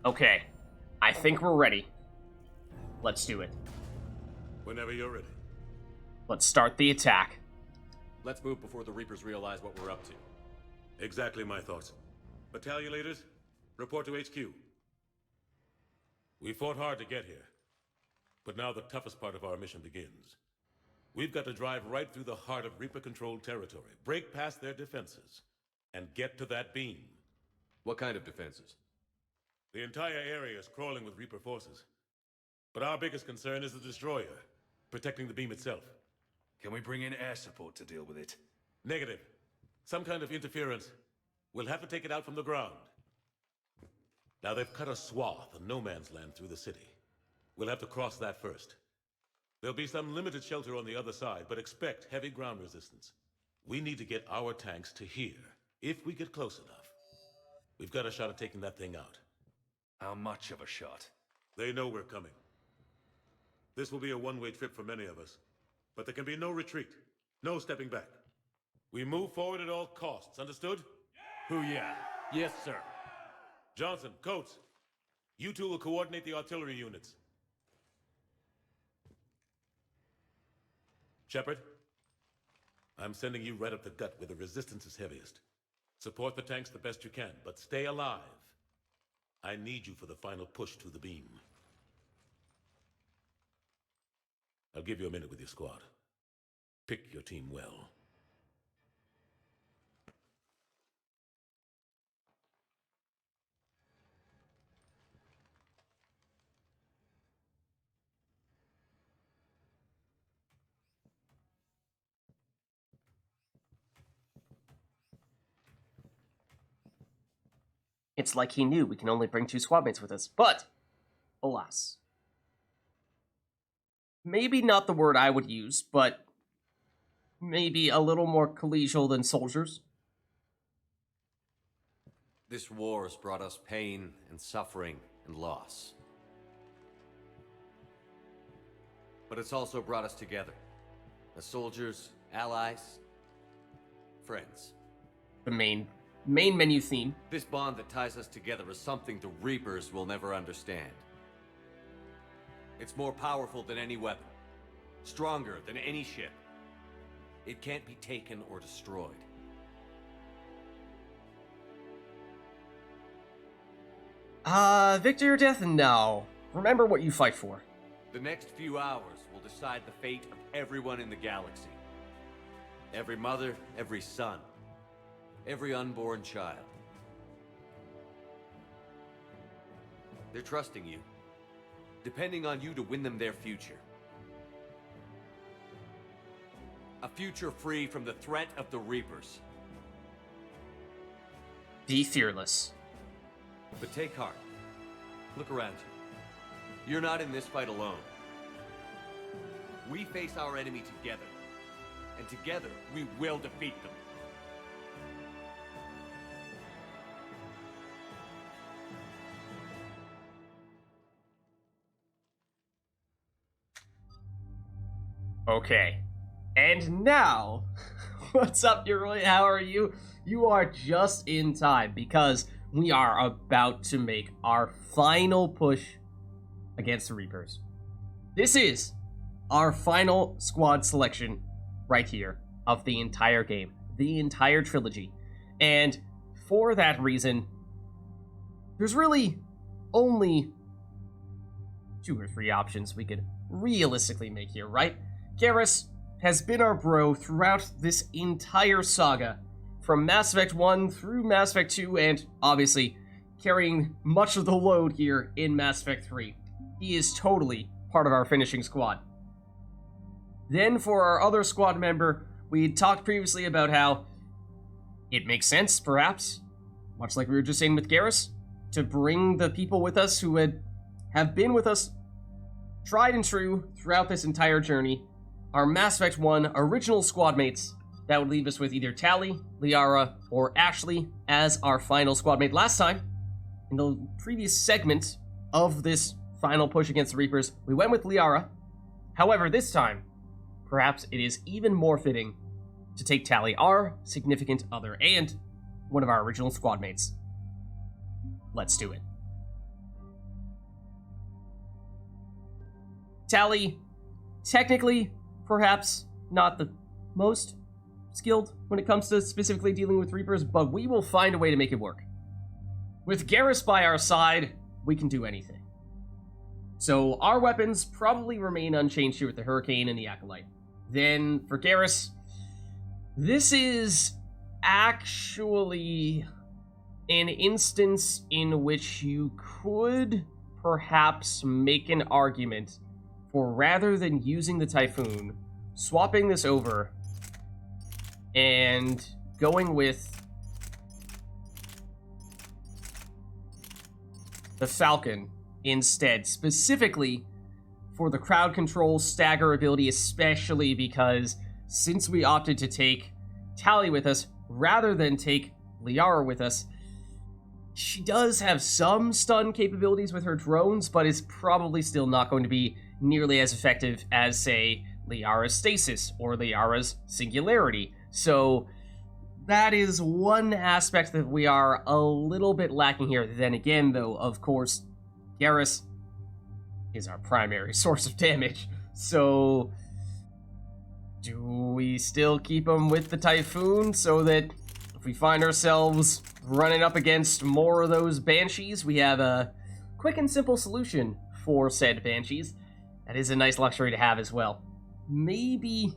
Okay, I think we're ready. Let's do it. Whenever you're ready. Let's start the attack. Let's move before the Reapers realize what we're up to. Exactly my thoughts. Battalion leaders, report to HQ. We fought hard to get here, but now the toughest part of our mission begins. We've got to drive right through the heart of Reaper-controlled territory, break past their defenses, and get to that beam. What kind of defenses? The entire area is crawling with Reaper forces. But our biggest concern is the destroyer, protecting the beam itself. Can we bring in air support to deal with it? Negative. Some kind of interference. We'll have to take it out from the ground. Now they've cut a swath of no man's land through the city. We'll have to cross that first. There'll be some limited shelter on the other side, but expect heavy ground resistance. We need to get our tanks to here, if we get close enough. We've got a shot at taking that thing out. How much of a shot? They know we're coming. This will be a one-way trip for many of us. But there can be no retreat, no stepping back. We move forward at all costs, understood? Yeah. Yes, sir. Johnson, Coates, you two will coordinate the artillery units. Shepard, I'm sending you right up the gut where the resistance is heaviest. Support the tanks the best you can, but stay alive. I need you for the final push to the beam. I'll give you a minute with your squad. Pick your team well. It's like he knew we can only bring 2 squad mates with us, but alas. Maybe not the word I would use, but maybe a little more collegial than soldiers. This war has brought us pain and suffering and loss. But it's also brought us together. As soldiers, allies, friends. The main menu theme. This bond that ties us together is something the Reapers will never understand. It's more powerful than any weapon. Stronger than any ship. It can't be taken or destroyed. Victory or death? No. Remember what you fight for. The next few hours will decide the fate of everyone in the galaxy. Every mother, every son, every unborn child. They're trusting you, depending on you to win them their future. A future free from the threat of the Reapers. Be fearless. But take heart. Look around you. You're not in this fight alone. We face our enemy together. And together, we will defeat them. Okay. And now, what's up, Deroy? How are you? You are just in time because we are about to make our final push against the Reapers. This is our final squad selection right here of the entire game, the entire trilogy. And for that reason, there's really only 2 or 3 options we could realistically make here, right? Garrus has been our bro throughout this entire saga, from Mass Effect 1 through Mass Effect 2, and obviously carrying much of the load here in Mass Effect 3. He is totally part of our finishing squad. Then for our other squad member, we talked previously about how it makes sense, perhaps, much like we were just saying with Garrus, to bring the people with us who have been with us tried and true throughout this entire journey, our Mass Effect 1 original squad mates. That would leave us with either Tali, Liara, or Ashley as our final squad mate. Last time, in the previous segment of this final push against the Reapers, we went with Liara. However, this time, perhaps it is even more fitting to take Tali, our significant other, and one of our original squad mates. Let's do it. Tally, technically, perhaps not the most skilled when it comes to specifically dealing with Reapers, but we will find a way to make it work. With Garrus by our side, we can do anything. So our weapons probably remain unchanged here with the Hurricane and the Acolyte. Then for Garrus, this is actually an instance in which you could perhaps make an argument for, rather than using the Typhoon, swapping this over and going with the Falcon instead, specifically for the crowd control stagger ability, especially because since we opted to take Tally with us rather than take Liara with us, she does have some stun capabilities with her drones, but is probably still not going to be nearly as effective as, say, Liara's Stasis or Liara's Singularity. So that is one aspect that we are a little bit lacking here. Then again, though, of course, Garrus is our primary source of damage. So do we still keep him with the Typhoon so that if we find ourselves running up against more of those Banshees, we have a quick and simple solution for said Banshees? That is a nice luxury to have as well. Maybe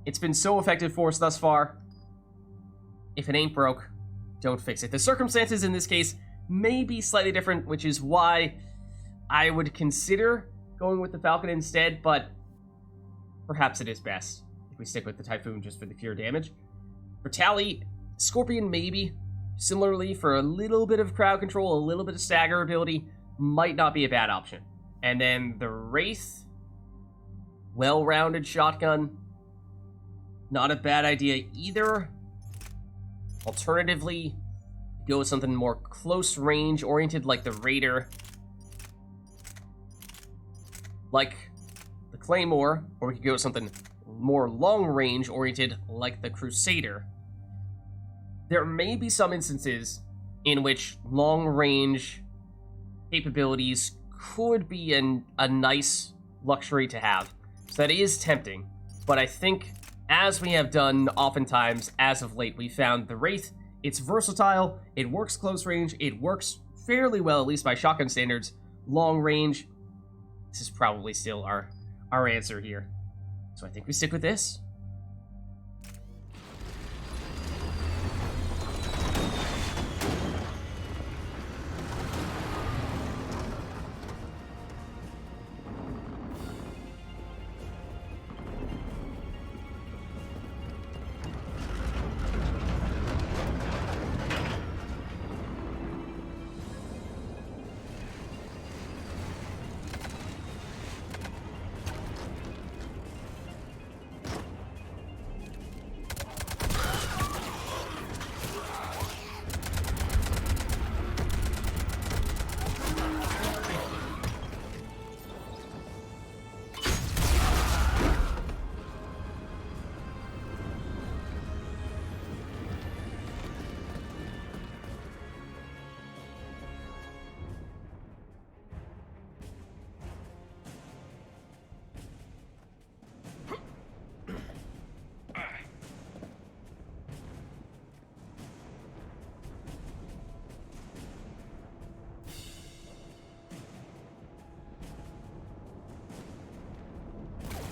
it's been so effective for us thus far. If it ain't broke, don't fix it. The circumstances in this case may be slightly different, which is why I would consider going with the Falcon instead, but perhaps it is best if we stick with the Typhoon just for the pure damage. For Tally, Scorpion maybe. Similarly, for a little bit of crowd control, a little bit of stagger ability, might not be a bad option. And then the Wraith, well-rounded shotgun, not a bad idea either. Alternatively, go with something more close range oriented like the Raider, like the Claymore, or we could go with something more long range oriented like the Crusader. There may be some instances in which long range capabilities could be a nice luxury to have. So that is tempting, but I think as we have done oftentimes as of late, we found the Wraith, it's versatile, it works close range, it works fairly well, at least by shotgun standards. Long range, this is probably still our answer here. So I think we stick with this.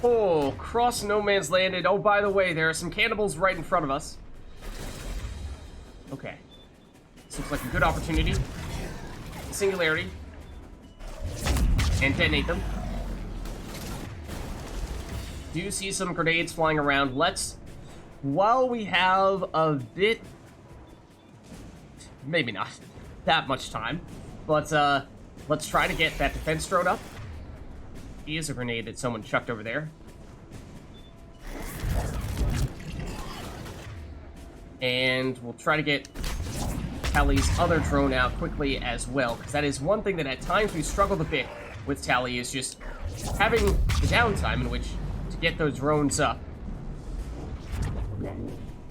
Oh, cross no man's land, and oh, by the way, there are some cannibals right in front of us. Okay. This looks like a good opportunity. Singularity. And detonate them. Do see some grenades flying around. Let's, while we have a bit, maybe not that much time, but let's try to get that defense drone up. Is a grenade that someone chucked over there. And we'll try to get Tally's other drone out quickly as well, because that is one thing that at times we struggled a bit with Tally, is just having the downtime in which to get those drones up.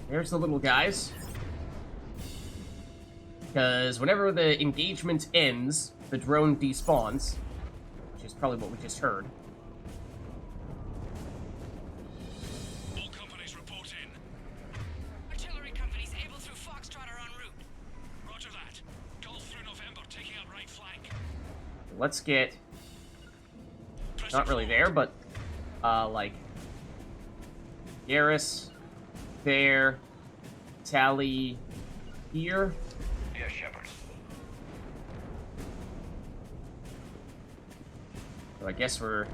There's the little guys. Because whenever the engagement ends, the drone despawns. which is probably what we just heard. All companies report in. Artillery companies able through Foxtrot are en route. Roger that. Golf through November, taking out right flank. Let's get... Not really there, but, like... Garrus, there, Tally, here. Yes, Shepard. So I guess we're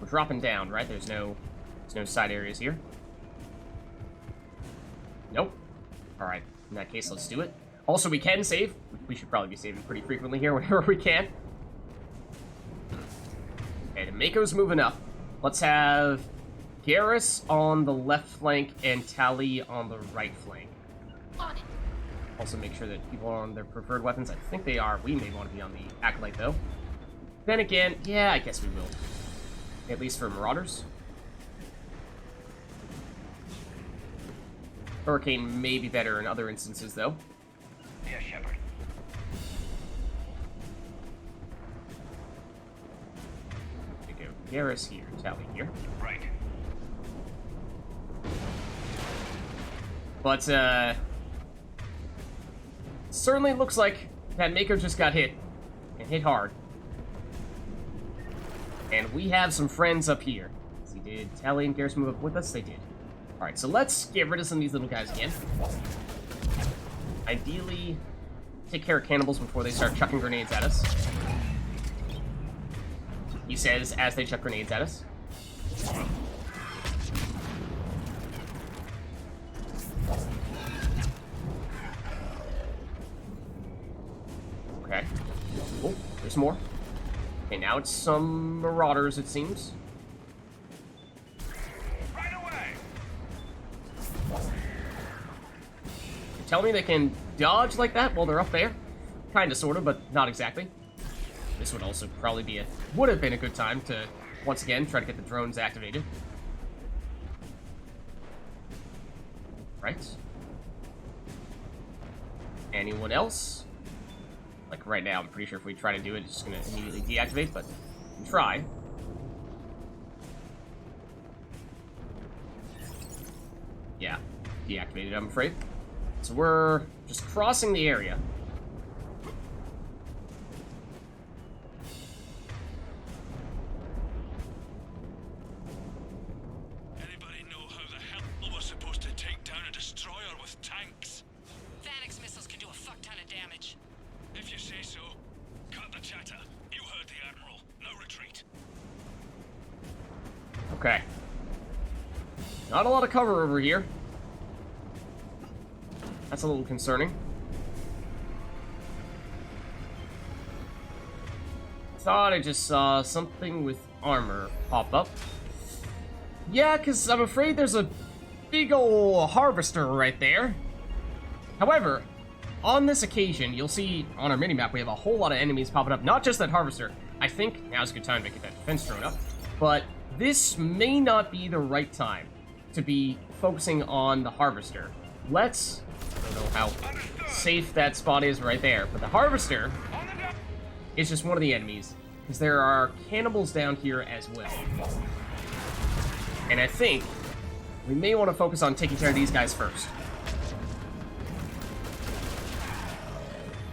dropping down, right? There's no side areas here. Nope. All right. In that case, let's do it. Also, we can save. We should probably be saving pretty frequently here whenever we can. Okay, the Mako's moving up. Let's have Garrus on the left flank and Tally on the right flank. On it. Also make sure that people are on their preferred weapons. I think they are. We may want to be on the Acolyte, though. Then again, yeah, I guess we will. At least for Marauders. Hurricane may be better in other instances, though. Yes, Shepard. There you go. Garrus here, Tally here. Right. But, certainly looks like that Mako just got hit. And hit hard. And we have some friends up here. So did Tally and Garrus move up with us? They did. Alright, so let's get rid of some of these little guys again. Ideally, take care of cannibals before they start chucking grenades at us. He says as they chuck grenades at us. Okay. Oh, there's more. Okay, now it's some Marauders, it seems. Right away. You tell me they can dodge like that while they're up there? Kinda, sorta, but not exactly. This would also probably be would have been a good time to, once again, try to get the drones activated. Right. Anyone else? Like, right now, I'm pretty sure if we try to do it, it's just gonna immediately deactivate, but we can try. Yeah, deactivated, I'm afraid. So we're just crossing the area. Anybody know how the hell we're supposed to take down a destroyer with tanks? Phalanx missiles can do a fuck ton of damage. If you say so. Cut the chatter. You heard the Admiral. No retreat. Okay. Not a lot of cover over here. That's a little concerning. Thought I just saw something with armor pop up. Yeah, because I'm afraid there's a big ol' harvester right there. However, on this occasion, you'll see on our minimap we have a whole lot of enemies popping up. Not just that harvester. I think now's a good time to get that defense drone up. But this may not be the right time to be focusing on the harvester. Let's... I don't know how safe that spot is right there, but the harvester is just one of the enemies, because there are cannibals down here as well. And I think we may want to focus on taking care of these guys first.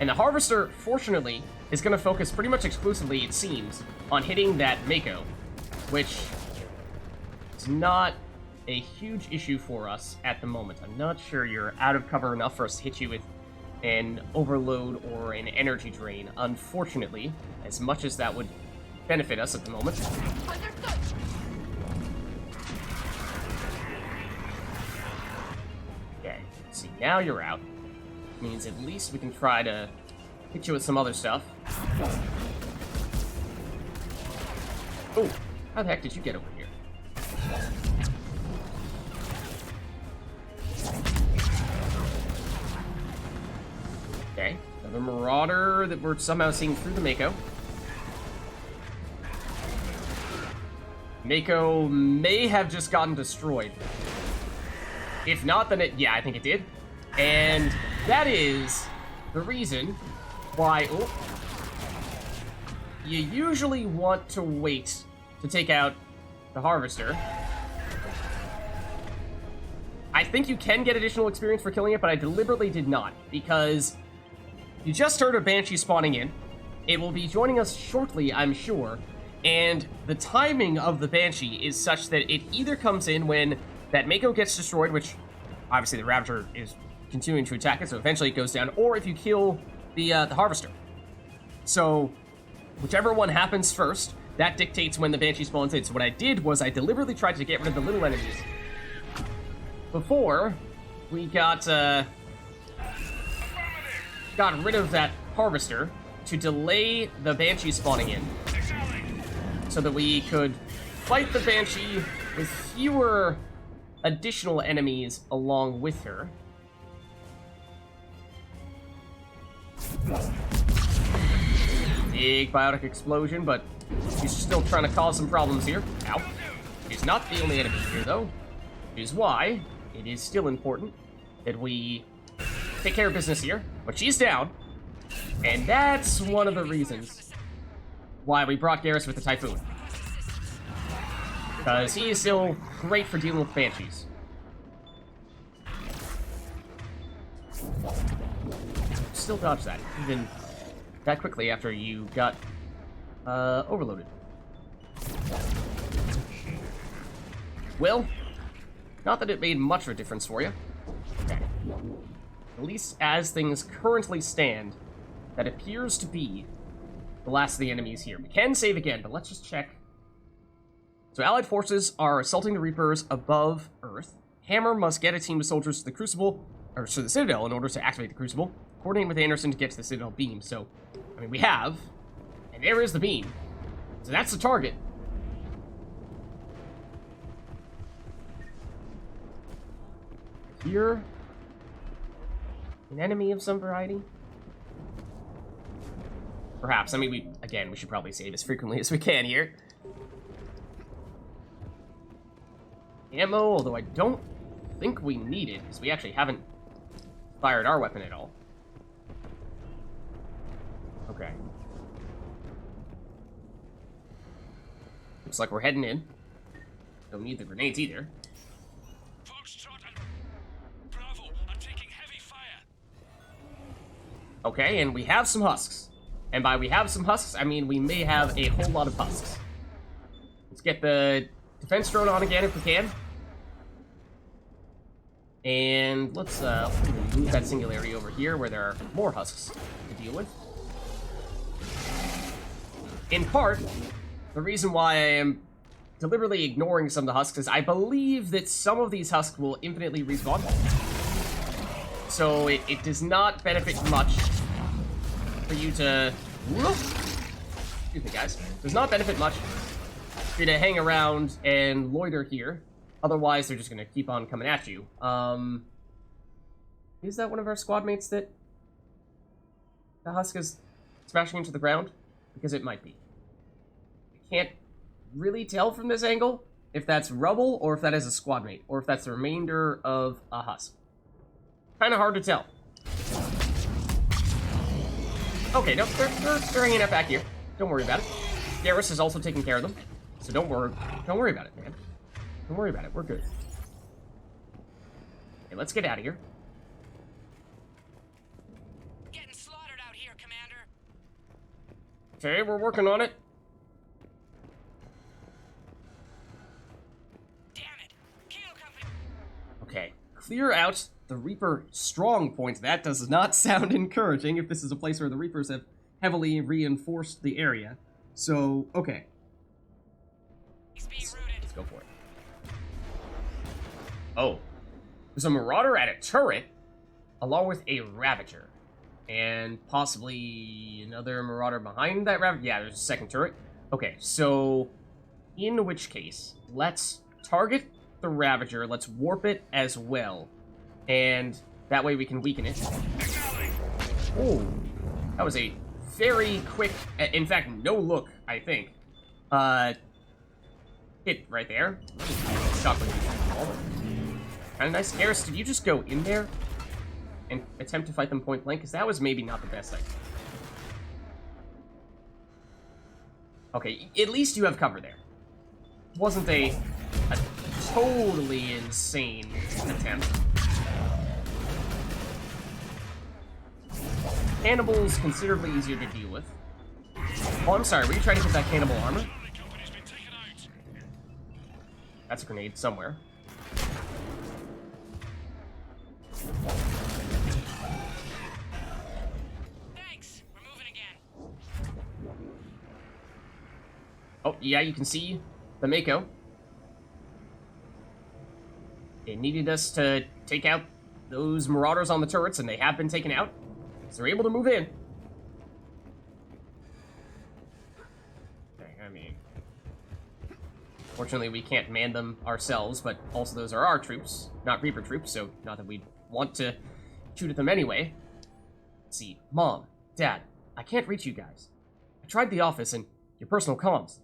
And the harvester, fortunately, is going to focus pretty much exclusively, it seems, on hitting that Mako, which is not a huge issue for us at the moment. I'm not sure you're out of cover enough for us to hit you with an overload or an energy drain, unfortunately, as much as that would benefit us at the moment. Understood. Okay, see, now you're out. Means at least we can try to hit you with some other stuff. Oh, how the heck did you get over here? Okay, another Marauder that we're somehow seeing through the Mako. Mako may have just gotten destroyed. If not, then yeah, I think it did. And that is the reason why... Oh, you usually want to wait to take out the Harvester. I think you can get additional experience for killing it, but I deliberately did not, because you just heard a Banshee spawning in. It will be joining us shortly, I'm sure, and the timing of the Banshee is such that it either comes in when that Mako gets destroyed, which obviously the Ravager is continuing to attack it, so eventually it goes down, or if you kill the Harvester. So, whichever one happens first, that dictates when the Banshee spawns in. So what I did was I deliberately tried to get rid of the little enemies before we got rid of that Harvester to delay the Banshee spawning in, so that we could fight the Banshee with fewer additional enemies along with her. Big biotic explosion, but she's still trying to cause some problems here. Ow. She's not the only enemy here, though, which is why it is still important that we take care of business here. But she's down, and that's one of the reasons why we brought Garrus with the Typhoon. Because he is still great for dealing with Banshees. Still dodge that, even that quickly after you got overloaded. Well, not that it made much of a difference for you. Okay. At least as things currently stand, that appears to be the last of the enemies here. We can save again, but let's just check. So Allied forces are assaulting the Reapers above Earth. Hammer must get a team of soldiers to the Crucible, or to the Citadel, in order to activate the Crucible. Coordinate with Anderson to get to the Citadel beam. So, I mean, we have, and there is the beam. So that's the target. Here, an enemy of some variety? Perhaps. I mean, we should probably save as frequently as we can here. Ammo, although I don't think we need it, because we actually haven't fired our weapon at all. Okay. Looks like we're heading in. Don't need the grenades either. Foxtrot and Bravo are taking heavy fire. Okay, and we have some husks. And by we have some husks, I mean we may have a whole lot of husks. Let's get the defense drone on again if we can. And let's move that singularity over here where there are more husks to deal with. In part, the reason why I am deliberately ignoring some of the husks is I believe that some of these husks will infinitely respawn. So it does not benefit much for you to... Excuse me, guys. Does not benefit much for you to hang around and loiter here. Otherwise, they're just going to keep on coming at you. Is that one of our squad mates that the husk is smashing into the ground? Because it might be. I can't really tell from this angle if that's rubble or if that is a squad mate or if that's the remainder of a husk. Kind of hard to tell. Okay, no, they're hanging out back here. Don't worry about it. Garrus is also taking care of them, so don't worry about it, man. Don't worry about it. We're good. Okay, let's get out of here. Getting slaughtered out here, Commander. Okay, we're working on it. Damn it. Kill company. Okay, clear out the Reaper strong point. That does not sound encouraging if this is a place where the Reapers have heavily reinforced the area. So, okay. He's being rooted. Let's go for it. Oh. There's a Marauder at a turret, along with a Ravager. And possibly another Marauder behind that Ravager. Yeah, there's a second turret. Okay, so in which case, let's target the Ravager. Let's warp it as well. And that way we can weaken it. Oh, that was a very quick, in fact, no look, I think. Hit right there. Shockwave. Kind of nice. Garrus, did you just go in there and attempt to fight them point blank? Because that was maybe not the best idea. Okay, at least you have cover there. Wasn't a totally insane attempt. Cannibal's considerably easier to deal with. Oh, I'm sorry, were you trying to get that cannibal armor? That's a grenade somewhere. Thanks. We're moving again. Oh, yeah, you can see the Mako. It needed us to take out those marauders on the turrets, and they have been taken out. So they're able to move in. Okay, I mean... Fortunately, we can't man them ourselves, but also those are our troops, not Reaper troops, so not that we'd want to shoot at them anyway. Let's see. Mom, Dad, I can't reach you guys. I tried the office and your personal comms.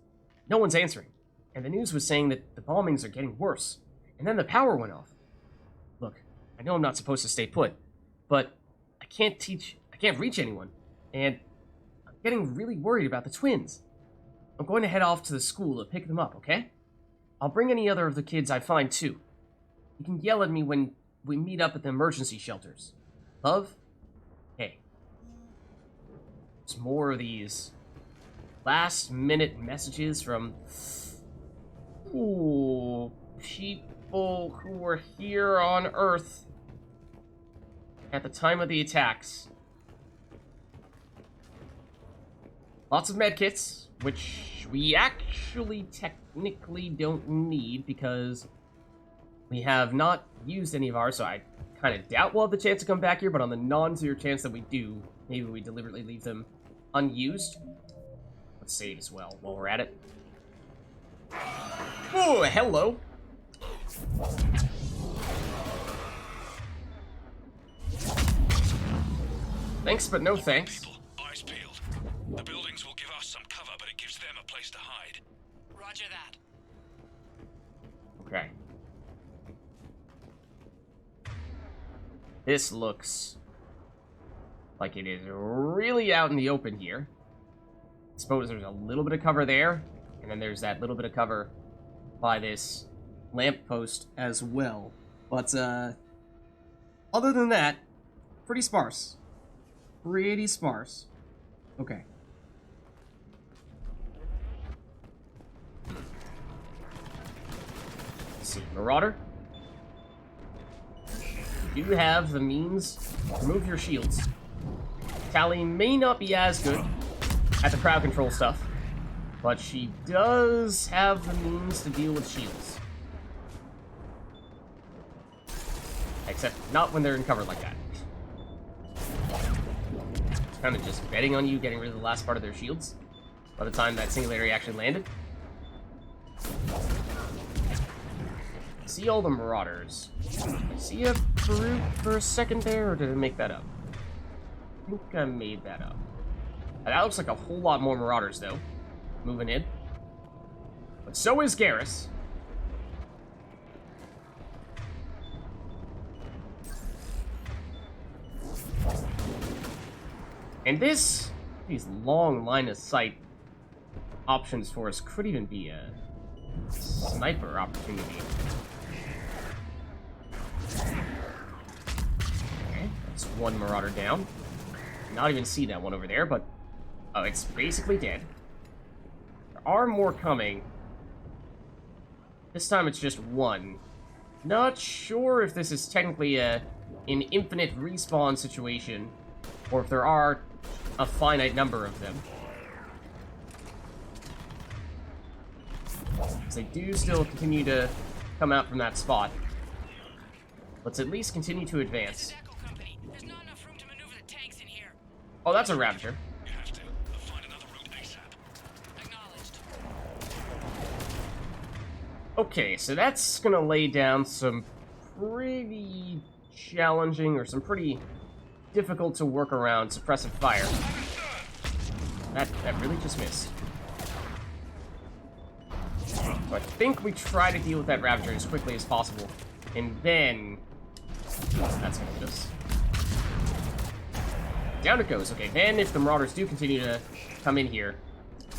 No one's answering. And the news was saying that the bombings are getting worse. And then the power went off. Look, I know I'm not supposed to stay put, but I can't reach anyone. And I'm getting really worried about the twins. I'm going to head off to the school to pick them up, okay? I'll bring any other of the kids I find, too. You can yell at me when we meet up at the emergency shelters. Love? Hey. There's more of these last-minute messages from... Ooh, people who were here on Earth at the time of the attacks. Lots of medkits, which we actually technically don't need because we have not used any of ours, so I kind of doubt we'll have the chance to come back here, but on the non-zero chance that we do, maybe we deliberately leave them unused. Let's save as well while we're at it. Oh, hello! Thanks, but no thanks. People, eyes peeled. The buildings will give us some cover, but it gives them a place to hide. Roger that. Okay. This looks like it is really out in the open here. I suppose there's a little bit of cover there, and then there's that little bit of cover by this lamppost as well. But, other than that, pretty sparse. Pretty sparse. Okay. Let's see, Marauder. You have the means to remove your shields. Tally may not be as good at the crowd control stuff, but she does have the means to deal with shields. Except not when they're in cover like that. It's kind of just betting on you getting rid of the last part of their shields by the time that singularity actually landed. See all the marauders. See a brute for a second there, or did I make that up? I think I made that up. That looks like a whole lot more marauders, though, moving in. But so is Garrus. And these long line of sight options for us could even be a sniper opportunity. Okay, that's one marauder down. Not even see that one over there, but oh, it's basically dead. There are more coming. This time it's just one. Not sure if this is technically an infinite respawn situation, or if there are a finite number of them. So they do still continue to come out from that spot. Let's at least continue to advance. There's not enough room to maneuver the tanks in here. Oh, that's a Ravager. You have to. I'll find another route ASAP. Acknowledged. Okay, so that's gonna lay down some pretty challenging, or some pretty difficult to work around suppressive fire. That really just missed. So I think we try to deal with that Ravager as quickly as possible, and then that's gonna hit us. Down it goes. Okay, then if the Marauders do continue to come in here,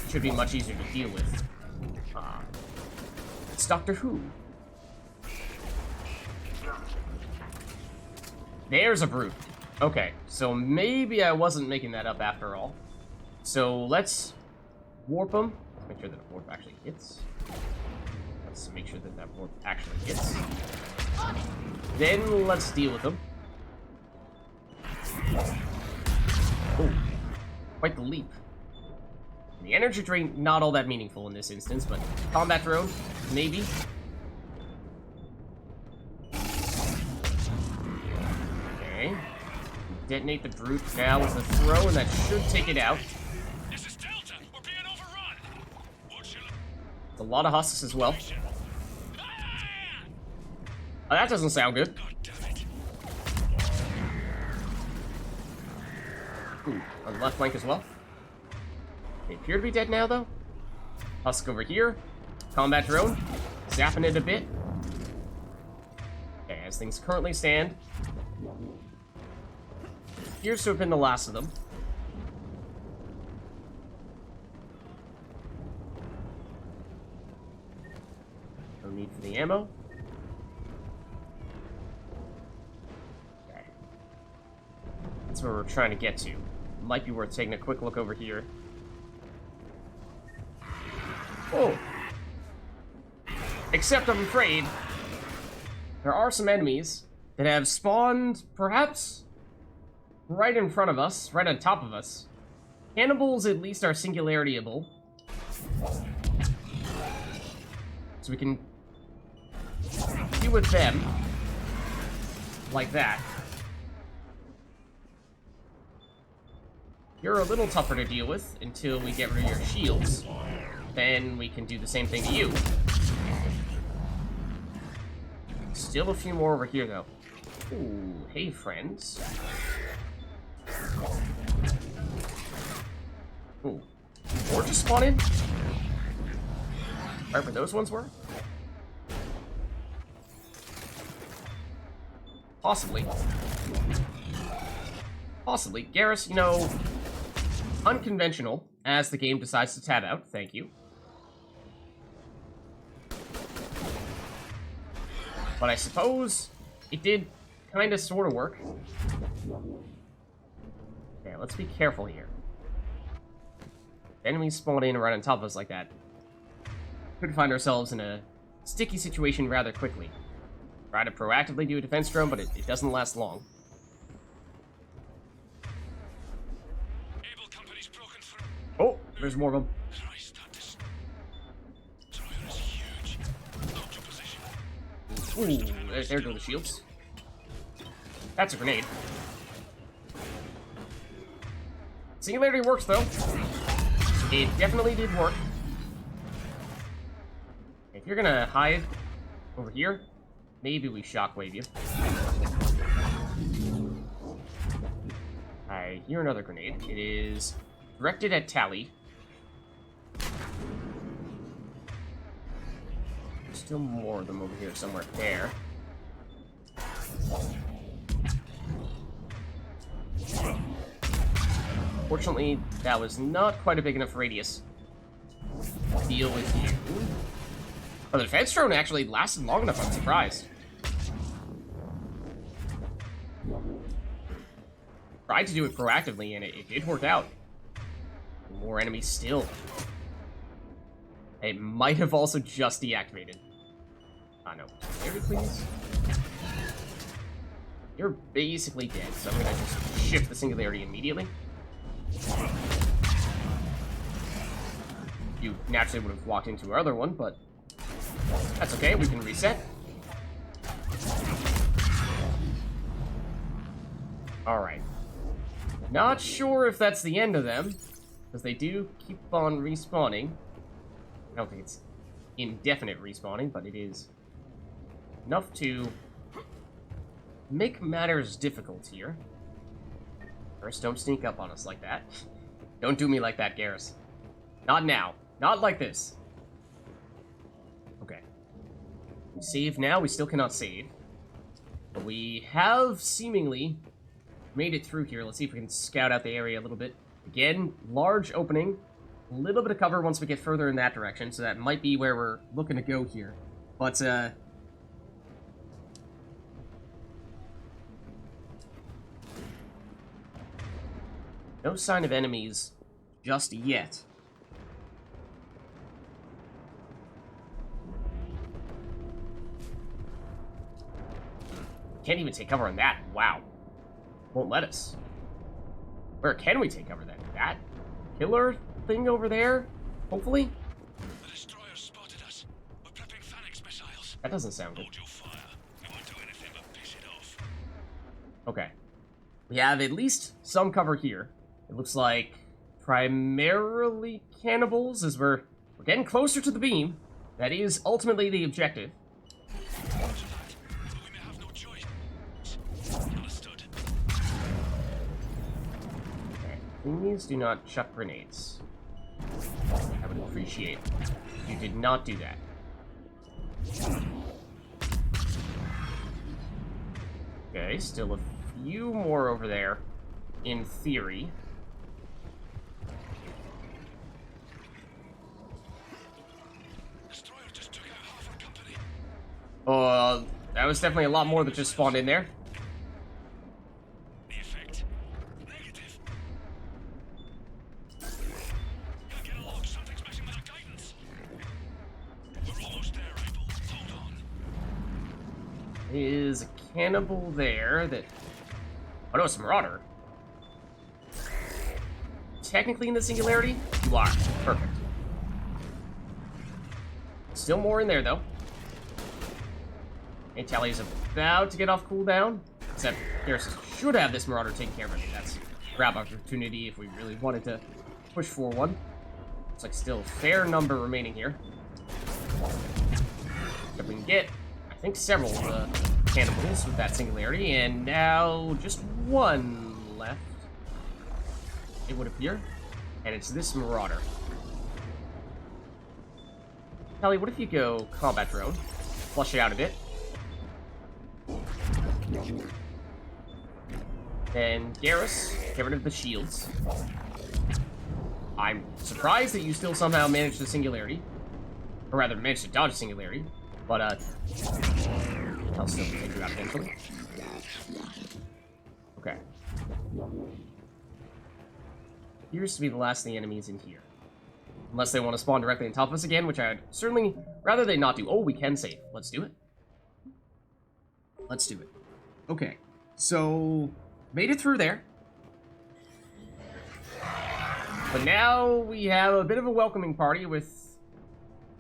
we should be much easier to deal with. It's Doctor Who. There's a brute. Okay, so maybe I wasn't making that up after all. So let's warp them. Make sure that a warp actually hits. Let's make sure that that warp actually hits. Then let's deal with them. Oh, quite the leap. The energy drain, not all that meaningful in this instance, but combat drone, maybe. Okay. Detonate the brute now with a throw, and that should take it out. This is Delta. We're being overrun. It's a lot of husks as well. Oh, that doesn't sound good. God damn it. Ooh, on the left flank as well. They appear to be dead now, though. Husk over here. Combat drone. Zapping it a bit. Okay, as things currently stand. Appears to have been the last of them. No need for the ammo. Okay. That's where we're trying to get to. Might be worth taking a quick look over here. Oh! Except I'm afraid there are some enemies that have spawned, perhaps, right in front of us, right on top of us. Cannibals at least are singularityable. So we can deal with them like that. You're a little tougher to deal with until we get rid of your shields. Then we can do the same thing to you. Still a few more over here, though. Ooh, hey, friends. Ooh. Or just spawn in? Right where those ones were? Possibly. Possibly. Garrus, you know, unconventional as the game decides to tab out. Thank you. But I suppose it did kind of sort of work. Okay, let's be careful here. Enemies spawn in right on top of us like that. Could find ourselves in a sticky situation rather quickly. Try to proactively do a defense drone, but it doesn't last long. Able company's broken through. Oh, there's more of them. Christ, that destroyer is huge. Hold your position. Ooh, there go the shields. That's a grenade. Singularity works, though. It definitely did work. If you're gonna hide over here, maybe we shockwave you. I hear another grenade. It is directed at Tally. Still more of them over here somewhere. There. Fortunately, that was not quite a big enough radius to deal with you. But the defense drone actually lasted long enough, I'm surprised. Tried to do it proactively, and it did work out. More enemies still. It might have also just deactivated. No. Very please. You're basically dead, so I'm gonna just shift the singularity immediately. You naturally would have walked into our other one, but that's okay, we can reset. Alright. Not sure if that's the end of them, because they do keep on respawning. I don't think it's indefinite respawning, but it is enough to make matters difficult here. First, don't sneak up on us like that. Don't do me like that, Garrus. Not now. Not like this. Okay. We save now. We still cannot save. But we have seemingly made it through here. Let's see if we can scout out the area a little bit. Again, large opening. a little bit of cover once we get further in that direction, so that might be where we're looking to go here. But, no sign of enemies just yet. Can't even take cover on that. Wow. Won't let us. Where can we take cover then? That killer thing over there? Hopefully? The destroyer spotted us. We're prepping Phoenix missiles. That doesn't sound good. Hold your fire. We won't do anything but piss it off. Okay. We have at least some cover here. It looks like primarily cannibals as we're getting closer to the beam. That is ultimately the objective. We may have no choice. Understood. Okay. Please do not chuck grenades. I would appreciate it. You did not do that. Okay, still a few more over there, in theory. Destroyer just took out half our company. That was definitely a lot more that just spawned in there. The effect? Negative. Can't get along. Something's messing with our guidance. We're almost there, Abel. Hold on. Is a cannibal there that... Oh no, it's a marauder. Technically in the singularity? You are. Perfect. Still more in there, though. And Tally is about to get off cooldown. Except Garrison should have this marauder taken care of. I mean, that's a grab opportunity if we really wanted to push for one. Looks like still a fair number remaining here. If we can get, I think, several of the cannibals with that singularity, and now just one left, it would appear, and it's this marauder. Kelly, what if you go combat drone, flush it out a bit, then Garrus, get rid of the shields. I'm surprised that you still somehow managed the singularity, or rather managed to dodge singularity, but I'll still take you out eventually. Okay. Appears to be the last of the enemies in here. Unless they want to spawn directly on top of us again, which I'd certainly rather they not do. Oh, we can save. Let's do it. Let's do it. Okay. So, made it through there. But now we have a bit of a welcoming party with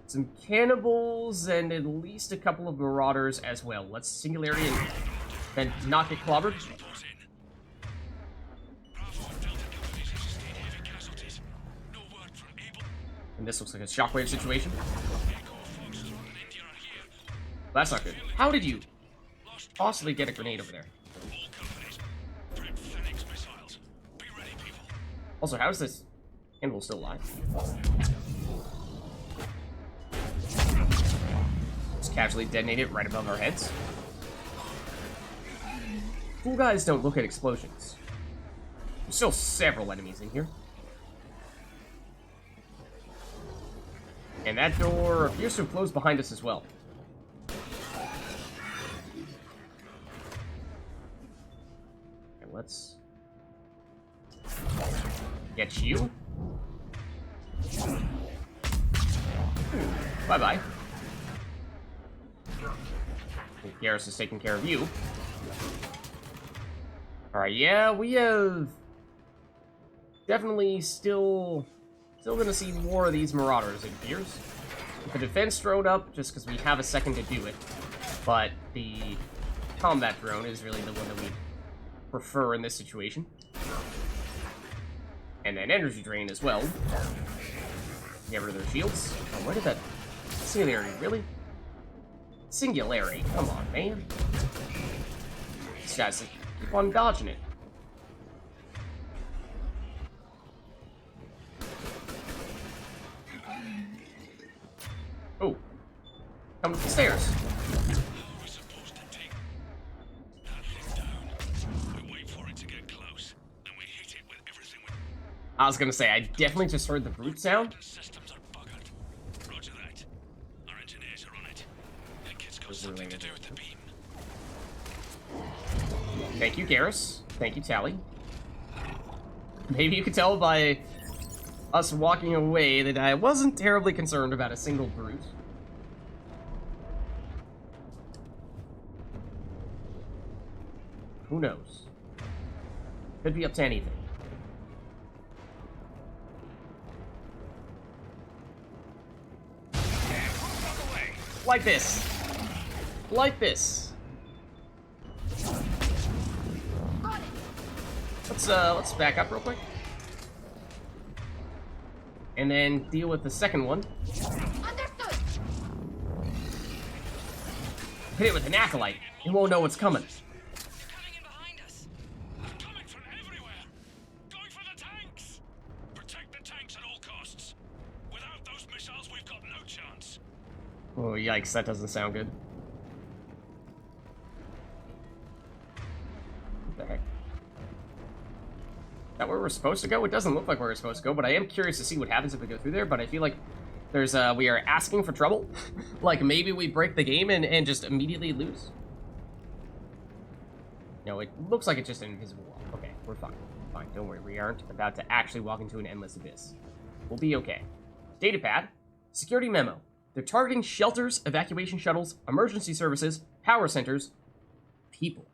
some cannibals and at least a couple of marauders as well. Let's singularity and then not get clobbered. And this looks like a shockwave situation. That's not good. How did you possibly get a grenade over there? Also, how is this cannibal still alive? Just casually detonate it right above our heads. Cool guys don't look at explosions. There's still several enemies in here. And that door appears to have closed behind us as well. Okay, let's get you. Bye-bye. I think Garrus is taking care of you. Alright, yeah, we have definitely still gonna see more of these marauders, it appears. The defense drone up, just because we have a second to do it. But the combat drone is really the one that we prefer in this situation. And then energy drain as well. Get rid of their shields. Oh, where did that... Singularity, really? Singularity, come on, man. These guys keep on dodging it. Oh. Come up the stairs. I was gonna say, I definitely just heard the brute sound. The systems are buggered. Roger that. Our engineers are on it. That kid's got something to do with the beam. Thank you, Garrus. Thank you, Tally. Maybe you could tell by us walking away that I wasn't terribly concerned about a single brute. Who knows? Could be up to anything. Like this. Like this. Let's back up real quick. And then deal with the second one. Understood. Hit it with an acolyte. It won't know what's coming. They're coming in behind us. They're coming from everywhere. Going for the tanks. Protect the tanks at all costs. Without those missiles, we've got no chance. Oh, yikes, that doesn't sound good. What the heck? Is that where we're supposed to go? It doesn't look like where we're supposed to go, but I am curious to see what happens if we go through there, but I feel like there's, we are asking for trouble. Like, maybe we break the game and just immediately lose. No, it looks like it's just an invisible wall. Okay, we're fine. Fine, don't worry. We aren't about to actually walk into an endless abyss. We'll be okay. Datapad. Security memo. They're targeting shelters, evacuation shuttles, emergency services, power centers, people.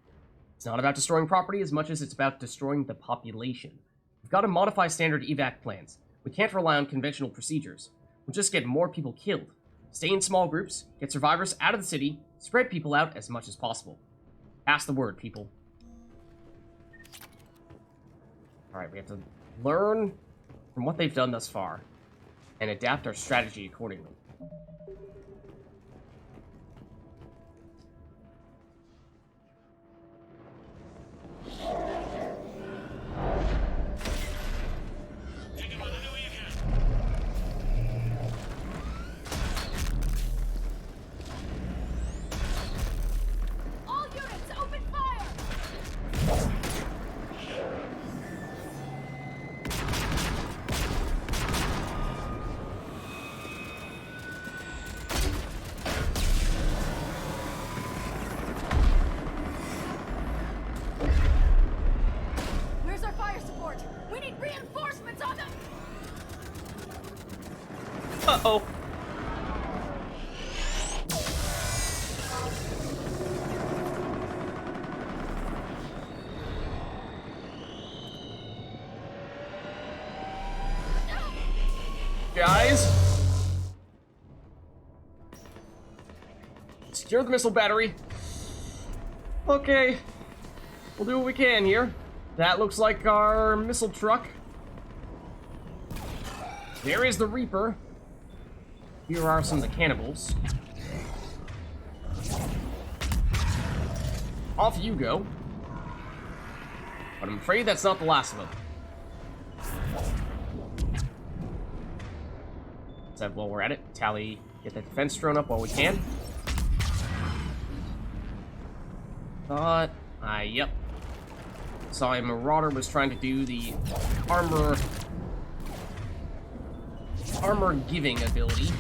It's not about destroying property as much as it's about destroying the population. We've got to modify standard evac plans. We can't rely on conventional procedures. We'll just get more people killed. Stay in small groups, get survivors out of the city, spread people out as much as possible. Pass the word, people. Alright, we have to learn from what they've done thus far and adapt our strategy accordingly. All units, open fire! Where's our fire support? We need reinforcements on them! Uh-oh. Guys. Secure the missile battery. Okay. We'll do what we can here. That looks like our missile truck. There is the Reaper. Here are some of the cannibals. Off you go. But I'm afraid that's not the last of them. So while we're at it, Tally, get that defense drone up while we can. Thought, yep. Saw a Marauder was trying to do the armor giving ability.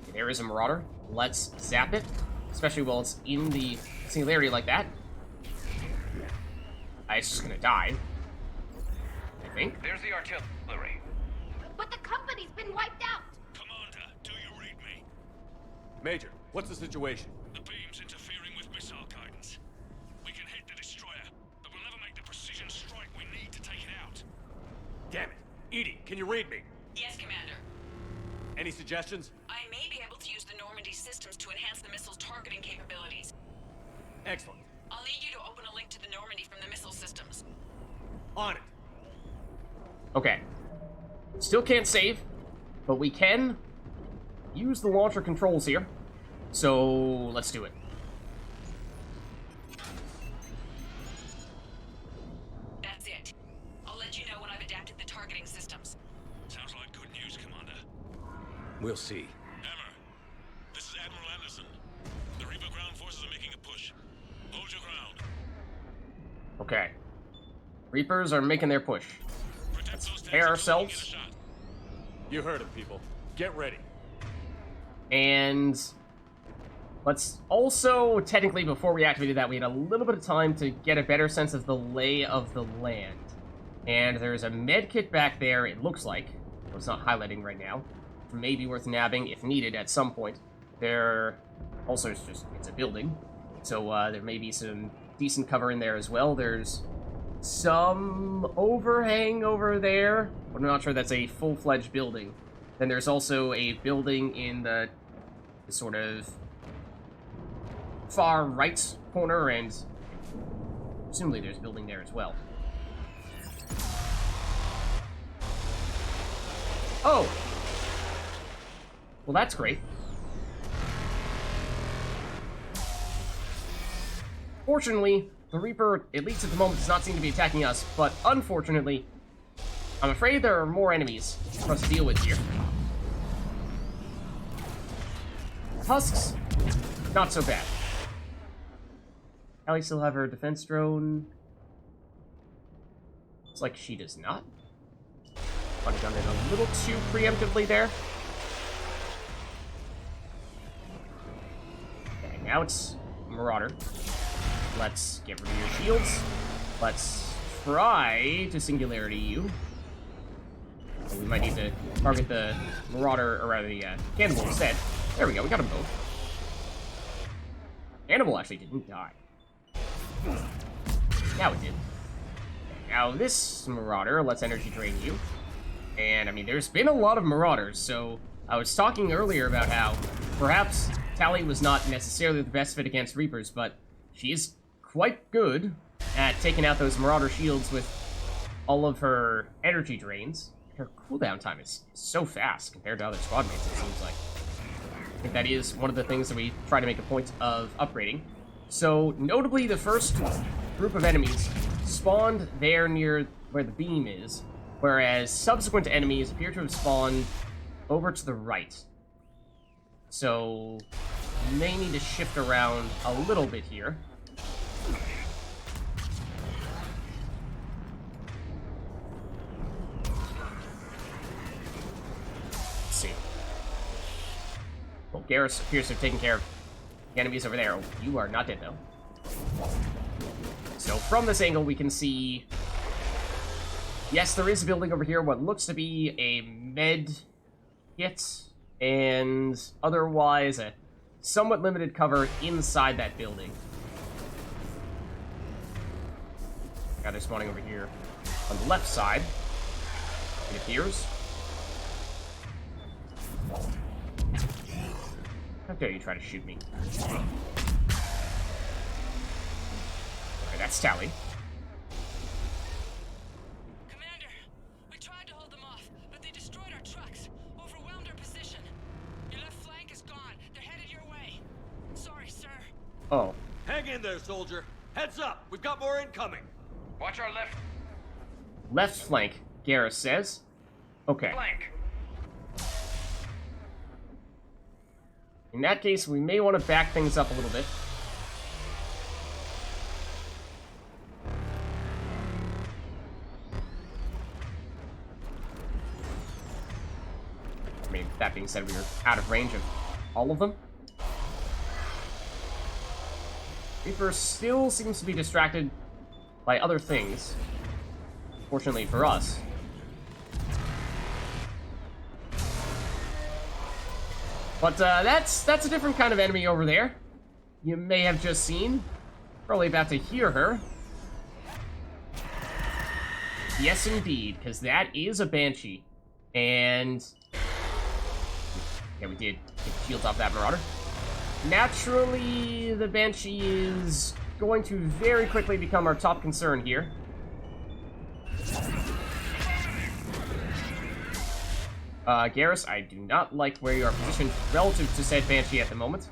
Okay, there is a Marauder. Let's zap it, especially while it's in the singularity like that. It's just gonna die, I think. There's the artillery. But the company's been wiped out! Commander, do you read me? Major, what's the situation? The beam's interfering with missile guidance. We can hit the destroyer, but we'll never make the precision strike we need to take it out. Damn it. Edie, can you read me? Yes, Commander. Any suggestions? I may be able to use the Normandy systems to enhance the missile's targeting capabilities. Excellent. I'll need you to open a link to the Normandy from the missile systems. On it. Okay. Still can't save, but we can use the launcher controls here. So, let's do it. That's it. I'll let you know when I've adapted the targeting systems. Sounds like good news, Commander. We'll see. Hammer, this is Admiral Anderson. The Reaper ground forces are making a push. Hold your ground. Okay. Reapers are making their push. Protect Let's those prepare tanks until we ourselves. get a shot. You heard him, people. Get ready. And let's also, technically, before we activated that, we had a little bit of time to get a better sense of the lay of the land. And there's a med kit back there, it looks like. It's not highlighting right now. Maybe worth nabbing if needed at some point. There also, it's a building. So there may be some decent cover in there as well. There's some overhang over there, but I'm not sure that's a full-fledged building. Then there's also a building in the sort of far right corner, and presumably there's a building there as well. Oh! Well, that's great. Fortunately, the Reaper, at least at the moment, does not seem to be attacking us, but unfortunately, I'm afraid there are more enemies for us to deal with here. Husks, not so bad. Allie still have her defense drone. Looks like she does not. Might have done it a little too preemptively there. Okay, now it's Marauder. Let's get rid of your shields. Let's try to singularity you. And we might need to target the Marauder, or rather the Cannibal instead. There we go, we got them both. Cannibal actually didn't die. Now it did. Okay, now this Marauder, let's energy drain you. And, I mean, there's been a lot of Marauders, so I was talking earlier about how perhaps Tali was not necessarily the best fit against Reapers, but she is quite good at taking out those Marauder shields with all of her energy drains. Her cooldown time is so fast compared to other squad mates, it seems like. I think that is one of the things that we try to make a point of upgrading. So, notably, the first group of enemies spawned there near where the beam is, whereas subsequent enemies appear to have spawned over to the right. So, we may need to shift around a little bit here. Let's see. Well, Garrus appears to have taken care of the enemies over there. Oh, you are not dead, though. So, from this angle, we can see... Yes, there is a building over here, what looks to be a med kit, and otherwise a somewhat limited cover inside that building. Now they're spawning over here on the left side, it appears. How dare you try to shoot me? Okay, that's Tali. Commander, we tried to hold them off, but they destroyed our trucks, overwhelmed our position. Your left flank is gone. They're headed your way. Sorry, sir. Oh. Hang in there, soldier. Heads up. We've got more incoming. Watch our left Left flank, Garrus says. Okay. flank. In that case, we may want to back things up a little bit. I mean, that being said, we were out of range of all of them. Reaper still seems to be distracted by other things. Fortunately for us. But that's a different kind of enemy over there. You may have just seen. Probably about to hear her. Yes, indeed, because that is a Banshee. And... yeah, we did get the shields off that Marauder. Naturally, the Banshee is going to very quickly become our top concern here. Garrus, I do not like where you are positioned relative to said Banshee at the moment.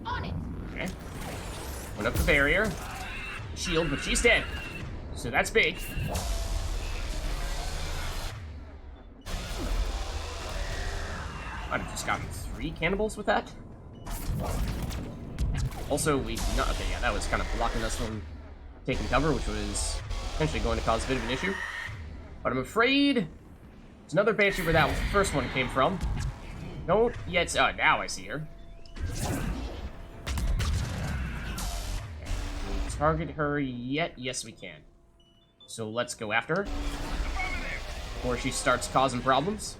On it! Okay. Went up the barrier. Shield, but she's dead. So that's big. Might have just gotten 3 cannibals with that. Also, we... No, okay, yeah, that was kind of blocking us from taking cover, which was potentially going to cause a bit of an issue. But I'm afraid there's another Banshee where that first one came from. Don't yet... Oh, now I see her. Can we target her yet? Yes, we can. So let's go after her before she starts causing problems.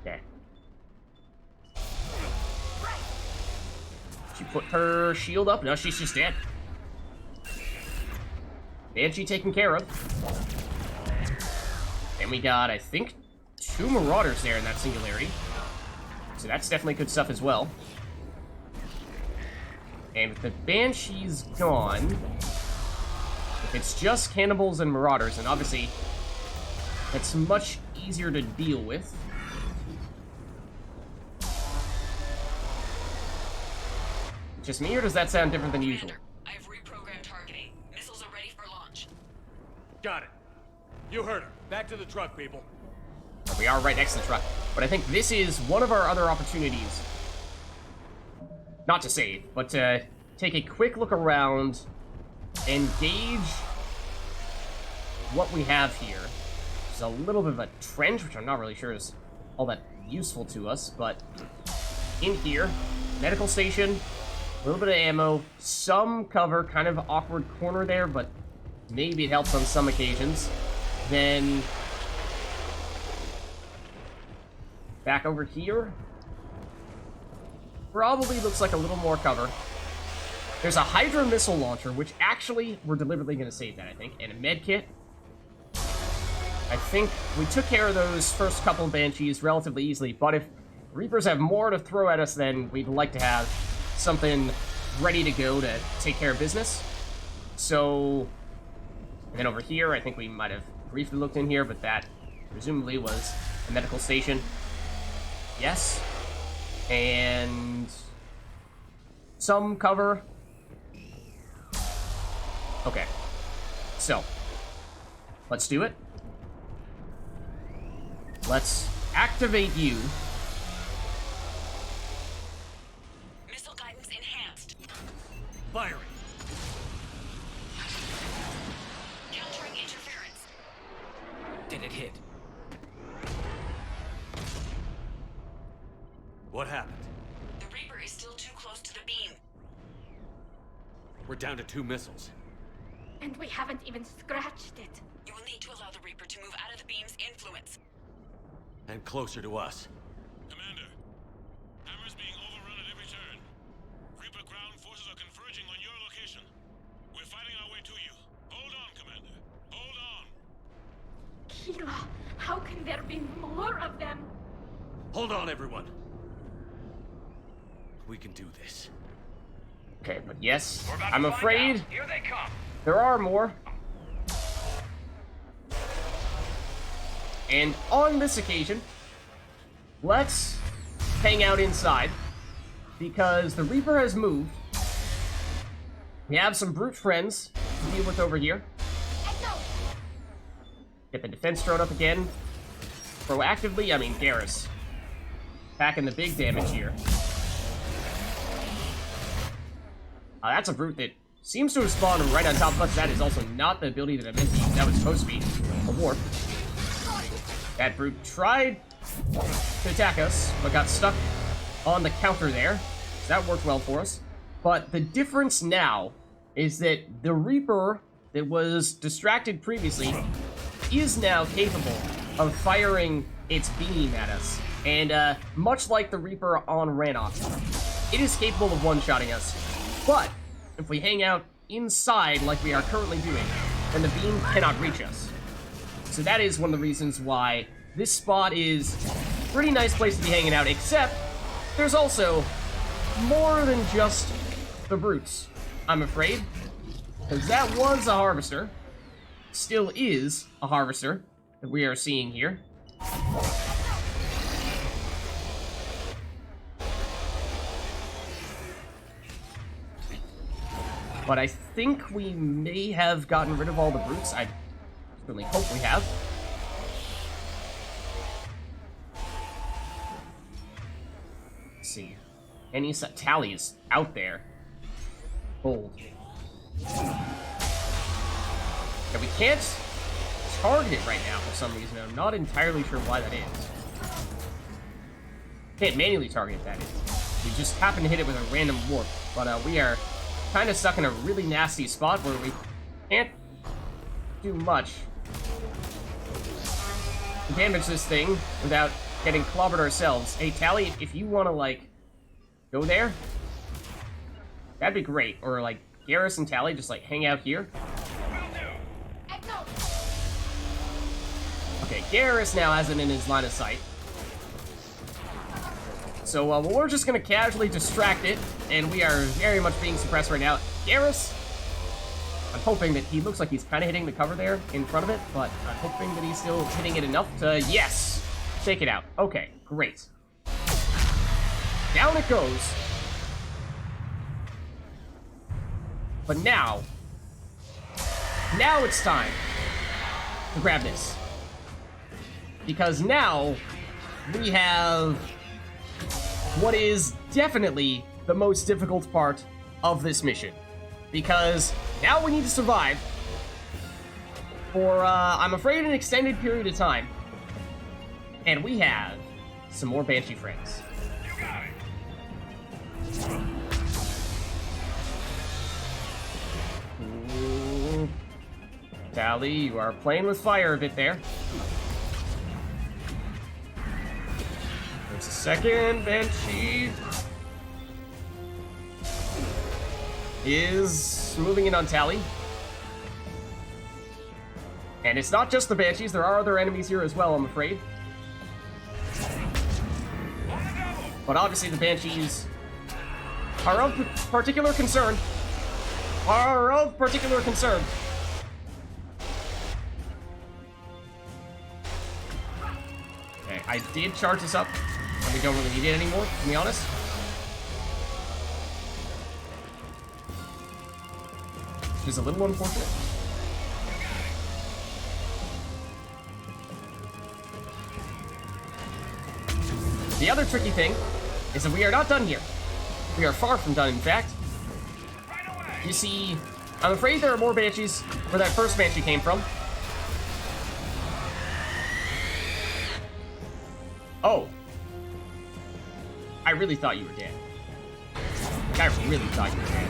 Okay. She put her shield up. No, she's just dead. Banshee taken care of. And we got, I think, 2 Marauders there in that singularity. So that's definitely good stuff as well. And with the Banshee's gone, if it's just Cannibals and Marauders, and obviously it's much easier to deal with. Just me, or does that sound different than usual? Commander, I've reprogrammed targeting. Missiles are ready for launch. Got it. You heard her. Back to the truck, people. We are right next to the truck. But I think this is one of our other opportunities. Not to save, but to take a quick look around and gauge what we have here. There's a little bit of a trench, which I'm not really sure is all that useful to us, but in here, medical station, a little bit of ammo, some cover, kind of awkward corner there, but maybe it helps on some occasions. Then back over here, probably looks like a little more cover. There's a Hydra missile launcher, which actually we're deliberately going to save that, I think, and a med kit. I think we took care of those first couple of Banshees relatively easily, but if Reapers have more to throw at us, then we'd like to have something ready to go to take care of business. So, and then over here, I think we might have briefly looked in here, but that presumably was a medical station. Yes. And some cover. Okay. So, let's do it. Let's activate you. Missile guidance enhanced. Firing. Countering interference. Did it hit? What happened? The Reaper is still too close to the beam. We're down to 2 missiles. And we haven't even scratched it. You will need to allow the Reaper to move out of the beam's influence. And closer to us. Commander, Hammer's being overrun at every turn. Reaper ground forces are converging on your location. We're fighting our way to you. Hold on, Commander. Hold on. Keela, how can there be more of them? Hold on, everyone. We can do this. Okay, but yes, I'm afraid Here they come. there are more. And on this occasion, let's hang out inside, because the Reaper has moved. We have some brute friends to deal with over here. Get the defense drone up again. Proactively, I mean Garrus. Packing the big damage here. That's a brute that seems to have spawned right on top of us. That is also not the ability that I meant to use. That was supposed to be a warp. That brute tried to attack us, but got stuck on the counter there. So that worked well for us. But the difference now is that the Reaper that was distracted previously is now capable of firing its beam at us. And much like the Reaper on Rannoch, it is capable of one-shotting us. But if we hang out inside like we are currently doing, then the beam cannot reach us. So that is one of the reasons why this spot is a pretty nice place to be hanging out, except there's also more than just the brutes, I'm afraid. Because that was a harvester. Still is a harvester that we are seeing here. But I think we may have gotten rid of all the brutes. I certainly hope we have. Let's see. Any Tally is out there. Hold. Yeah, we can't target it right now for some reason. I'm not entirely sure why that is. Can't manually target it, that is. We just happen to hit it with a random warp. But we are kind of stuck in a really nasty spot where we can't do much to damage this thing without getting clobbered ourselves. Hey, Tally, if you want to, like, go there, that'd be great. Or, like, Garrus and Tally just, like, hang out here. Okay, Garrus now has it in his line of sight. So, well, we're just gonna casually distract it, and we are very much being suppressed right now. Garrus, I'm hoping that he looks like he's kind of hitting the cover there in front of it, but I'm hoping that he's still hitting it enough to, yes, take it out. Okay, great. Down it goes. But now it's time to grab this. Because now we have what is definitely the most difficult part of this mission. Because now we need to survive for, I'm afraid, an extended period of time. And we have some more Banshee friends. Ooh. Tally, you are playing with fire a bit there. There's a second Banshee. Is moving in on Tally. And it's not just the Banshees, there are other enemies here as well, I'm afraid. But obviously the Banshees are of particular concern. Okay, I did charge this up, and we don't really need it anymore, to be honest. Which is a little unfortunate. The other tricky thing is that we are not done here. We are far from done, in fact. You see, I'm afraid there are more Banshees where that first Banshee came from. Oh. I really thought you were dead. I really thought you were dead.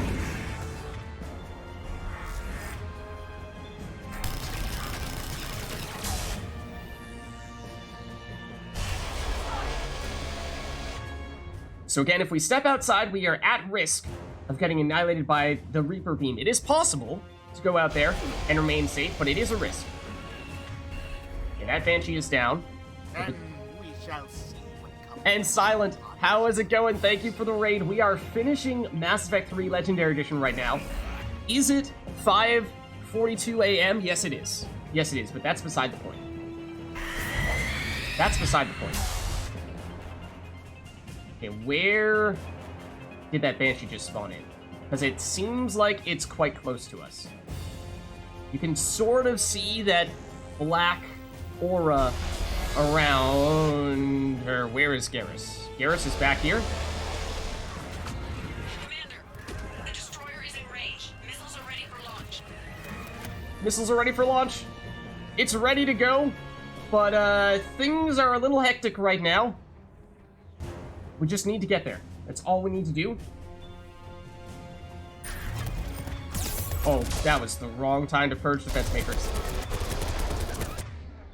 So again, if we step outside, we are at risk of getting annihilated by the Reaper Beam. It is possible to go out there and remain safe, but it is a risk. Okay, that Banshee is down. And we shall see what comes. And Silent, how is it going? Thank you for the raid. We are finishing Mass Effect 3 Legendary Edition right now. Is it 5:42 a.m.? Yes, it is. Yes, it is, but that's beside the point. That's beside the point. Okay, where did that Banshee just spawn in? Because it seems like it's quite close to us. You can sort of see that black aura around her. Where is Garrus? Garrus is back here. Commander, the destroyer is in range. Missiles are ready for launch. Missiles are ready for launch. It's ready to go, but things are a little hectic right now. We just need to get there. That's all we need to do. Oh, that was the wrong time to purge Defense Matrix.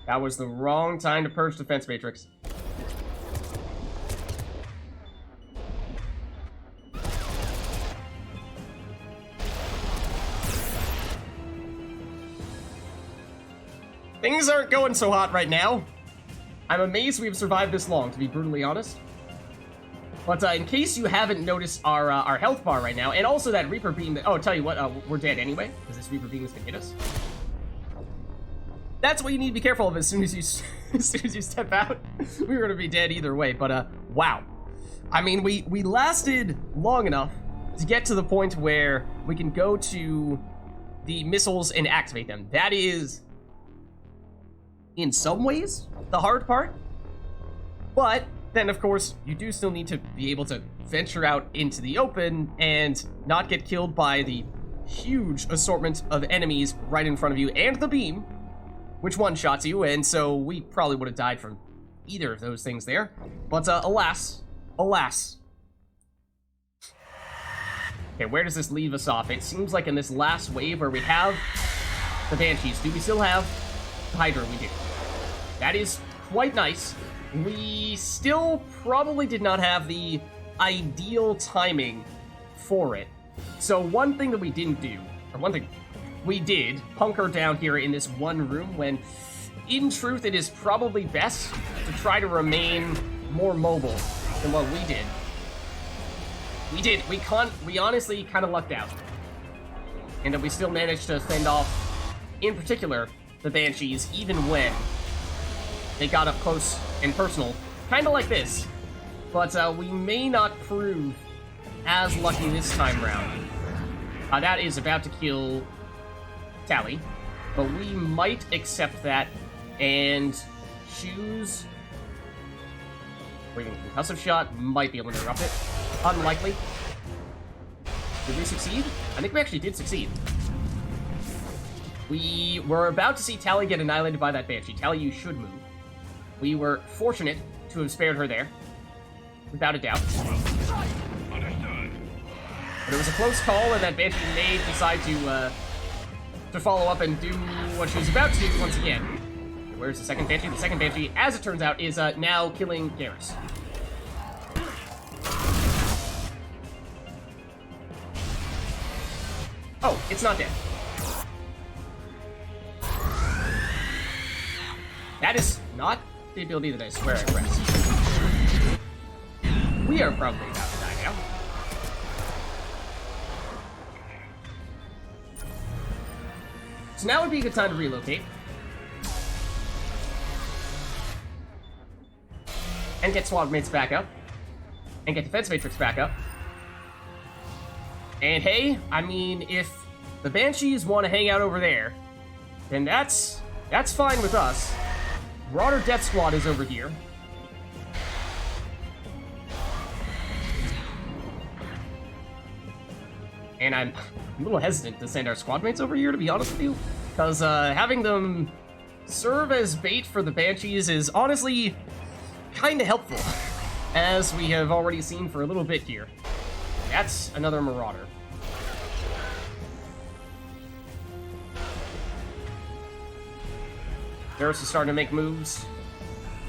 That was the wrong time to purge Defense Matrix. Things aren't going so hot right now. I'm amazed we've survived this long, to be brutally honest. But in case you haven't noticed our health bar right now, and also that Reaper Beam, oh, tell you what, we're dead anyway, because this Reaper Beam is gonna hit us. That's what you need to be careful of as soon as you step out. We were gonna be dead either way, but wow. I mean, we lasted long enough to get to the point where we can go to the missiles and activate them. That is, in some ways, the hard part. But then of course, you do still need to be able to venture out into the open and not get killed by the huge assortment of enemies right in front of you and the beam, which one-shots you, and so we probably would have died from either of those things there. But alas. Okay, where does this leave us off? It seems like in this last wave where we have the Banshees. Do we still have the Hydra? We do. That is quite nice. We still probably did not have the ideal timing for it. So one thing that we didn't do, or one thing we did, hunker down here in this one room when, in truth, it is probably best to try to remain more mobile than what we did. We honestly kind of lucked out. And that we still managed to fend off, in particular, the Banshees, even when they got up close and personal, kind of like this. But we may not prove as lucky this time round. That is about to kill Tally, but we might accept that and choose... Breathing concussive shot, might be able to interrupt it. Unlikely. Did we succeed? I think we actually did succeed. We were about to see Tally get annihilated by that Banshee. Tally, you should move. We were fortunate to have spared her there. Without a doubt. But it was a close call, and that Banshee may decide to follow up and do what she was about to do once again. Where's the second Banshee? The second Banshee, as it turns out, is now killing Garrus. Oh, it's not dead. That is not the ability that I swear I pressed. We are probably about to die now. So now would be a good time to relocate. And get SWAT mates back up. And get Defense Matrix back up. And hey, I mean, if the Banshees want to hang out over there, then that's fine with us. Marauder Death Squad is over here. And I'm a little hesitant to send our squad mates over here, to be honest with you. Because having them serve as bait for the Banshees is honestly kind of helpful, as we have already seen for a little bit here. That's another Marauder. Garrus is starting to make moves.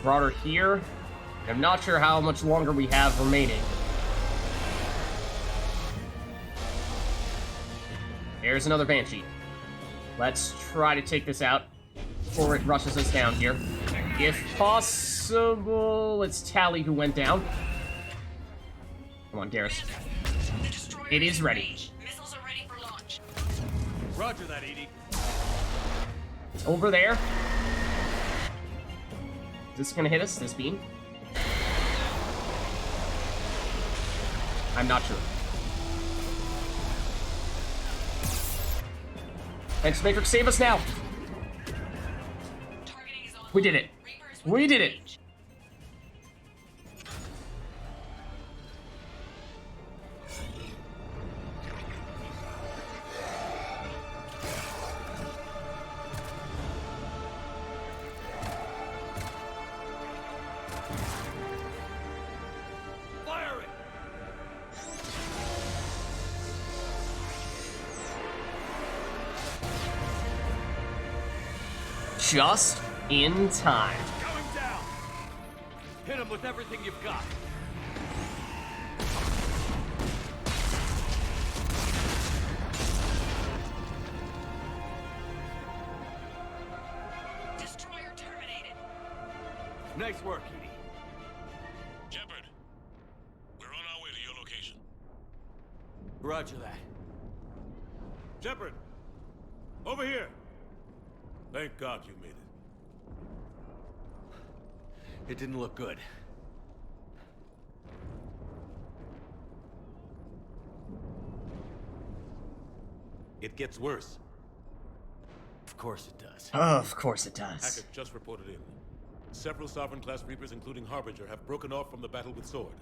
Marauder here. I'm not sure how much longer we have remaining. There's another Banshee. Let's try to take this out before it rushes us down here. If possible, it's Tally who went down. Come on, Garrus. It is ready. Missiles are ready for launch. Roger that, Edie. It's over there. Is this gonna hit us, this beam? I'm not sure. Thanks, Matrix, save us now! Targeting is on. We did it. Reapers We within did it. range. Fire it! Just in time. Going down! Hit him with everything you've got. Destroyer terminated. Nice work, Edie. Shepard, we're on our way to your location. Roger that. Shepard! Over here! Thank God you made it. It didn't look good. It gets worse. Of course it does. Of course it does. Hackett just reported in. Several Sovereign-class Reapers, including Harbinger, have broken off from the battle with Sword.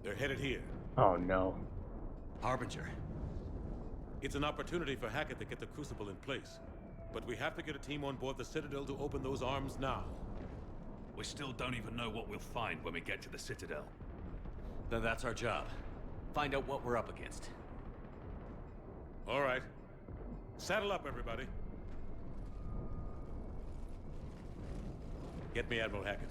They're headed here. Oh no. Harbinger. It's an opportunity for Hackett to get the Crucible in place. But we have to get a team on board the Citadel to open those arms now. We still don't even know what we'll find when we get to the Citadel. Then that's our job. Find out what we're up against. All right. Saddle up, everybody. Get me Admiral Hackett.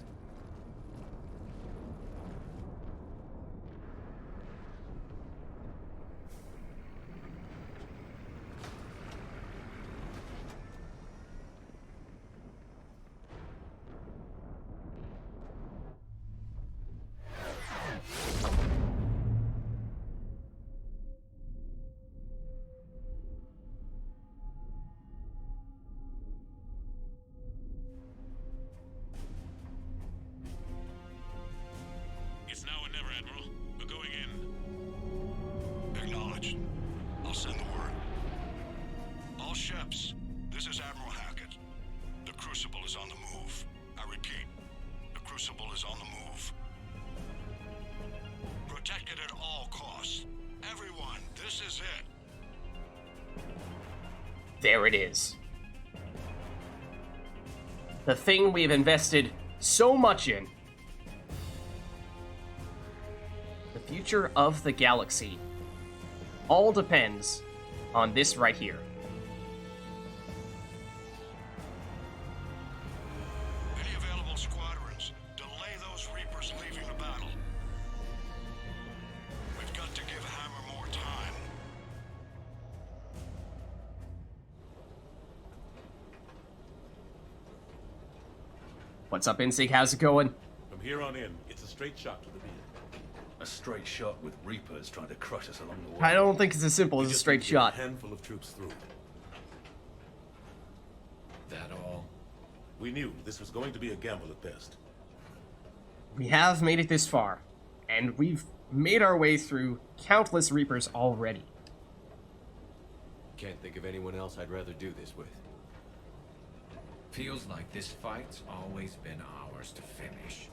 It's now or never, Admiral. We're going in. Acknowledged. I'll send the word. All ships, this is Admiral Hackett. The Crucible is on the move. I repeat, the Crucible is on the move. Protect it at all costs. Everyone, this is it. There it is. The thing we've invested so much in. The future of the galaxy all depends on this right here. Any available squadrons, delay those Reapers leaving the battle. We've got to give Hammer more time. What's up, Insig? How's it going? From here on in, it's a straight shot to the beam. A straight shot with Reapers trying to crush us along the way. I don't think it's as simple as a Just straight need to get shot. A handful of troops through. That all? We knew this was going to be a gamble at best. We have made it this far, and we've made our way through countless Reapers already. Can't think of anyone else I'd rather do this with. Feels like this fight's always been ours to finish.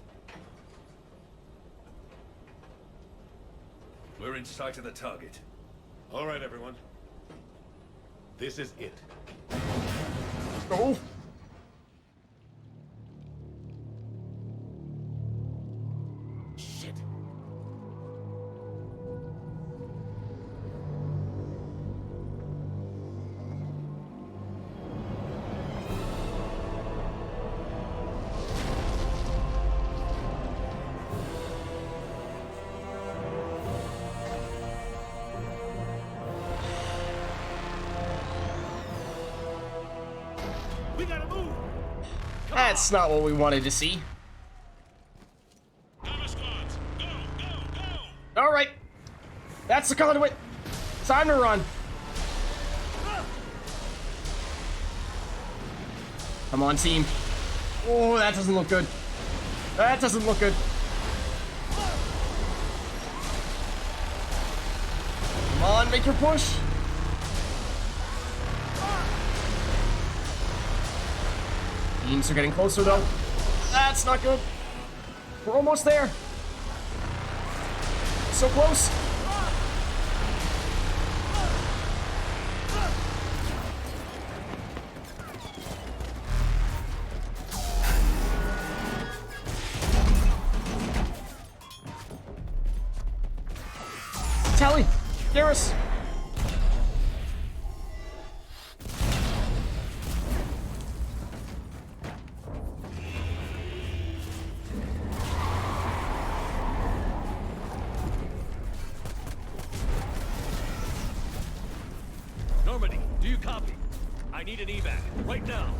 We're in sight of the target. All right, everyone. This is it. Oh! Shit. We gotta move! That's not what we wanted to see. Hammer squads, go, go, go! Alright. That's the conduit. Time to run. Come on, team. Oh, that doesn't look good. That doesn't look good. Come on, make your push. Teams are getting closer, though. That's not good. We're almost there. So close. Tally, Garrus. Normandy, do you copy? I need an evac, right now.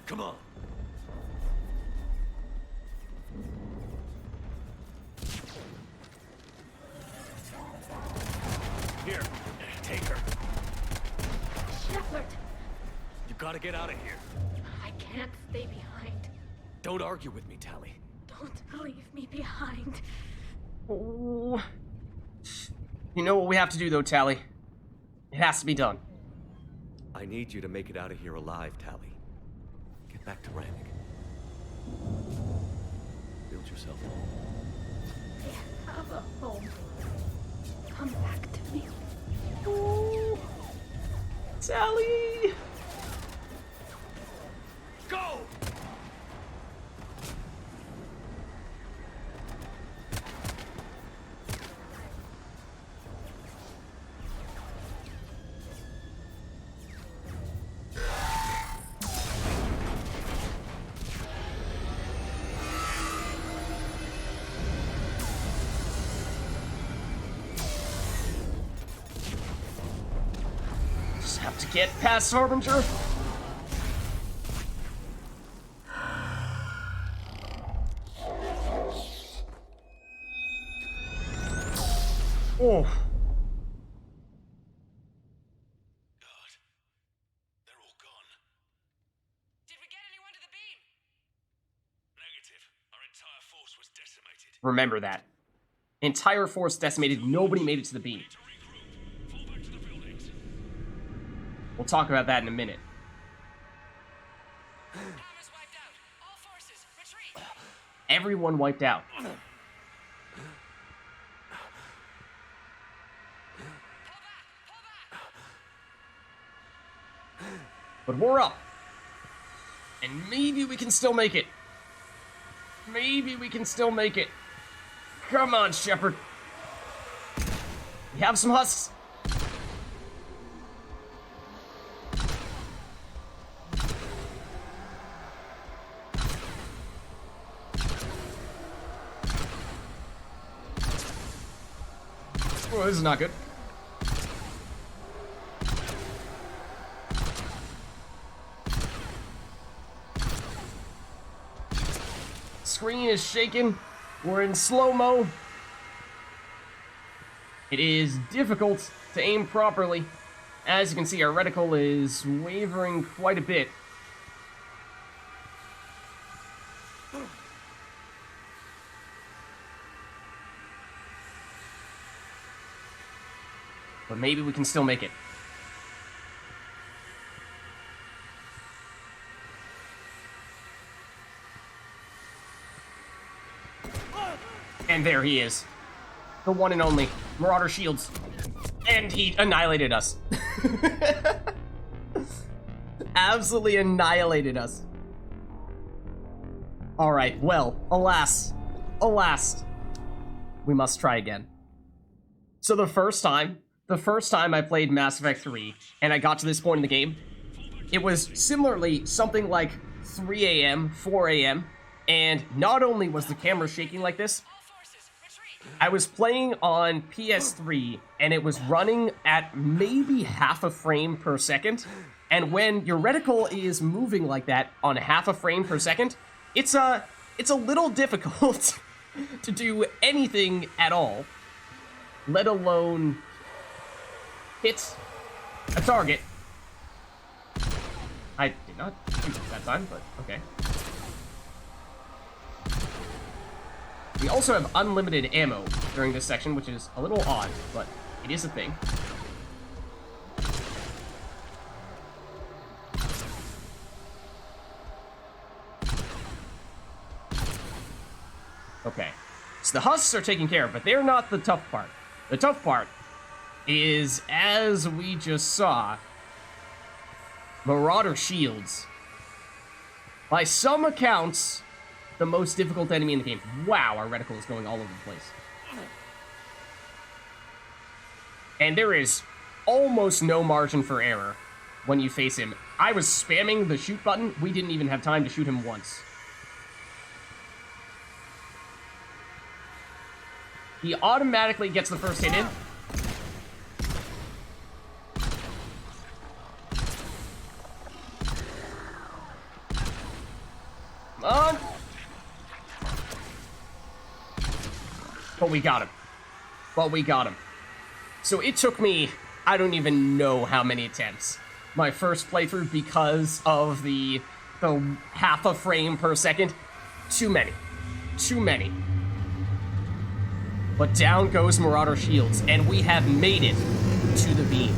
Come on. Here, take her. Shepard! You gotta get out of here. I can't stay behind. Don't argue with me, Tally. Don't leave me behind. Oh. You know what we have to do, though, Tally? It has to be done. I need you to make it out of here alive, Tally. Get back to Rannick. Build yourself a home. I have a home. Come back to me. Oh. Tally! Go! Just have to get past Harbinger. Oh. God. They're all gone. Did we get anyone to the beam? Negative. Our entire force was decimated. Remember that. Entire force decimated, nobody made it to the beam. Need to regroup. Fall back to the buildings. We'll talk about that in a minute. Hammers wiped out. All forces, retreat. Everyone wiped out. Pull back, pull back. But we're up. And maybe we can still make it. Maybe we can still make it. Come on, Shepard. We have some husks. Oh, this is not good. Screen is shaking. We're in slow-mo. It is difficult to aim properly. As you can see, our reticle is wavering quite a bit. But maybe we can still make it. And there he is. The one and only Marauder Shields. And he annihilated us. Absolutely annihilated us. Alright, well, alas. We must try again. So the first time I played Mass Effect 3, and I got to this point in the game, it was similarly something like 3 a.m., 4 a.m., and not only was the camera shaking like this, I was playing on PS3, and it was running at maybe half a frame per second, and when your reticle is moving like that on half a frame per second, it's a little difficult to do anything at all, let alone hit a target. I did not shoot that time, but okay. We also have unlimited ammo during this section, which is a little odd, but it is a thing. Okay, so the husks are taken care of, but they're not the tough part. The tough part is, as we just saw, Marauder Shields. By some accounts, the most difficult enemy in the game. Wow, our reticle is going all over the place. And there is almost no margin for error when you face him. I was spamming the shoot button. We didn't even have time to shoot him once. He automatically gets the first hit in. Come on. But we got him. So it took me, I don't even know how many attempts. My first playthrough, because of the half a frame per second. Too many. too many. But down goes Marauder shields, and we have made it to the beam.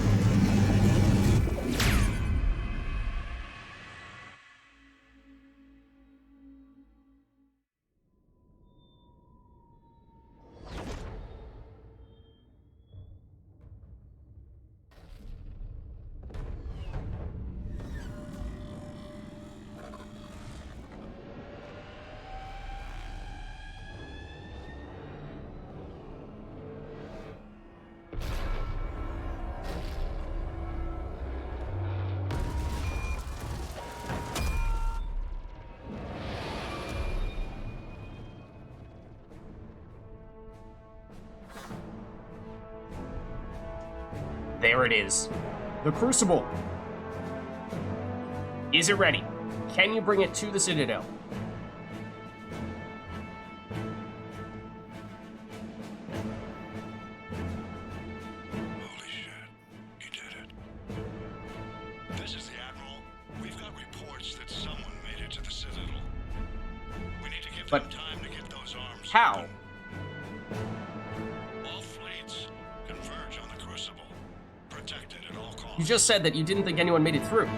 There it is. The Crucible. Is it ready? Can you bring it to the Citadel? Holy shit. You did it. This is the Admiral. We've got reports that someone made it to the Citadel. We need to give them time to get those arms. How? All fleets converge on the Crucible. Protected at all costs. You just said that you didn't think anyone made it through.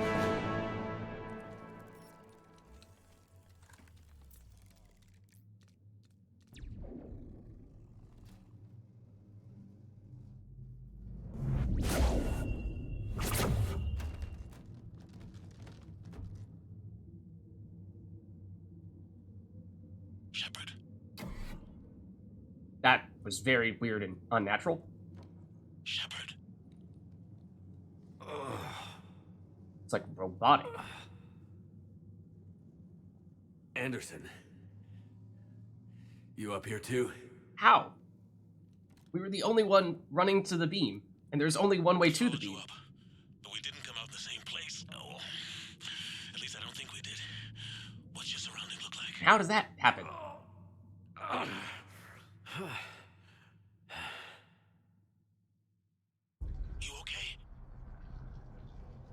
Shepard. That was very weird and unnatural. Shepard. It's like robotic. Anderson. You up here too? How? We were the only one running to the beam, and there's only one way to the beam. But we didn't come out the same place. Oh, at least I don't think we did. What's your surrounding look like? How does that happen? You okay?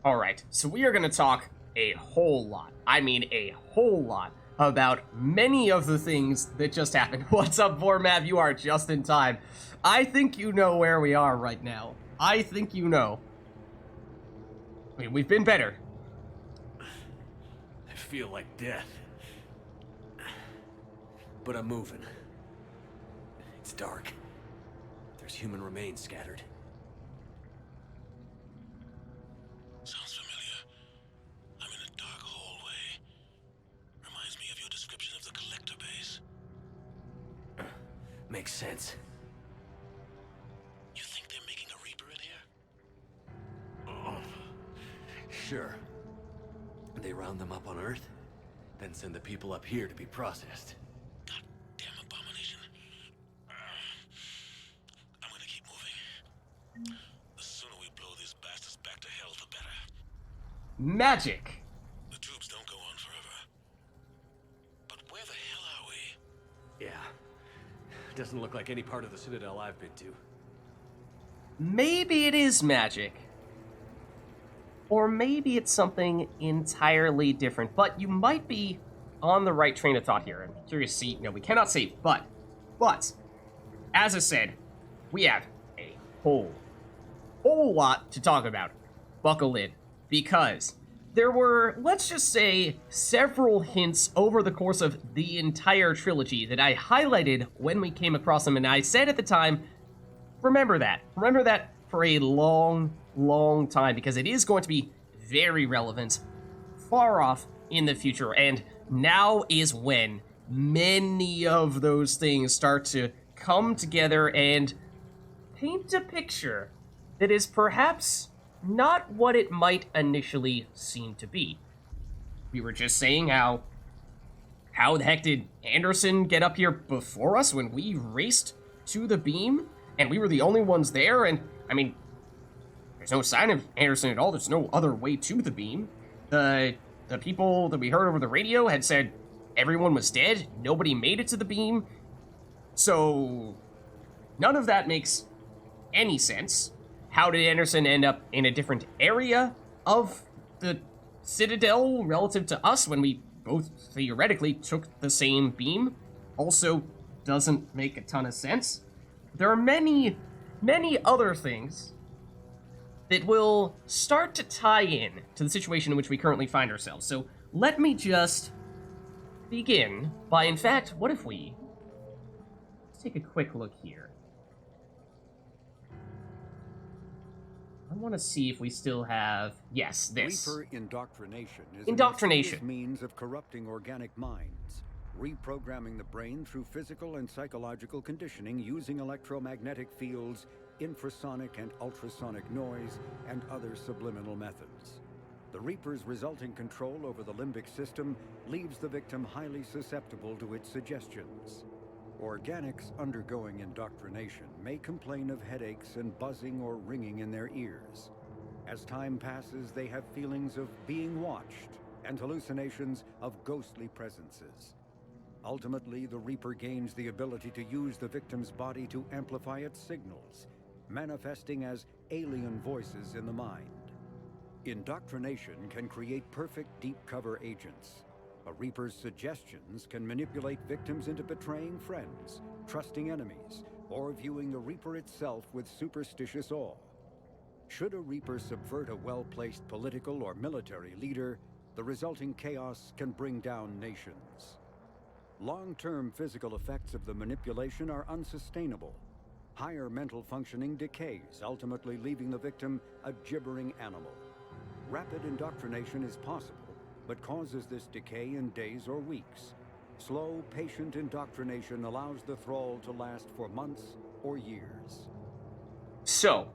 Alright, so we are going to talk a whole lot, I mean a whole lot, about many of the things that just happened. What's up, Vormav? You are just in time. I think you know where we are right now. I think you know. I mean, we've been better. I feel like death. But I'm moving. It's dark. There's human remains scattered. Sounds familiar. I'm in a dark hallway. Reminds me of your description of the collector base. Makes sense. You think they're making a Reaper in here? Sure. They round them up on Earth, then send the people up here to be processed. Goddamn abomination. I'm gonna keep moving. The sooner we blow these bastards back to hell, the better. Magic. The tubes don't go on forever. But where the hell are we? Yeah. Doesn't look like any part of the Citadel I've been to. Maybe it is magic. Or maybe it's something entirely different. But you might be on the right train of thought here. I'm curious to see. No, we cannot save. But, as I said, we have a whole lot to talk about. Buckle in. Because there were, let's just say, several hints over the course of the entire trilogy that I highlighted when we came across them. And I said at the time, remember that. Remember that for a long time, because it is going to be very relevant far off in the future. And now is when many of those things start to come together and paint a picture that is perhaps not what it might initially seem to be. We were just saying how the heck did Anderson get up here before us when we raced to the beam? And we were the only ones there, and, I mean, there's no sign of Anderson at all. There's no other way to the beam. The people that we heard over the radio had said everyone was dead. Nobody made it to the beam. So, none of that makes any sense. How did Anderson end up in a different area of the Citadel relative to us when we both theoretically took the same beam? also doesn't make a ton of sense. There are many, many other things that will start to tie in to the situation in which we currently find ourselves. So let me just begin by, in fact, what if we... Let's take a quick look here. I want to see if we still have... Yes, this. Reaper indoctrination is Indoctrination. a means of corrupting organic minds, reprogramming the brain through physical and psychological conditioning using electromagnetic fields, infrasonic and ultrasonic noise, and other subliminal methods. The Reaper's resulting control over the limbic system leaves the victim highly susceptible to its suggestions. Organics undergoing indoctrination may complain of headaches and buzzing or ringing in their ears. As time passes, they have feelings of being watched and hallucinations of ghostly presences. Ultimately, the Reaper gains the ability to use the victim's body to amplify its signals, manifesting as alien voices in the mind. Indoctrination can create perfect deep cover agents. A Reaper's suggestions can manipulate victims into betraying friends, trusting enemies, or viewing the Reaper itself with superstitious awe. Should a Reaper subvert a well-placed political or military leader, the resulting chaos can bring down nations. Long-term physical effects of the manipulation are unsustainable. Higher mental functioning decays, ultimately leaving the victim a gibbering animal. Rapid indoctrination is possible, but causes this decay in days or weeks. Slow, patient indoctrination allows the thrall to last for months or years. So,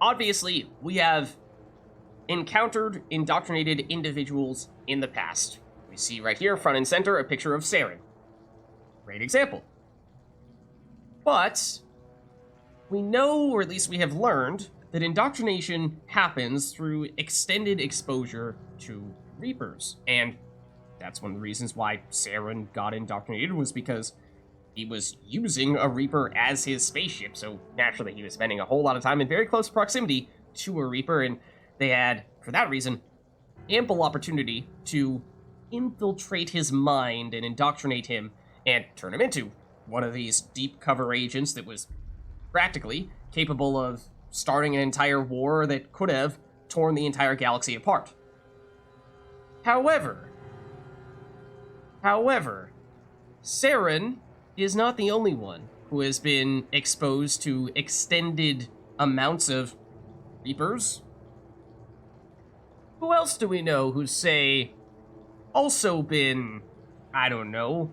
obviously, we have encountered indoctrinated individuals in the past. We see right here, front and center, a picture of Saren. Great example. But we know, or at least we have learned, that indoctrination happens through extended exposure to Reapers, and that's one of the reasons why Saren got indoctrinated, was because he was using a Reaper as his spaceship, so naturally he was spending a whole lot of time in very close proximity to a Reaper, and they had, for that reason, ample opportunity to infiltrate his mind and indoctrinate him and turn him into one of these deep cover agents that was practically capable of starting an entire war that could have torn the entire galaxy apart. However, Saren is not the only one who has been exposed to extended amounts of Reapers. Who else do we know who's, say, also been, I don't know,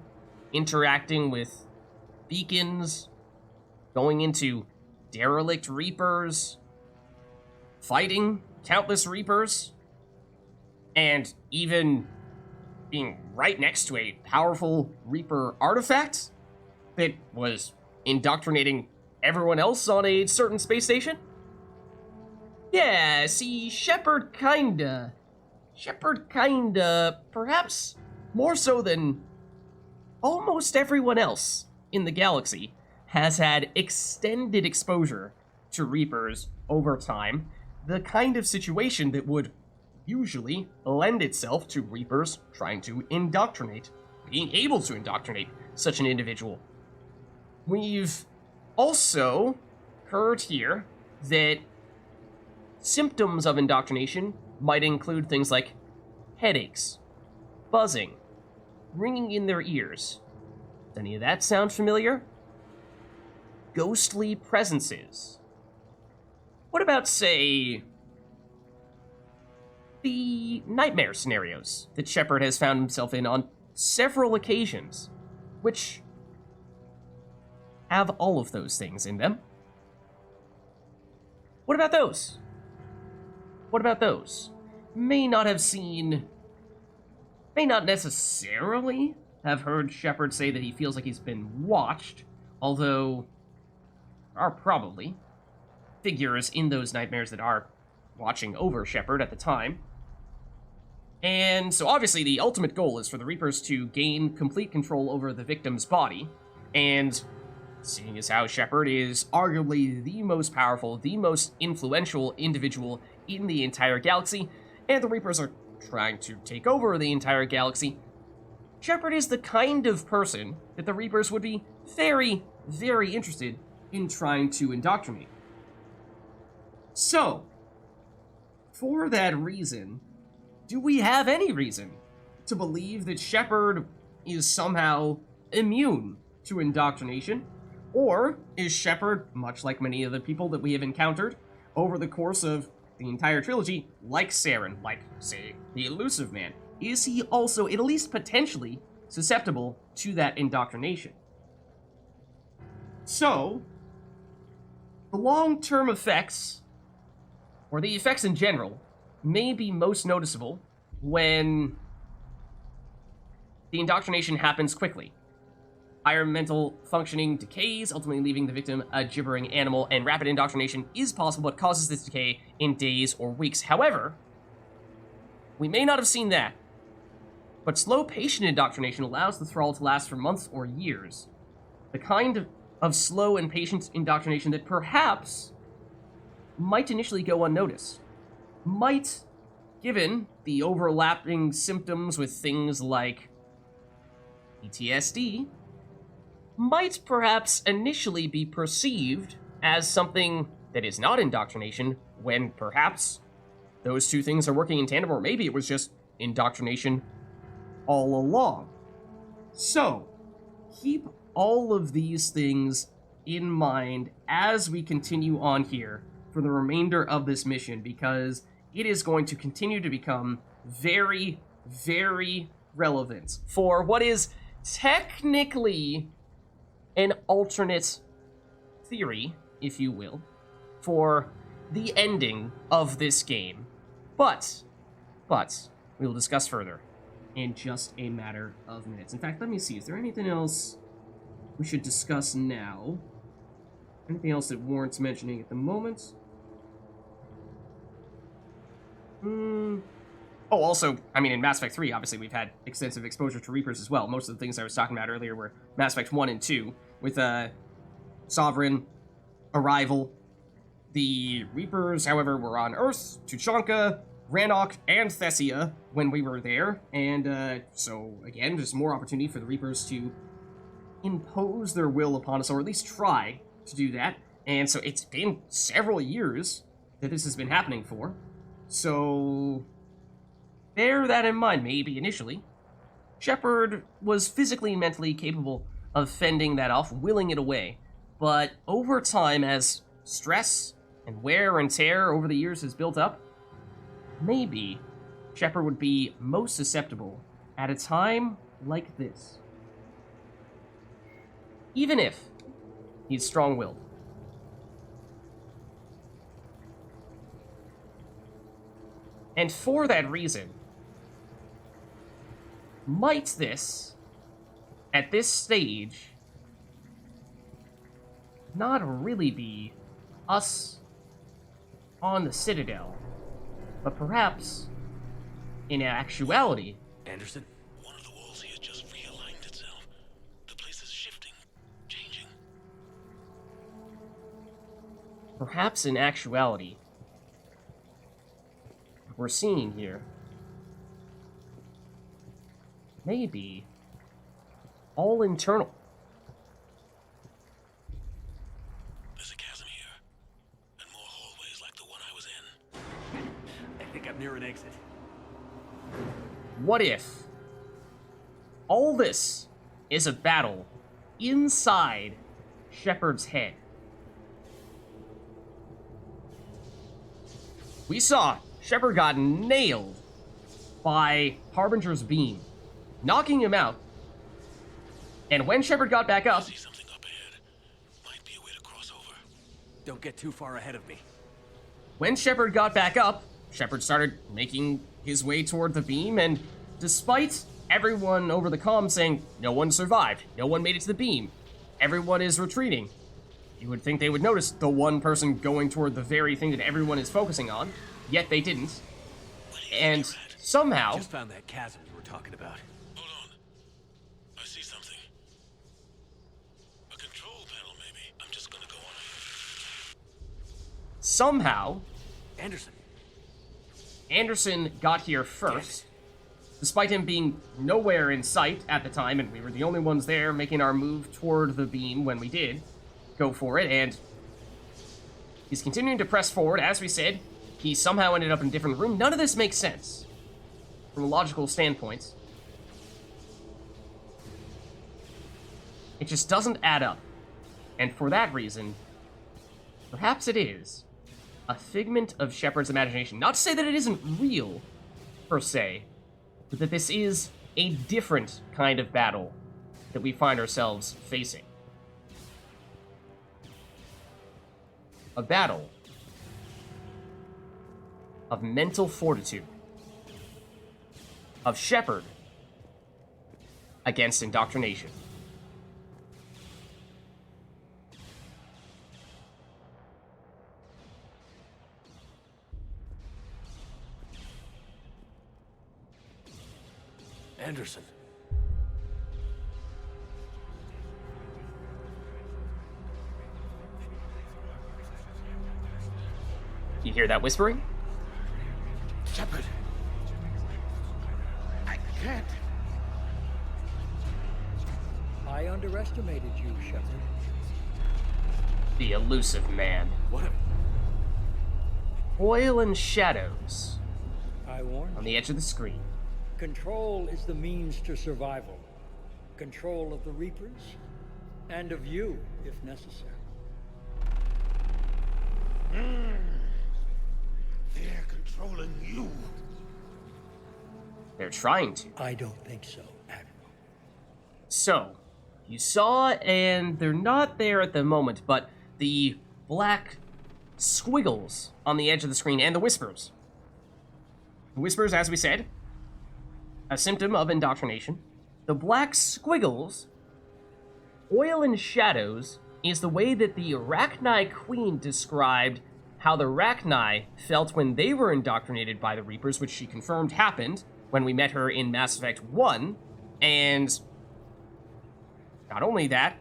interacting with beacons, going into derelict Reapers, fighting countless Reapers, and even being right next to a powerful Reaper artifact that was indoctrinating everyone else on a certain space station? Yeah, see, Shepard kinda, perhaps more so than almost everyone else in the galaxy, has had extended exposure to Reapers over time, the kind of situation that would usually lend itself to Reapers trying to indoctrinate, being able to indoctrinate such an individual. We've also heard here that symptoms of indoctrination might include things like headaches, buzzing, ringing in their ears. Does any of that sound familiar? Ghostly presences. What about, say, the nightmare scenarios that Shepard has found himself in on several occasions, which have all of those things in them? What about those? May not necessarily have heard Shepard say that he feels like he's been watched, although there are probably figures in those nightmares that are watching over Shepard at the time. And so obviously the ultimate goal is for the Reapers to gain complete control over the victim's body, and seeing as how Shepard is arguably the most powerful, the most influential individual in the entire galaxy, and the Reapers are trying to take over the entire galaxy, Shepard is the kind of person that the Reapers would be very, very interested in trying to indoctrinate. So, for that reason, do we have any reason to believe that Shepard is somehow immune to indoctrination? Or is Shepard, much like many of the people that we have encountered over the course of the entire trilogy, like Saren, like, say, the Elusive Man, is he also, at least potentially, susceptible to that indoctrination? So, the long-term effects, or the effects in general, may be most noticeable when the indoctrination happens quickly. Higher mental functioning decays, ultimately leaving the victim a gibbering animal, and rapid indoctrination is possible but causes this decay in days or weeks. However, we may not have seen that, but slow patient indoctrination allows the thrall to last for months or years. The kind of slow and patient indoctrination that perhaps might initially go unnoticed. Might, given the overlapping symptoms with things like PTSD, might perhaps initially be perceived as something that is not indoctrination, when perhaps those two things are working in tandem, or maybe it was just indoctrination all along. So, keep all of these things in mind as we continue on here for the remainder of this mission, because it is going to continue to become very, very relevant for what is technically an alternate theory, if you will, for the ending of this game. But, we will discuss further in just a matter of minutes. In fact, let me see, is there anything else we should discuss now? Anything else that warrants mentioning at the moment? Oh, also, I mean, in Mass Effect 3, obviously, we've had extensive exposure to Reapers as well. Most of the things I was talking about earlier were Mass Effect 1 and 2, with Sovereign, Arrival. The Reapers, however, were on Earth, Tuchanka, Rannoch, and Thessia when we were there, and so, again, there's more opportunity for the Reapers to impose their will upon us, or at least try to do that, and so it's been several years that this has been happening for, so bear that in mind. Maybe initially Shepard was physically and mentally capable of fending that off, willing it away, but over time, as stress and wear and tear over the years has built up, maybe Shepard would be most susceptible at a time like this. Even if he's strong-willed. And for that reason, might this, at this stage, not really be us on the Citadel, but perhaps, in actuality... Anderson? One of the walls here just realigned itself. The place is shifting, changing. Perhaps in actuality, what we're seeing here maybe all internal. There's a chasm here, and more hallways like the one I was in. I think I'm near an exit. What if all this is a battle inside Shepard's head? We saw Shepard got nailed by Harbinger's beam, knocking him out. And when Shepard got back up... See something up ahead. Might be a way to cross over. Don't get too far ahead of me. When Shepard got back up, Shepard started making his way toward the beam, and despite everyone over the comm saying, no one survived, no one made it to the beam, everyone is retreating, you would think they would notice the one person going toward the very thing that everyone is focusing on, yet they didn't. And somehow... Just found that chasm you were talking about. Hold on. I see something. A control panel, maybe. I'm just gonna go on. Somehow... Anderson Anderson got here first, despite him being nowhere in sight at the time, and we were the only ones there making our move toward the beam when we did go for it, and he's continuing to press forward. As we said, he somehow ended up in a different room. None of this makes sense from a logical standpoint. It just doesn't add up. And for that reason, perhaps it is a figment of Shepard's imagination. Not to say that it isn't real, per se, but that this is a different kind of battle that we find ourselves facing. A battle of mental fortitude, of Shepard against indoctrination. Anderson. You hear that whispering? Shepard. I can't. I underestimated you, Shepard. The elusive man. What? Oil and shadows I warned on the edge of the screen. Control is the means to survival. Control of the Reapers, and of you, if necessary. They're controlling you. They're trying to. I don't think so, Admiral. So, you saw, and they're not there at the moment, but the black squiggles on the edge of the screen and the whispers. The whispers, as we said, a symptom of indoctrination. The black squiggles, oil and shadows, is the way that the Arachni Queen described how the Arachni felt when they were indoctrinated by the Reapers, which she confirmed happened when we met her in Mass Effect 1. And not only that,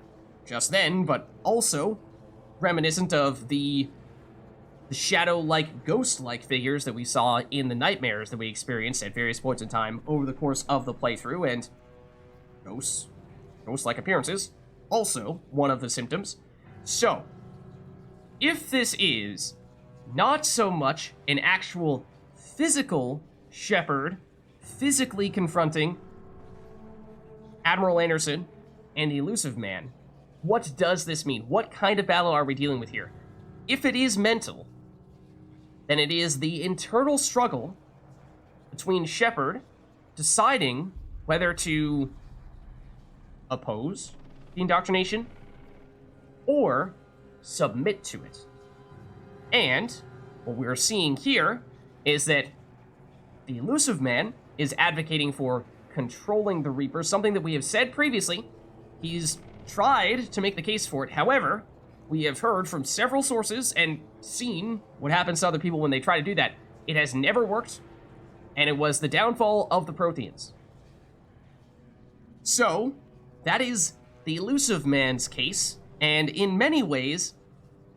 just then, but also reminiscent of the shadow-like, ghost-like figures that we saw in the nightmares that we experienced at various points in time over the course of the playthrough, and ghost-like appearances, also one of the symptoms. So, if this is not so much an actual physical Shepard physically confronting Admiral Anderson and the Elusive Man, what does this mean? What kind of battle are we dealing with here? If it is mental, then it is the internal struggle between Shepard deciding whether to oppose the indoctrination or submit to it. And what we're seeing here is that the Elusive Man is advocating for controlling the Reapers, something that we have said previously. He's tried to make the case for it. However, we have heard from several sources and seen what happens to other people when they try to do that. It has never worked, and it was the downfall of the Protheans. So, that is the Elusive Man's case, and in many ways,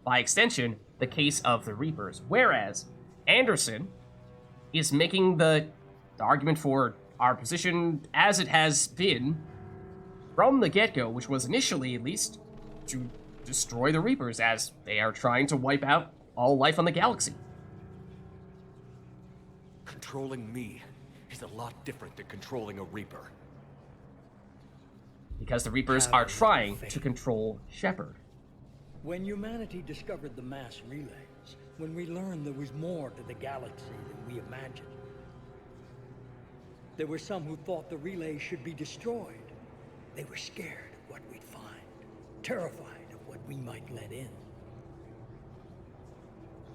by extension, the case of the Reapers. Whereas Anderson is making the argument for our position as it has been from the get-go, which was initially, at least, to destroy the Reapers as they are trying to wipe out all life on the galaxy. Controlling me is a lot different than controlling a Reaper. Because the Reapers are trying to control Shepard. When humanity discovered the mass relays, when we learned there was more to the galaxy than we imagined, there were some who thought the relays should be destroyed. They were scared of what we'd find, terrified of what we might let in.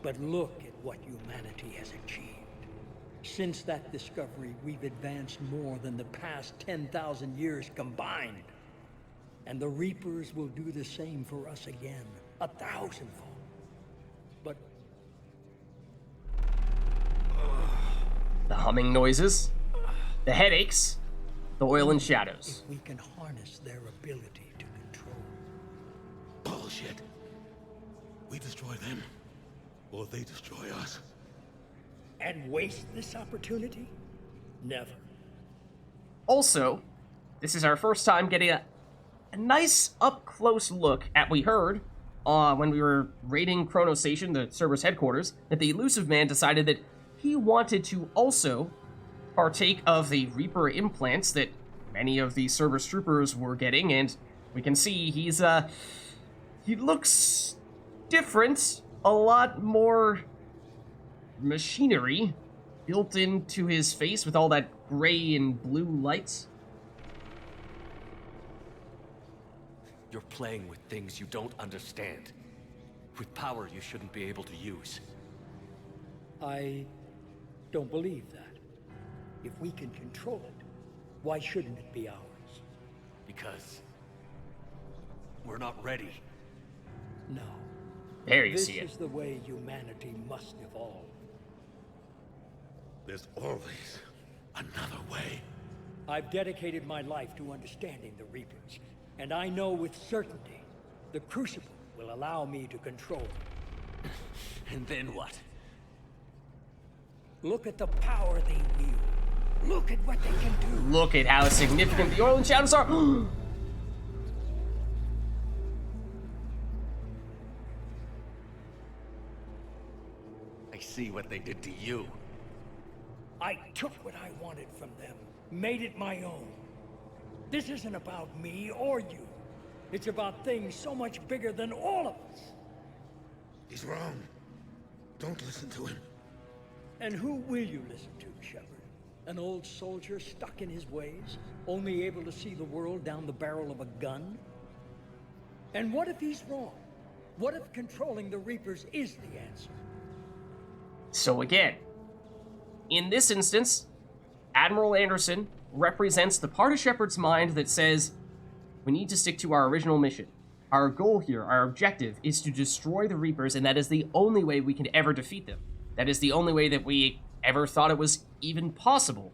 But look at what humanity has achieved. Since that discovery, we've advanced more than the past 10,000 years combined. And the Reapers will do the same for us again, 1,000-fold. But the humming noises, the headaches, the oil and shadows. If we can harness their ability to control. Bullshit. We destroy them, or they destroy us. And waste this opportunity? Never. also, this is our first time getting a nice up-close look at we heard when we were raiding Chrono Station, the Cerberus headquarters, that the Elusive Man decided that he wanted to also partake of the Reaper implants that many of the Cerberus troopers were getting, and we can see he looks different, a lot more machinery built into his face with all that gray and blue lights. You're playing with things you don't understand. With power you shouldn't be able to use. I don't believe that. If we can control it, why shouldn't it be ours? Because we're not ready. No. There you see it. This is the way humanity must evolve. There's always another way. I've dedicated my life to understanding the Reapers, and I know with certainty the Crucible will allow me to control them. And then what? Look at the power they wield. Look at what they can do. Look at how significant the oil and shadows are. I see what they did to you. I took what I wanted from them, made it my own. This isn't about me or you. It's about things so much bigger than all of us. He's wrong. Don't listen to him. And who will you listen to, Shepard? An old soldier stuck in his ways, only able to see the world down the barrel of a gun? And what if he's wrong? What if controlling the Reapers is the answer? So again, in this instance, Admiral Anderson represents the part of Shepard's mind that says, we need to stick to our original mission. Our goal here, our objective, is to destroy the Reapers, and that is the only way we can ever defeat them. That is the only way that we ever thought it was even possible.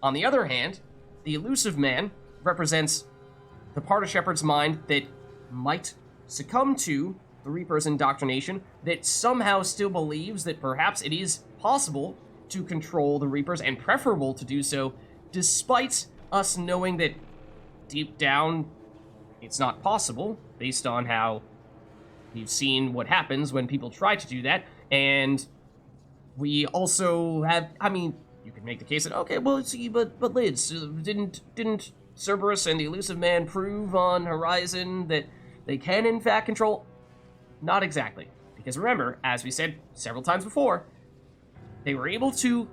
On the other hand, the Elusive Man represents the part of Shepard's mind that might succumb to the Reaper's indoctrination, that somehow still believes that perhaps it is possible to control the Reapers, and preferable to do so, despite us knowing that deep down it's not possible, based on how we've seen what happens when people try to do that. And we also have, I mean, you could make the case that, okay, well, see, but Lids, didn't Cerberus and the Elusive Man prove on Horizon that they can in fact control? Not exactly. Because remember, as we said several times before, they were able to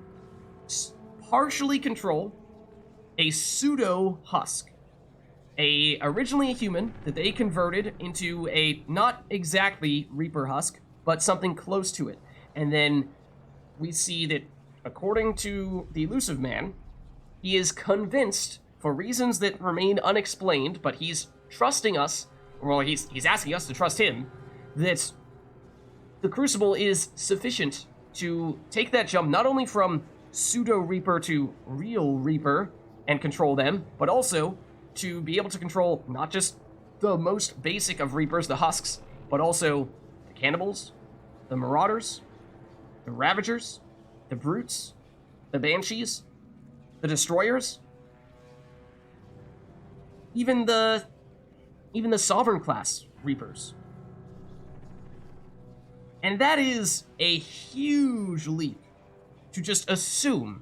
partially control a pseudo-husk. Originally a human that they converted into a not exactly Reaper husk, but something close to it. And then we see that, according to the Elusive Man, he is convinced, for reasons that remain unexplained, but he's trusting us, well, he's asking us to trust him, that the Crucible is sufficient to take that jump not only from pseudo-Reaper to real Reaper and control them, but also to be able to control not just the most basic of Reapers, the husks, but also the cannibals, the marauders, the ravagers, the brutes, the banshees, the destroyers, even the sovereign class Reapers. And that is a huge leap to just assume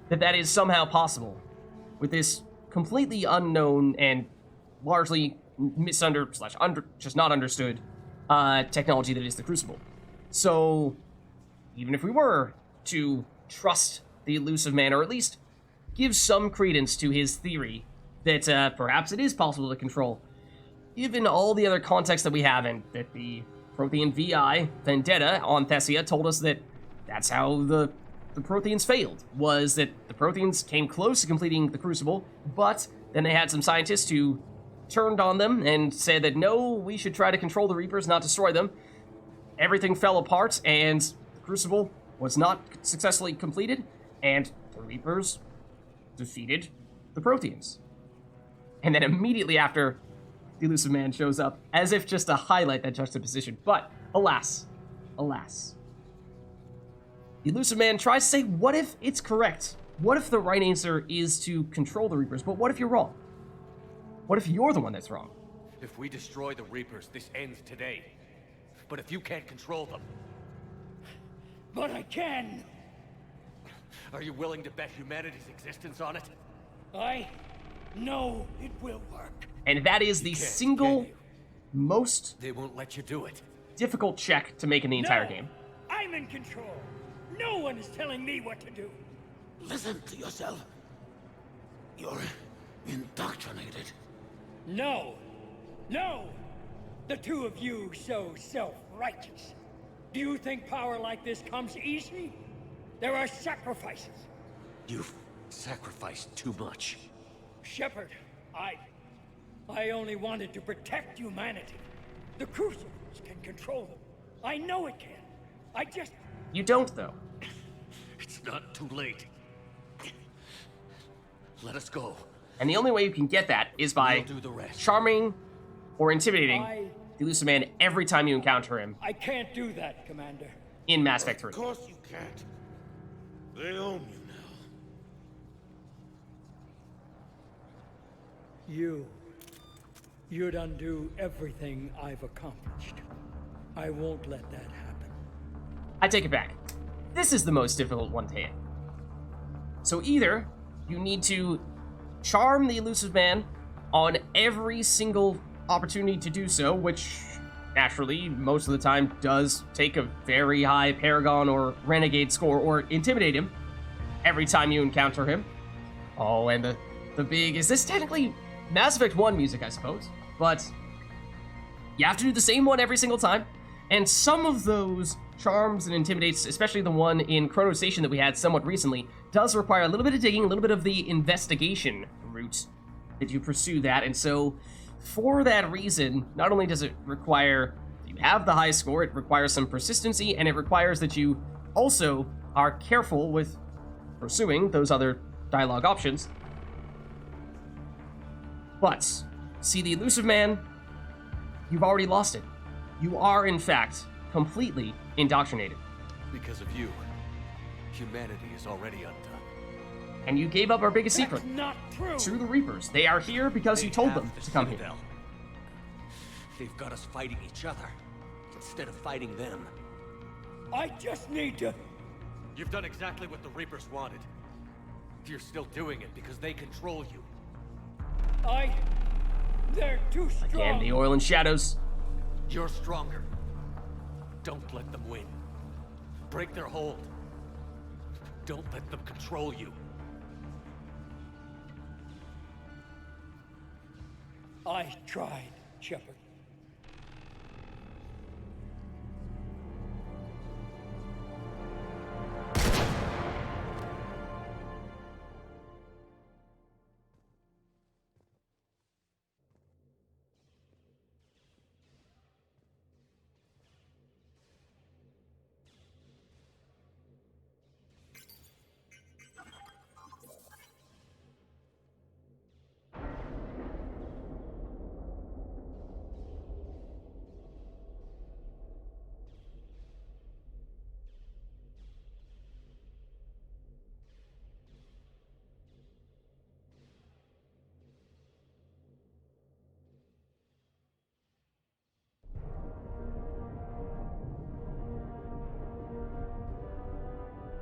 that that is somehow possible with this completely unknown and largely just not understood technology that is the Crucible. So even if we were to trust the Elusive Man, or at least give some credence to his theory that perhaps it is possible to control, given all the other context that we have, and that the Prothean VI vendetta on Thessia told us that that's how the Protheans failed, was that the Protheans came close to completing the Crucible, but then they had some scientists who turned on them and said that no, we should try to control the Reapers, not destroy them. Everything fell apart, and the Crucible was not successfully completed, and the Reapers defeated the Protheans. And then immediately after, the Elusive Man shows up, as if just to highlight that juxtaposition. But alas, the Elusive Man tries to say, what if it's correct what if the right answer is to control the Reapers, but what if you're wrong? What if you're the one that's wrong? If we destroy the Reapers, this ends today. But if you can't control them... But I can! Are you willing to bet humanity's existence on it? I know it will work. And that is the single most... They won't let you do it. ...difficult check to make in the entire game. I'm in control. No one is telling me what to do. Listen to yourself. You're indoctrinated. No. No! The two of you so self-righteous. Do you think power like this comes easy? There are sacrifices. You've sacrificed too much. Shepard, I only wanted to protect humanity. The Crucibles can control them. I know it can. I just... You don't, though. It's not too late. Let us go. And the only way you can get that is by charming or intimidating the Elusive Man every time you encounter him. I can't do that, Commander. In Mass Effect 3. Of course you can't. They own you now. You'd undo everything I've accomplished. I won't let that happen. I take it back. This is the most difficult one to hit. So either you need to charm the Elusive Man on every single opportunity to do so, which naturally most of the time does take a very high Paragon or Renegade score, or intimidate him every time you encounter him. Oh, and the big... Is this technically Mass Effect 1 music, I suppose? But you have to do the same one every single time, and some of those charms and intimidates, especially the one in Chrono Station that we had somewhat recently, does require a little bit of digging, a little bit of the investigation route that you pursue that. And so for that reason, not only does it require that you have the high score, it requires some persistency, and it requires that you also are careful with pursuing those other dialogue options. But see, the Elusive Man, you've already lost it. You are, in fact, completely indoctrinated. Because of you, humanity is already undone. And you gave up our biggest secret. That's not true. To the Reapers. They are here because you told them to come here. They've got us fighting each other instead of fighting them. I just need to... You've done exactly what the Reapers wanted. You're still doing it because they control you. They're too strong. Again, the oil and shadows. You're stronger. Don't let them win. Break their hold. Don't let them control you. I tried, Shepard.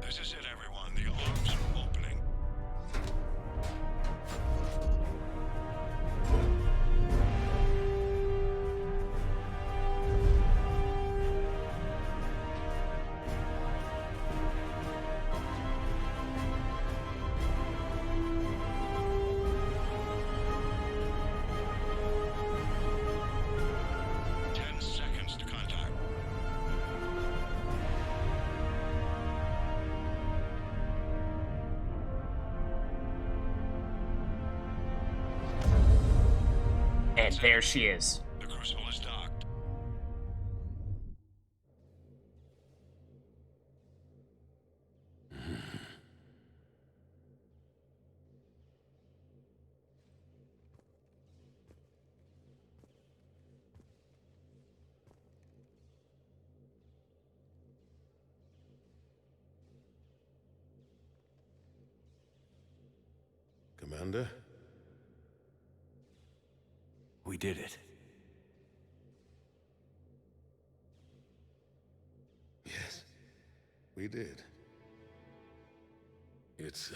This is it, everyone. The alarms are opening. And there she is. The Crucible is docked. Commander? We did it. Yes, we did. It's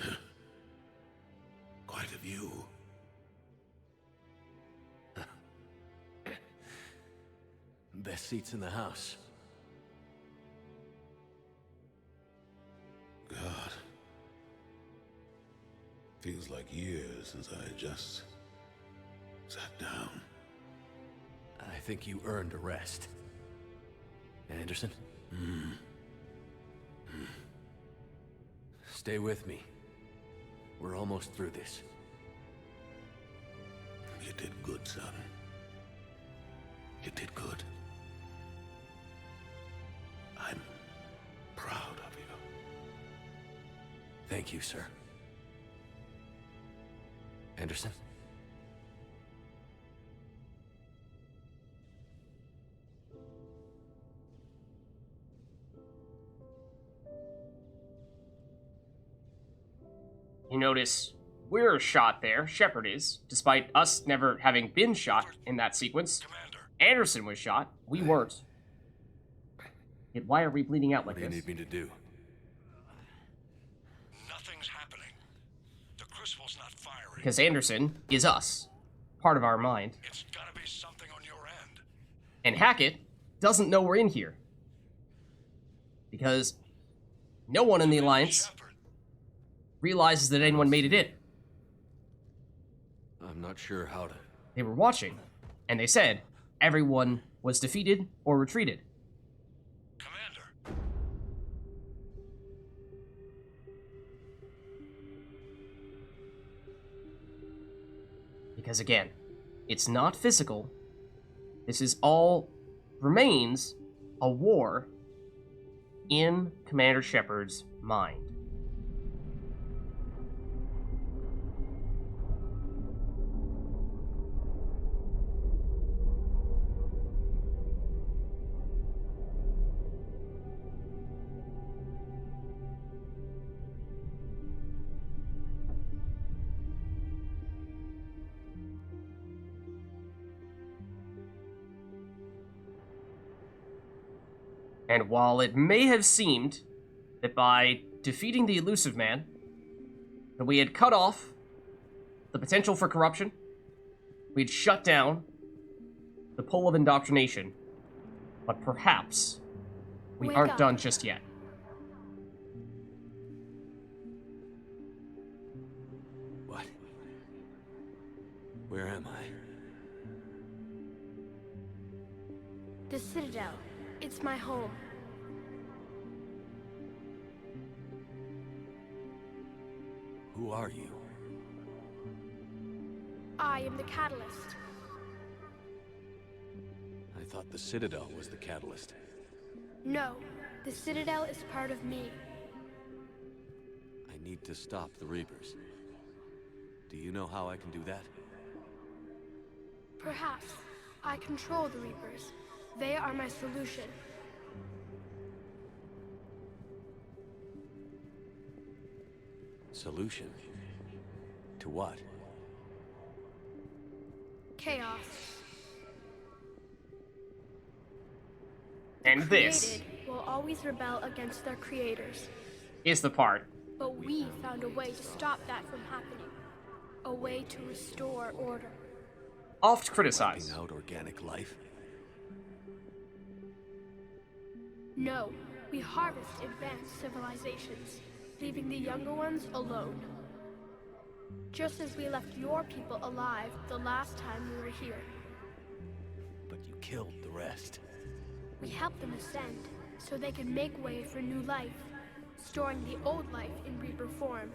quite a view. Best seats in the house. God. Feels like years since I just sat down. I think you earned a rest. Anderson? Stay with me. We're almost through this. You did good, son. You did good. I'm proud of you. Thank you, sir. Anderson? You notice we're shot there, Shepard is, despite us never having been shot in that sequence. Commander. Anderson was shot, we weren't. Yet why are we bleeding out like What do this? you need me to do? Nothing's happening. The Crucible's not firing. Because Anderson is us, part of our mind. It's gotta be something on your end. And Hackett doesn't know we're in here. Because no one in the Alliance Shepard. realizes that anyone made it in. I'm not sure how to... They were watching, and they said everyone was defeated or retreated. Commander. Because again, it's not physical. This is all remains a war in Commander Shepard's mind. And while it may have seemed that by defeating the Elusive Man, that we had cut off the potential for corruption, we had shut down the pull of indoctrination, but perhaps we Wake aren't up. done just yet. What? Where am I? The Citadel. It's my home. Who are you? I am the catalyst. I thought the Citadel was the catalyst. No, the Citadel is part of me. I need to stop the Reapers. Do you know how I can do that? Perhaps. I control the Reapers. They are my solution. Solution? To what? Chaos. And this Created will always rebel against their creators. is the part. But we found a way to stop that from happening. A way to restore order. Oft criticized. Wiping out organic life? No, we harvest advanced civilizations, leaving the younger ones alone. Just as we left your people alive the last time we were here. But you killed the rest. We helped them ascend, so they can make way for new life, storing the old life in Reaper form.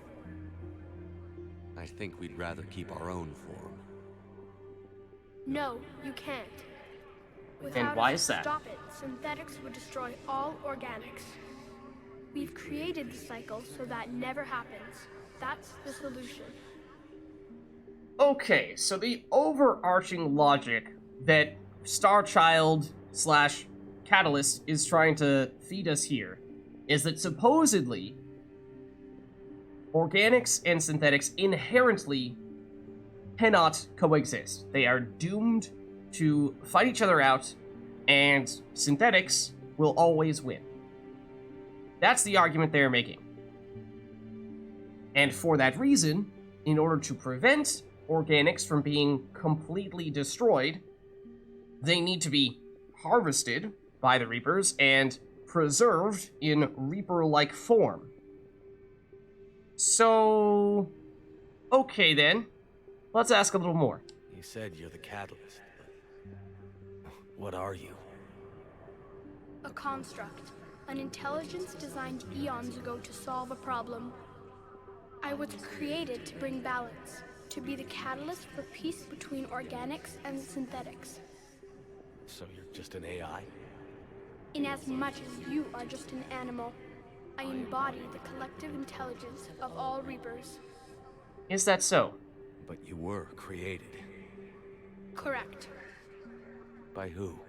I think we'd rather keep our own form. No, you can't. Without why us is to that? stop it, synthetics would destroy all organics. We've created the cycle so that never happens. That's the solution. Okay, so the overarching logic that Starchild / Catalyst is trying to feed us here is that supposedly organics and synthetics inherently cannot coexist. They are doomed to fight each other out, and synthetics will always win. That's the argument they're making. And for that reason, in order to prevent organics from being completely destroyed, they need to be harvested by the Reapers and preserved in Reaper-like form. So, okay then, let's ask a little more. You said you're the catalyst, but what are you? A construct, an intelligence designed eons ago to solve a problem. I was created to bring balance, to be the catalyst for peace between organics and synthetics. So you're just an AI? Inasmuch as you are just an animal, I embody the collective intelligence of all Reapers. Is that so? But you were created. Correct. By who?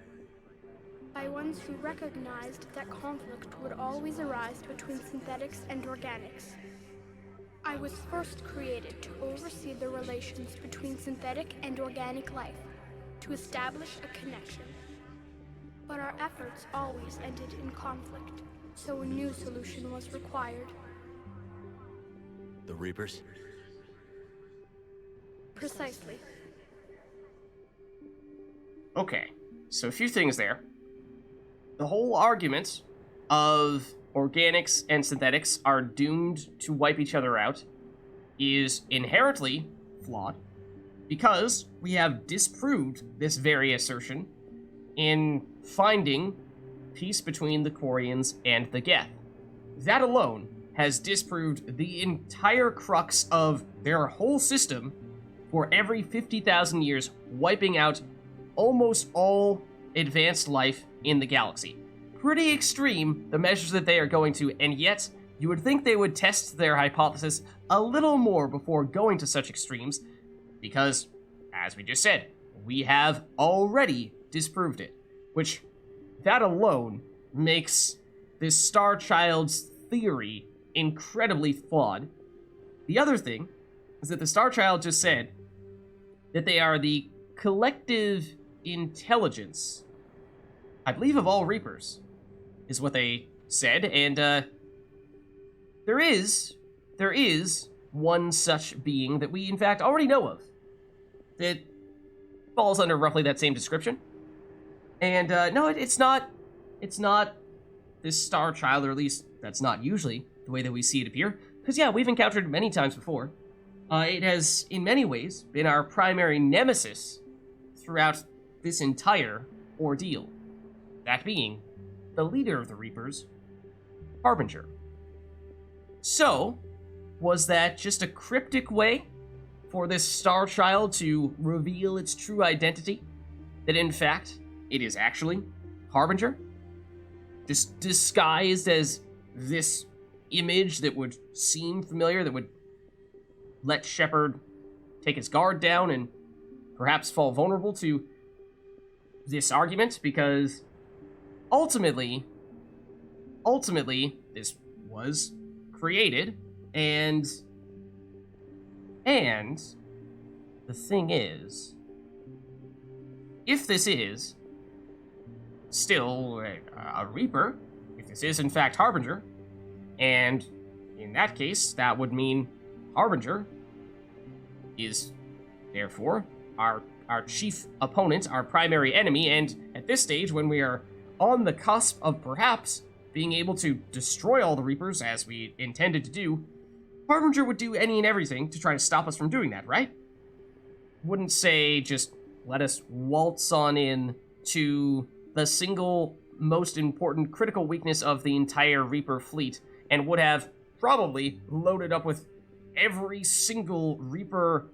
By ones who recognized that conflict would always arise between synthetics and organics. I was first created to oversee the relations between synthetic and organic life, to establish a connection. But our efforts always ended in conflict, so a new solution was required. The Reapers? Precisely. Okay, so a few things there. The whole argument of organics and synthetics are doomed to wipe each other out is inherently flawed, because we have disproved this very assertion in finding peace between the Quarians and the Geth. That alone has disproved the entire crux of their whole system for every 50,000 years, wiping out almost all advanced life in the galaxy. Pretty extreme, the measures that they are going to, and yet you would think they would test their hypothesis a little more before going to such extremes, because, as we just said, we have already disproved it, which, that alone, makes this Star Child's theory incredibly flawed. The other thing is that the Star Child just said that they are the collective intelligence, I believe, of all Reapers, is what they said, and there is one such being that we in fact already know of that falls under roughly that same description. And no, it's not this Star Child, or at least that's not usually the way that we see it appear, because yeah, we've encountered it many times before. It has in many ways been our primary nemesis throughout this entire ordeal, that being the leader of the Reapers, Harbinger. So, was that just a cryptic way for this Star Child to reveal its true identity? That in fact, it is actually Harbinger? Just disguised as this image that would seem familiar, that would let Shepard take his guard down and perhaps fall vulnerable to this argument, because ultimately, this was created, and the thing is, if this is still a Reaper, if this is in fact Harbinger, and in that case, that would mean Harbinger is therefore our chief opponent, our primary enemy, and at this stage, when we are on the cusp of perhaps being able to destroy all the Reapers, as we intended to do, Harbinger would do any and everything to try to stop us from doing that, right? Wouldn't say just let us waltz on in to the single most important critical weakness of the entire Reaper fleet, and would have probably loaded up with every single Reaper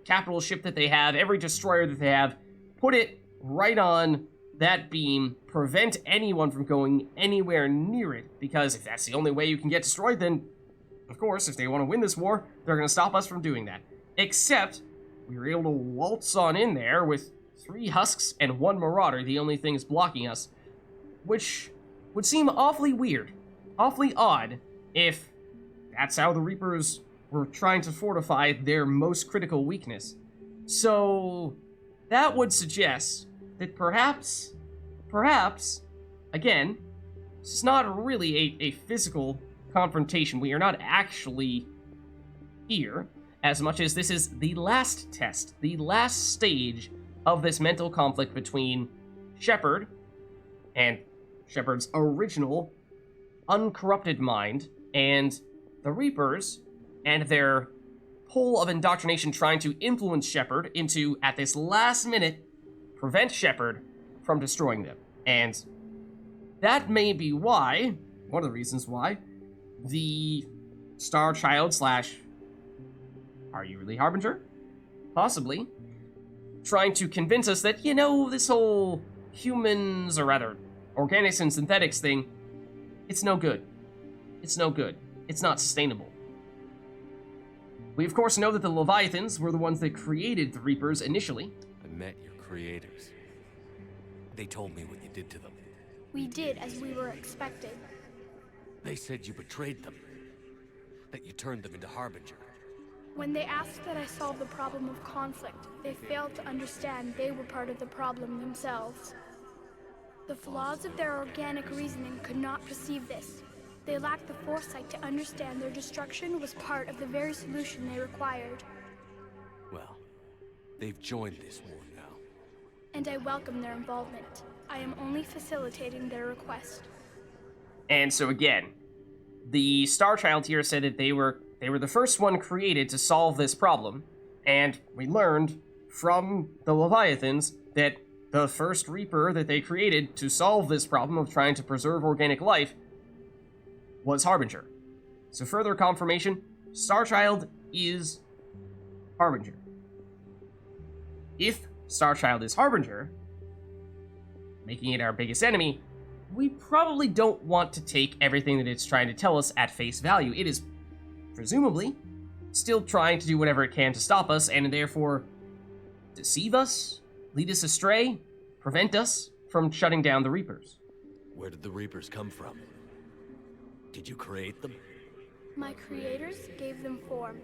capital ship that they have, every destroyer that they have, put it right on that beam, prevent anyone from going anywhere near it, because if that's the only way you can get destroyed, then, of course, if they want to win this war, they're going to stop us from doing that. Except, we were able to waltz on in there with 3 Husks and 1 Marauder, the only things blocking us, which would seem awfully weird, awfully odd, if that's how the Reapers were trying to fortify their most critical weakness. So that would suggest that perhaps, again, it's not really a physical confrontation. We are not actually here, as much as this is the last test, the last stage of this mental conflict between Shepard and Shepard's original uncorrupted mind and the Reapers and their pull of indoctrination trying to influence Shepard into, at this last minute, prevent Shepard from destroying them. And that may be why, one of the reasons why, the Star Child slash Are You Really Harbinger? Possibly. Trying to convince us that, you know, this whole humans, or rather, organics and synthetics thing, it's no good. It's no good. It's not sustainable. We of course know that the Leviathans were the ones that created the Reapers initially. I met your creators. They told me what you did to them. We did as we were expecting. They said you betrayed them. That you turned them into Harbinger. When they asked that I solve the problem of conflict, they failed to understand they were part of the problem themselves. The flaws of their organic reasoning could not perceive this. They lacked the foresight to understand their destruction was part of the very solution they required. Well, they've joined this war now. And I welcome their involvement. I am only facilitating their request. And so again, the Star Child here said that they were the first one created to solve this problem, and we learned from the Leviathans that the first Reaper that they created to solve this problem of trying to preserve organic life was Harbinger. So further confirmation, Star Child is Harbinger. If Star Child is Harbinger, making it our biggest enemy, we probably don't want to take everything that it's trying to tell us at face value. It is presumably still trying to do whatever it can to stop us, and therefore deceive us, lead us astray, prevent us from shutting down the Reapers. Where did the Reapers come from? Did you create them? My creators gave them form.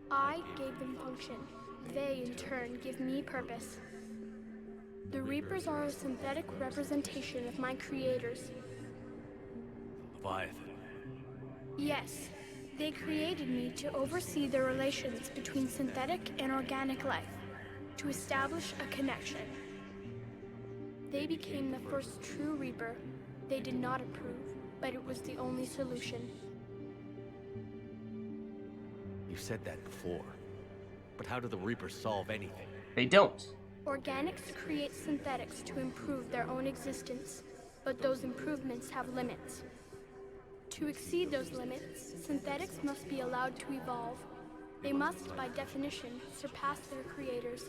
I gave them function. They, in turn, give me purpose. The Reapers are a synthetic representation of my creators. Leviathan. Yes, they created me to oversee the relations between synthetic and organic life, to establish a connection. They became the first true Reaper. They did not approve, but it was the only solution. You've said that before. But how do the Reapers solve anything? They don't. Organics create synthetics to improve their own existence, but those improvements have limits. To exceed those limits, synthetics must be allowed to evolve. They must, by definition, surpass their creators.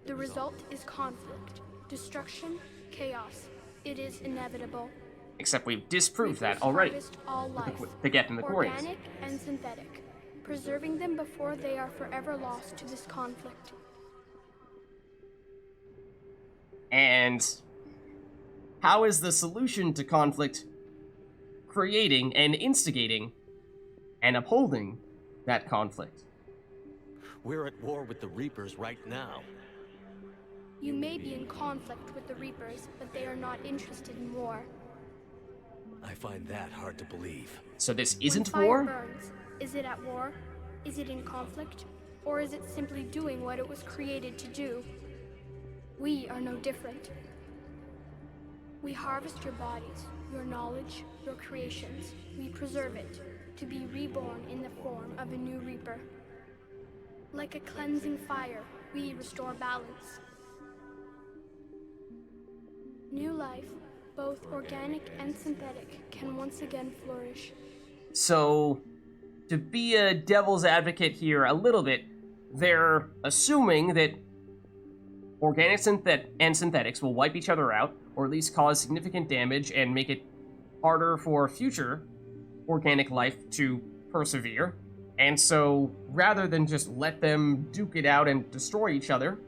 The result is conflict, destruction, chaos. It is inevitable. Except we've disproved that already. All life, to get in the Quarians. Organic and synthetic, preserving them before they are forever lost to this conflict. And how is the solution to conflict creating and instigating and upholding that conflict? We're at war with the Reapers right now. You may be in conflict with the Reapers, but they are not interested in war. I find that hard to believe. So this isn't when fire war? Burns, is it at war? Is it in conflict? Or is it simply doing what it was created to do? We are no different. We harvest your bodies, your knowledge, your creations. We preserve it, to be reborn in the form of a new Reaper. Like a cleansing fire, we restore balance. New life, both organic and synthetic, can once again flourish. So, to be a devil's advocate here a little bit, they're assuming that organics and synthetics will wipe each other out, or at least cause significant damage and make it harder for future organic life to persevere. And so, rather than just let them duke it out and destroy each other,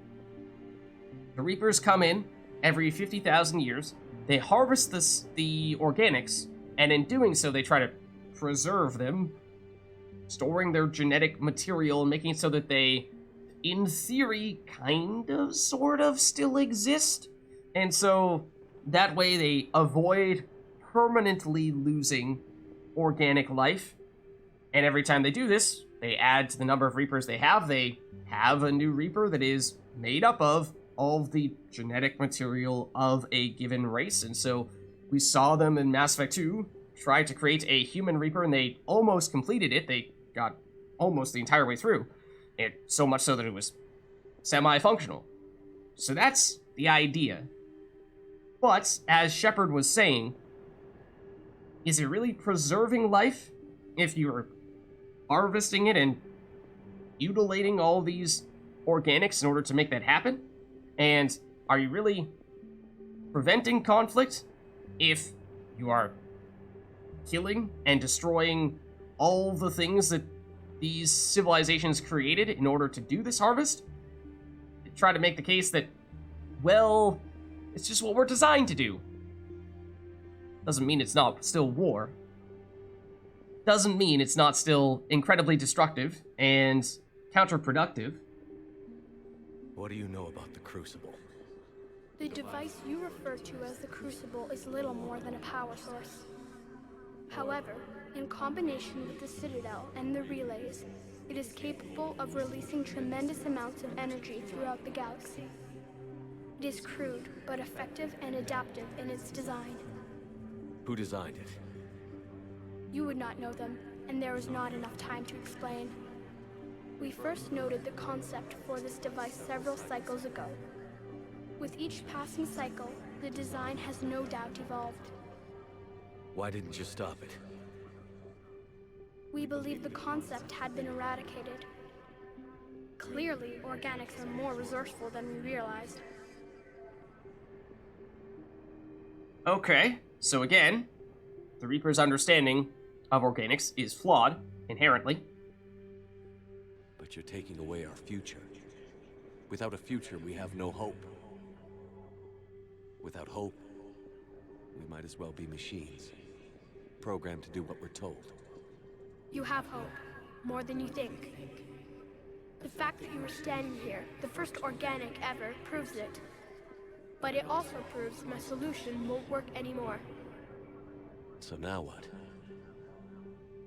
the Reapers come in every 50,000 years, they harvest the organics, and in doing so they try to preserve them storing their genetic material and making it so that they, in theory, kind of, sort of, still exist. And so that way they avoid permanently losing organic life. And every time they do this, they add to the number of Reapers they have. They have a new Reaper that is made up of all of the genetic material of a given race. And so we saw them in Mass Effect 2 try to create a human Reaper, and they almost completed it. They got almost the entire way through. It so much so that it was semi-functional. So that's the idea. But, as Shepard was saying, is it really preserving life if you're harvesting it and mutilating all these organics in order to make that happen? And are you really preventing conflict if you are killing and destroying all the things that these civilizations created in order to do this harvest? Try to make the case that, well, it's just what we're designed to do. Doesn't mean it's not still war. Doesn't mean it's not still incredibly destructive and counterproductive. What do you know about the Crucible? The device you refer to as the Crucible is little more than a power source. However, in combination with the Citadel and the relays, it is capable of releasing tremendous amounts of energy throughout the galaxy. It is crude, but effective and adaptive in its design. Who designed it? You would not know them, and there is not enough time to explain. We first noted the concept for this device several cycles ago. With each passing cycle, the design has no doubt evolved. Why didn't you stop it? We believe the concept had been eradicated. Clearly, organics are more resourceful than we realized. Okay, so again, the Reaper's understanding of organics is flawed, inherently. But you're taking away our future. Without a future, we have no hope. Without hope, we might as well be machines, programmed to do what we're told. You have hope, more than you think. The fact that you are standing here, the first organic ever, proves it. But it also proves my solution won't work anymore. So now what?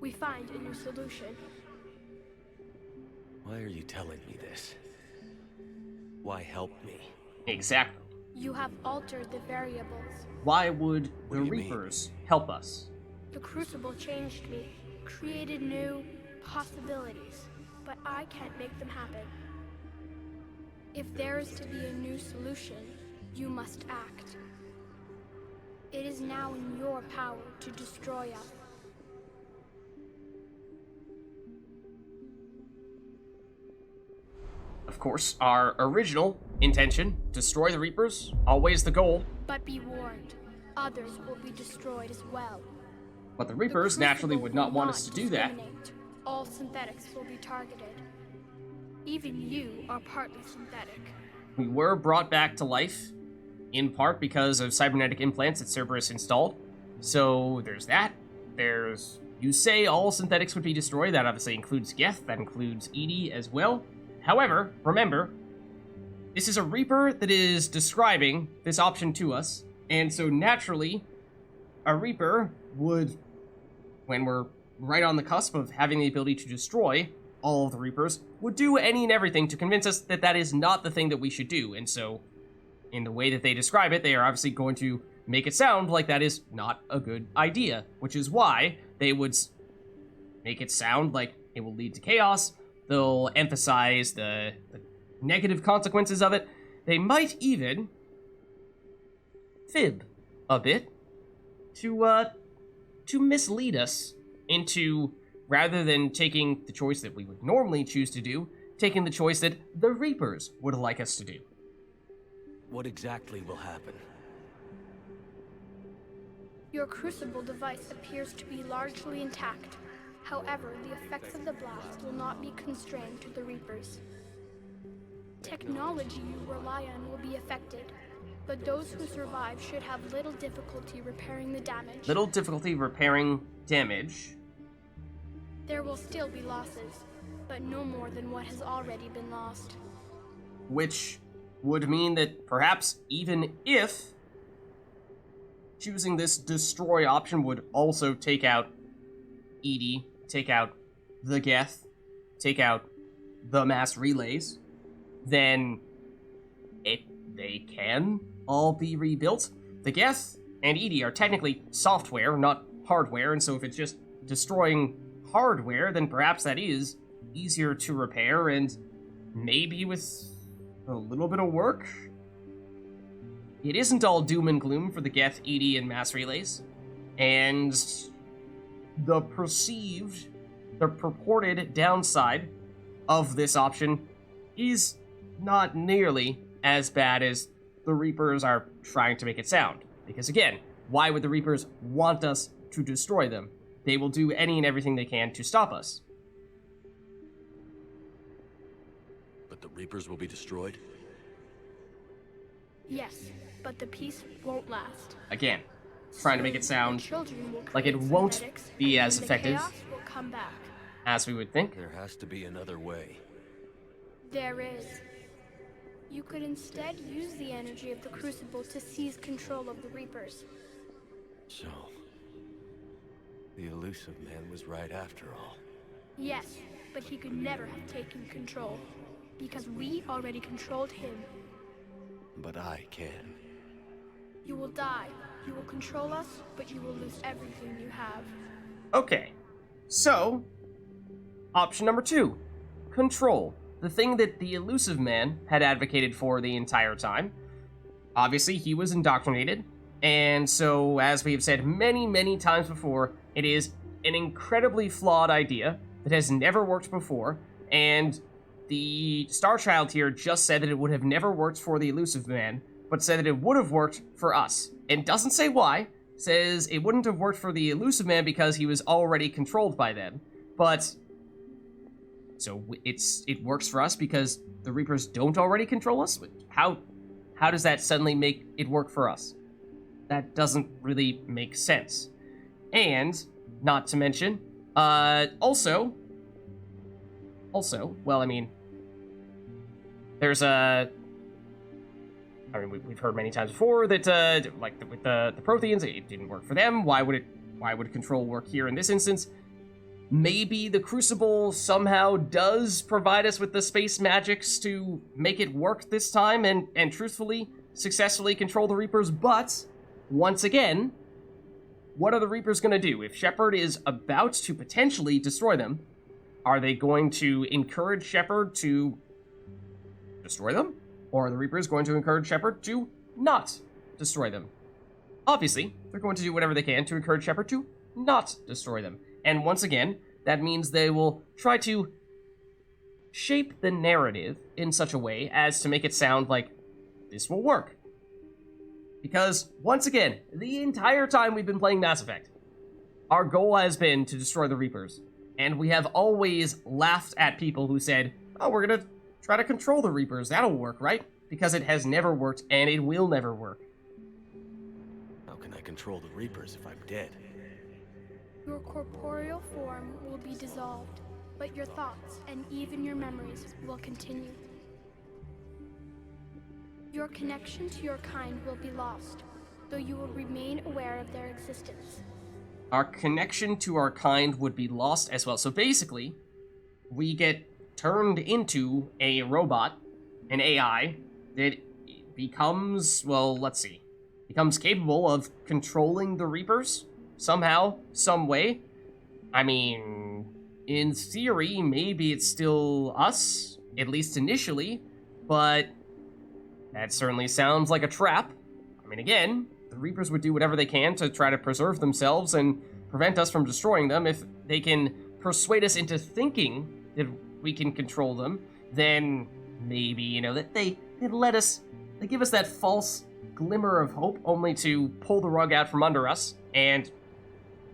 We find a new solution. Why are you telling me this? Why help me? Exactly. You have altered the variables. Why would the Reapers help us? The Crucible changed me, created new possibilities, but I can't make them happen. If there is to be a new solution, you must act. It is now in your power to destroy us. Of course, our original intention, destroy the Reapers, always the goal. But be warned, others will be destroyed as well. But the Reapers naturally would not want us to do that. All synthetics will be targeted. Even you are partly synthetic. We were brought back to life, in part because of cybernetic implants that Cerberus installed. So there's that. There's, you say all synthetics would be destroyed. That obviously includes Geth, that includes Edie as well. However, remember, this is a Reaper that is describing this option to us, and so naturally, a Reaper would, when we're right on the cusp of having the ability to destroy all of the Reapers, would do any and everything to convince us that that is not the thing that we should do, and so, in the way that they describe it, they are obviously going to make it sound like that is not a good idea, which is why they would make it sound like it will lead to chaos. They'll emphasize the negative consequences of it. They might even fib a bit to mislead us into, rather than taking the choice that we would normally choose to do, taking the choice that the Reapers would like us to do. What exactly will happen? Your Crucible device appears to be largely intact. However, the effects of the blast will not be constrained to the Reapers. Technology you rely on will be affected, but those who survive should have little difficulty repairing the damage. Little difficulty repairing damage. There will still be losses, but no more than what has already been lost. Which would mean that perhaps even if choosing this destroy option would also take out EDI, take out the Geth, take out the mass relays, then they can all be rebuilt. The Geth and EDI are technically software, not hardware, and so if it's just destroying hardware, then perhaps that is easier to repair, and maybe with a little bit of work, it isn't all doom and gloom for the Geth, EDI, and mass relays. And the purported downside of this option is not nearly as bad as the Reapers are trying to make it sound. Because again, why would the Reapers want us to destroy them? They will do any and everything they can to stop us. But the Reapers will be destroyed? Yes, but the peace won't last. Again, trying to make it sound Children will like it create won't synthetics, be and as then effective the chaos will come back. as we would think. There has to be another way. There is. You could instead use the energy of the Crucible to seize control of the Reapers. So, the elusive man was right after all. Yes, but he could never have taken control, because we already controlled him. But I can. You will die. You will control us, but you will lose everything you have. Okay, so, option number 2, control. The thing that the elusive man had advocated for the entire time. Obviously, he was indoctrinated, and so, as we have said many, many times before, it is an incredibly flawed idea that has never worked before, and the Star Child here just said that it would have never worked for the elusive man, but said that it would have worked for us. And doesn't say why, says it wouldn't have worked for the elusive man because he was already controlled by them. But, so it works for us because the Reapers don't already control us? How does that suddenly make it work for us? That doesn't really make sense. And, not to mention, also, well, I mean, there's we've heard many times before that, with the Protheans, it didn't work for them. Why would control work here in this instance? Maybe the Crucible somehow does provide us with the space magics to make it work this time and truthfully, successfully control the Reapers, but, once again, what are the Reapers going to do? If Shepard is about to potentially destroy them, are they going to encourage Shepard to destroy them? Or are the Reapers going to encourage Shepard to not destroy them? Obviously, they're going to do whatever they can to encourage Shepard to not destroy them. And once again, that means they will try to shape the narrative in such a way as to make it sound like this will work. Because, once again, the entire time we've been playing Mass Effect, our goal has been to destroy the Reapers. And we have always laughed at people who said, oh, we're gonna try to control the Reapers, that'll work, right? Because it has never worked, and it will never work. How can I control the Reapers if I'm dead? Your corporeal form will be dissolved, but your thoughts and even your memories will continue. Your connection to your kind will be lost, though you will remain aware of their existence. Our connection to our kind would be lost as well. So basically, we get turned into a robot, an AI, that becomes, well, let's see, becomes capable of controlling the Reapers somehow, some way. I mean, in theory, maybe it's still us, at least initially, but that certainly sounds like a trap. I mean, again, the Reapers would do whatever they can to try to preserve themselves and prevent us from destroying them. If they can persuade us into thinking that we can control them, then maybe, that they give us that false glimmer of hope only to pull the rug out from under us, and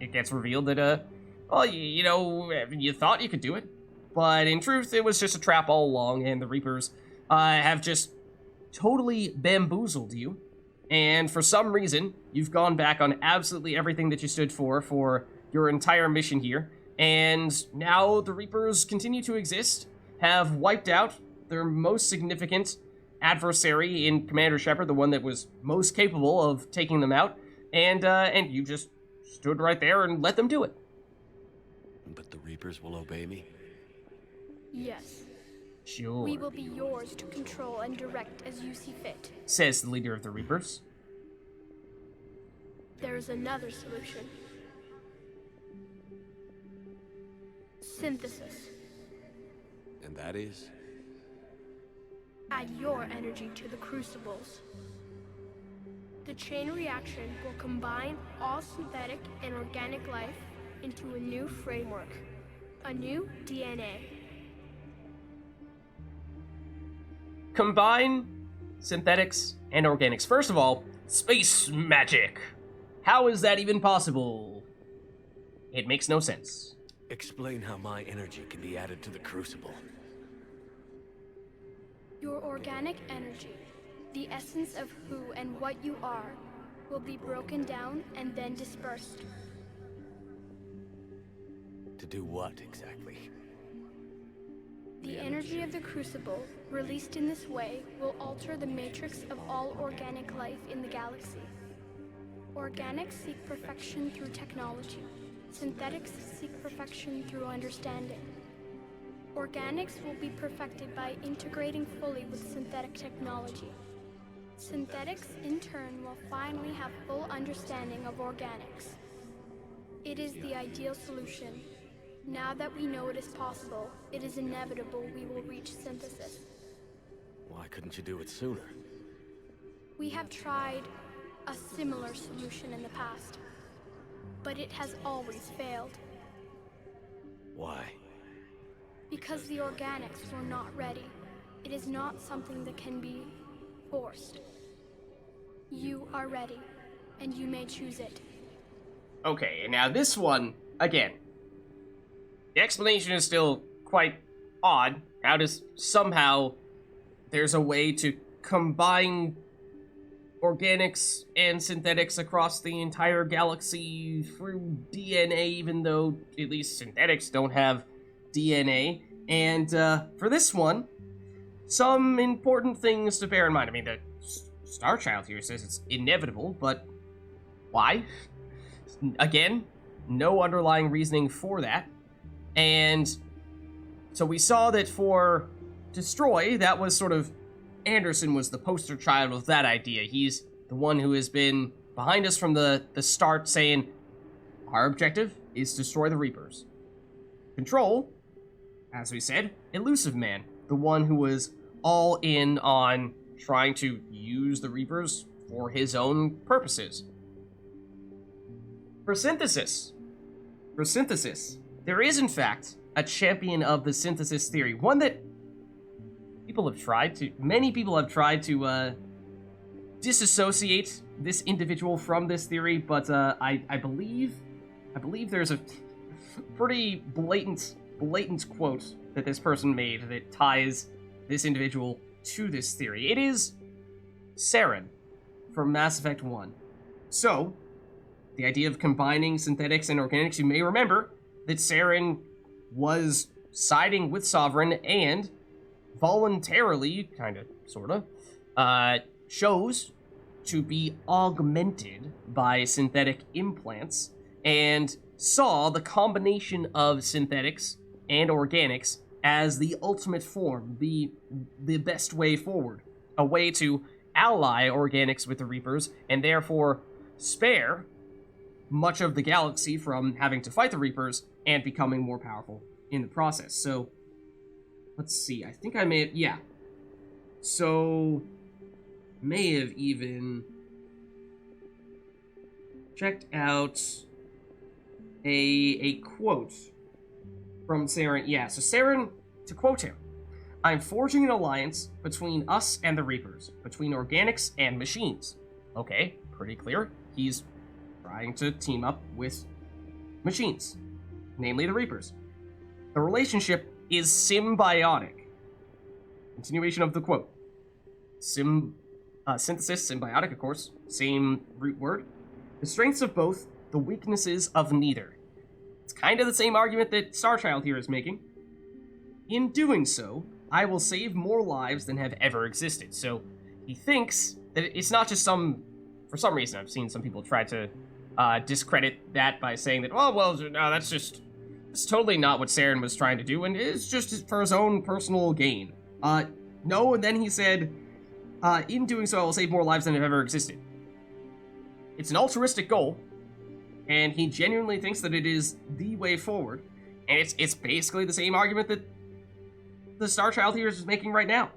it gets revealed that, you thought you could do it, but in truth, it was just a trap all along, and the Reapers have just totally bamboozled you. And for some reason, you've gone back on absolutely everything that you stood for your entire mission here. And now the Reapers continue to exist, have wiped out their most significant adversary in Commander Shepard, the one that was most capable of taking them out, and you just stood right there and let them do it. But the Reapers will obey me? Yes. Sure. We will be yours to control and direct as you see fit, says the leader of the Reapers. There is another solution. Synthesis. And that is? Add your energy to the crucibles. The chain reaction will combine all synthetic and organic life into a new framework, a new DNA. Combine synthetics and organics. First of all, space magic. How is that even possible? It makes no sense. Explain how my energy can be added to the crucible. Your organic energy, the essence of who and what you are, will be broken down and then dispersed. To do what, exactly? The energy of the crucible, released in this way, will alter the matrix of all organic life in the galaxy. Organics seek perfection through technology. Synthetics seek perfection through understanding. Organics will be perfected by integrating fully with synthetic technology. Synthetics, in turn, will finally have full understanding of organics. It is the ideal solution. Now that we know it is possible, it is inevitable we will reach synthesis. Why couldn't you do it sooner? We have tried a similar solution in the past, but it has always failed. Why? Because the organics were not ready. It is not something that can be forced. You are ready, and you may choose it. Okay, now this one, again, the explanation is still quite odd. How does somehow there's a way to combine organics and synthetics across the entire galaxy through DNA, even though at least synthetics don't have DNA. And for this one, some important things to bear in mind. I mean, the Star Child here says it's inevitable, but why? Again, no underlying reasoning for that. And so we saw that for Destroy, that was sort of, Anderson was the poster child of that idea. He's the one who has been behind us from the start, saying, our objective is to destroy the Reapers. Control, as we said, Elusive Man, the one who was all in on trying to use the Reapers for his own purposes. For synthesis, there is in fact a champion of the synthesis theory, one that many people have tried to disassociate this individual from this theory, but I believe there's a pretty blatant quote that this person made that ties this individual to this theory. It is Saren from Mass Effect 1. So, the idea of combining synthetics and organics, you may remember that Saren was siding with Sovereign and voluntarily, sorta, chose to be augmented by synthetic implants and saw the combination of synthetics and organics as the ultimate form, the best way forward, a way to ally organics with the Reapers and therefore spare much of the galaxy from having to fight the Reapers and becoming more powerful in the process. So, let's see, I think I may have, yeah. So, may have even checked out a quote from Saren. Yeah, so Saren, to quote him, I'm forging an alliance between us and the Reapers, between organics and machines. Okay, pretty clear. He's trying to team up with machines, namely the Reapers. The relationship is symbiotic. Continuation of the quote. Synthesis, symbiotic, of course, same root word. The strengths of both, the weaknesses of neither. It's kind of the same argument that Starchild here is making. In doing so, I will save more lives than have ever existed. So he thinks that it's not just for some reason, I've seen some people try to discredit that by saying that, oh, well, no, it's totally not what Saren was trying to do, and it's just for his own personal gain. No, and then he said, in doing so, I will save more lives than have ever existed. It's an altruistic goal, and he genuinely thinks that it is the way forward, and it's basically the same argument that the Starchild here is making right now.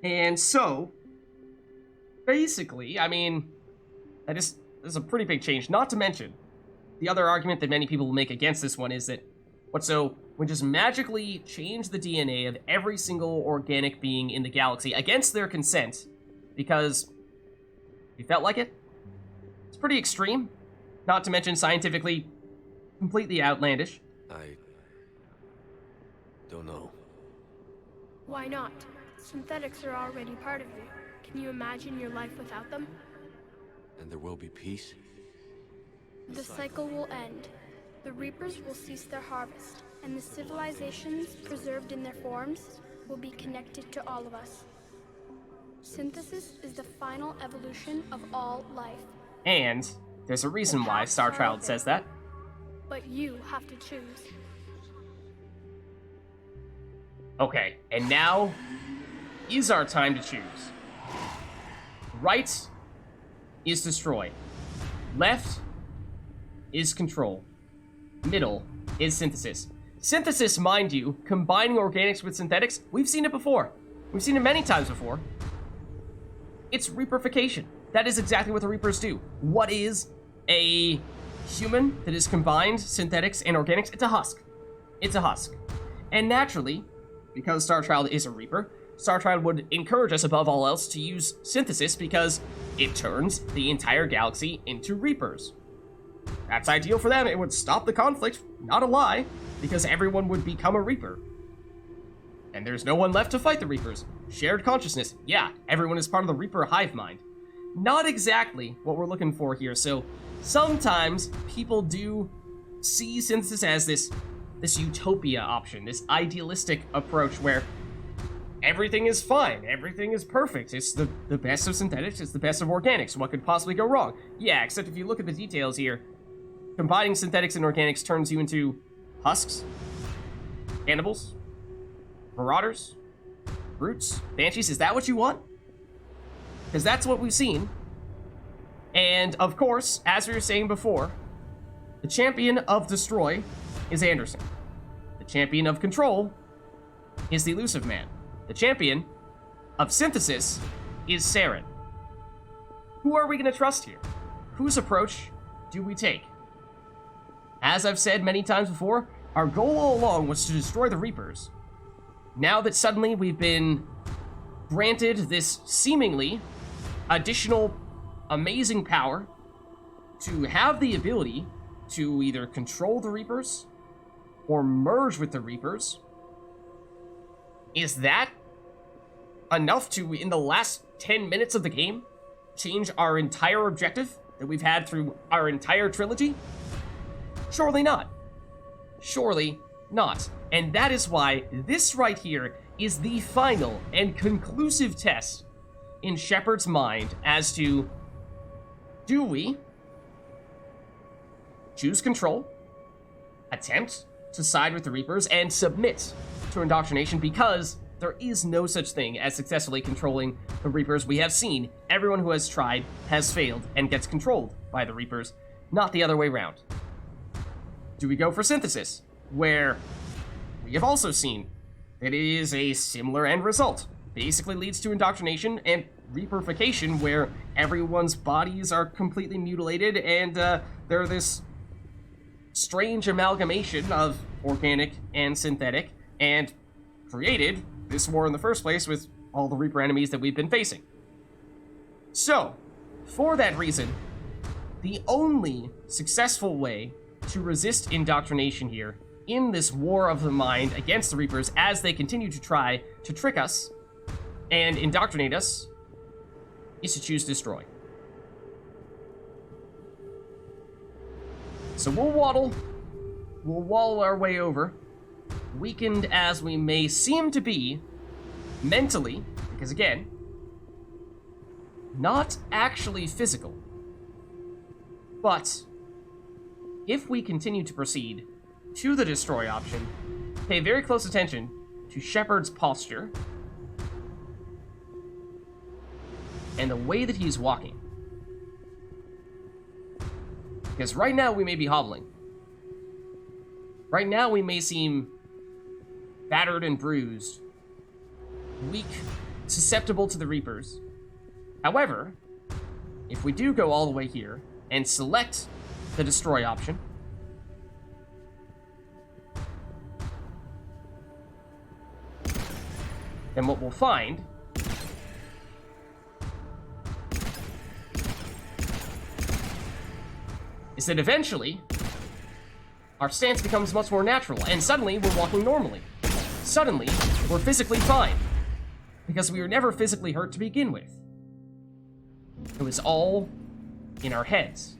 And so, basically, I mean, that is a pretty big change. Not to mention, the other argument that many people will make against this one is that, we just magically change the DNA of every single organic being in the galaxy against their consent, because we felt like it? It's pretty extreme. Not to mention scientifically completely outlandish. I don't know. Why not? Synthetics are already part of you. Can you imagine your life without them? And there will be peace? The cycle will end. The Reapers will cease their harvest, and the civilizations preserved in their forms will be connected to all of us. Synthesis is the final evolution of all life. And there's a reason why Starchild says that. But you have to choose. Okay, and now is our time to choose. Right is destroy. Left is control. Middle is synthesis. Synthesis, mind you, combining organics with synthetics, we've seen it before. We've seen it many times before. It's reaperification. That is exactly what the Reapers do. What is a human that is combined synthetics and organics? It's a husk. It's a husk. And naturally, because Starchild is a Reaper, Starchild would encourage us above all else to use synthesis because it turns the entire galaxy into Reapers. That's ideal for them. It would stop the conflict, not a lie, because everyone would become a Reaper. And there's no one left to fight the Reapers. Shared consciousness. Yeah, everyone is part of the Reaper hive mind. Not exactly what we're looking for here, so sometimes people do see synthesis as this utopia option, this idealistic approach where everything is fine, everything is perfect, it's the best of synthetics, it's the best of organics, what could possibly go wrong? Yeah, except if you look at the details here, combining synthetics and organics turns you into husks, cannibals, marauders, brutes, banshees. Is that what you want? Because that's what we've seen. And of course, as we were saying before, the champion of destroy is Anderson. The champion of control is the elusive man. The champion of synthesis is Saren. Who are we going to trust here? Whose approach do we take? As I've said many times before, our goal all along was to destroy the Reapers. Now that suddenly we've been granted this seemingly additional amazing power to have the ability to either control the Reapers or merge with the Reapers, is that enough to, in the last 10 minutes of the game, change our entire objective that we've had through our entire trilogy? Surely not. Surely not. And that is why this right here is the final and conclusive test in Shepard's mind as to, do we choose control, attempt to side with the Reapers, and submit to indoctrination, because there is no such thing as successfully controlling the Reapers. We have seen everyone who has tried has failed and gets controlled by the Reapers, not the other way around. Do we go for synthesis, where we have also seen that it is a similar end result? Basically leads to indoctrination and reaperification, where everyone's bodies are completely mutilated and they're this strange amalgamation of organic and synthetic, and created this war in the first place with all the Reaper enemies that we've been facing. So, for that reason, the only successful way to resist indoctrination here in this war of the mind against the Reapers as they continue to try to trick us and indoctrinate us is to choose destroy. So we'll waddle our way over, weakened as we may seem to be mentally, because again, not actually physical. But if we continue to proceed to the destroy option, pay very close attention to Shepard's posture and the way that he's walking. Because right now we may be hobbling. Right now we may seem battered and bruised, weak, susceptible to the Reapers. However, if we do go all the way here and select the destroy option, then what we'll find is that eventually our stance becomes much more natural, and suddenly we're walking normally. Suddenly, we're physically fine, because we were never physically hurt to begin with. It was all in our heads.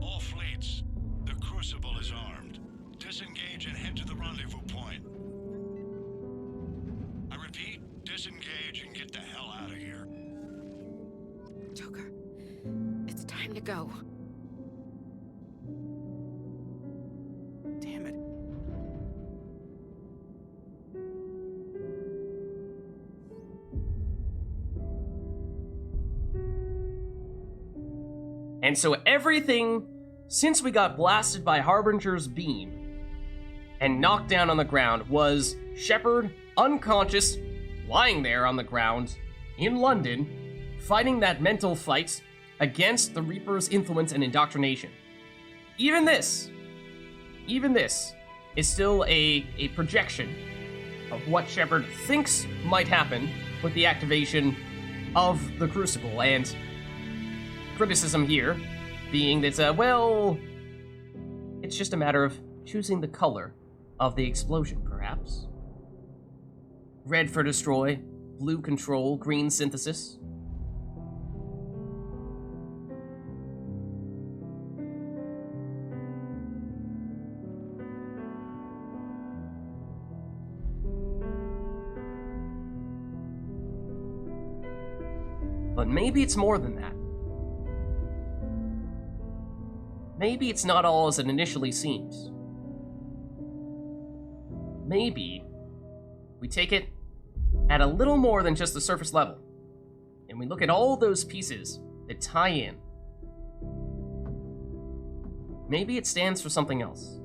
All fleets, the Crucible is armed. Disengage and head to the rendezvous point. I repeat, disengage and get the hell out of here. Joker, it's time to go. Damn it. And so everything, since we got blasted by Harbinger's beam and knocked down on the ground, was Shepard unconscious, lying there on the ground in London, fighting that mental fight against the Reaper's influence and indoctrination. Even this is still a projection of what Shepard thinks might happen with the activation of the Crucible, and criticism here being that, well, it's just a matter of choosing the color of the explosion, perhaps. Red for destroy, blue control, green synthesis. But maybe it's more than that. Maybe it's not all as it initially seems. Maybe we take it at a little more than just the surface level, and we look at all those pieces that tie in. Maybe it stands for something else.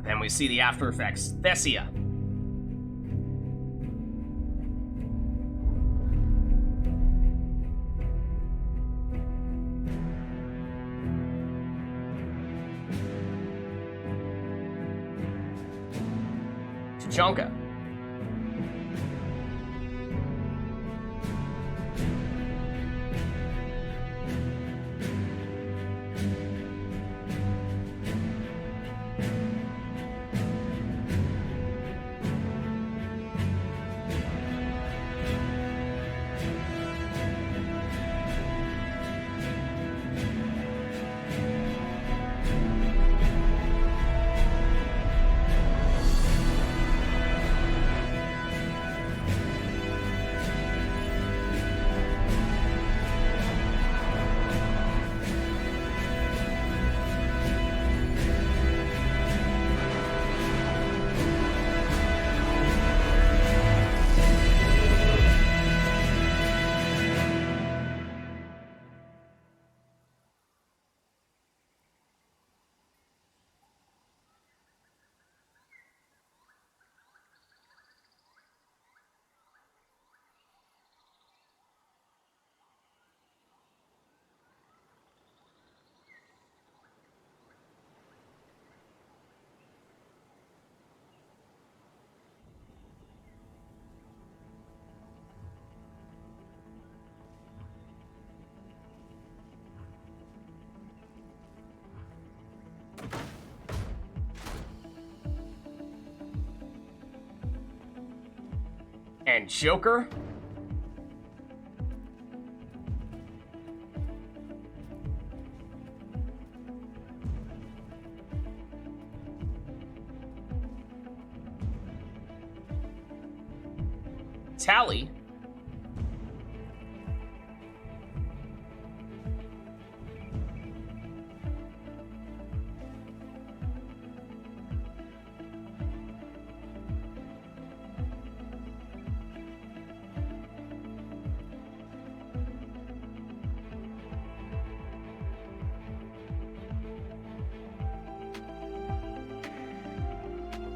Then we see the after effects. Thessia. Tachanka. And Joker? Tally?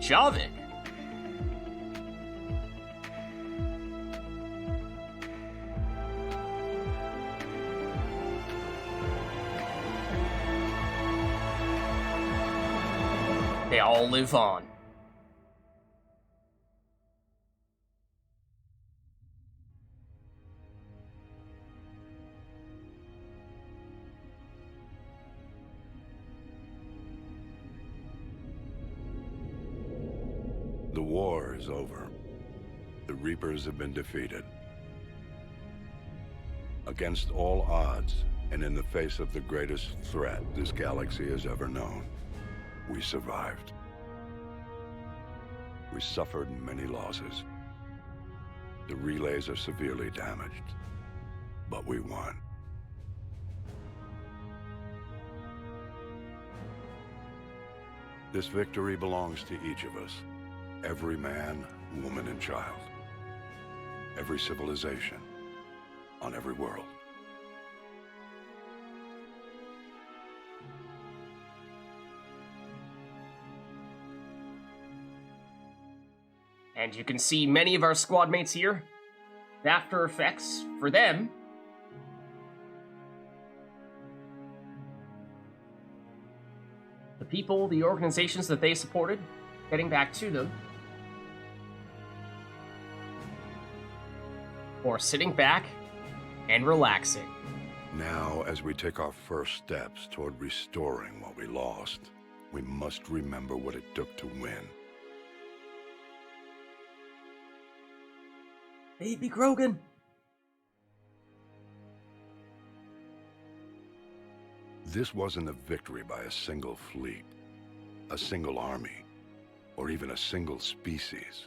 Javik? They all live on. The war is over. The Reapers have been defeated. Against all odds, and in the face of the greatest threat this galaxy has ever known, we survived. We suffered many losses. The relays are severely damaged, but we won. This victory belongs to each of us. Every man, woman, and child. Every civilization. On every world. And you can see many of our squad mates here. The after effects, for them, the people, the organizations that they supported, getting back to them, or sitting back and relaxing. Now, as we take our first steps toward restoring what we lost, we must remember what it took to win. Baby Grogan! This wasn't a victory by a single fleet, a single army, or even a single species.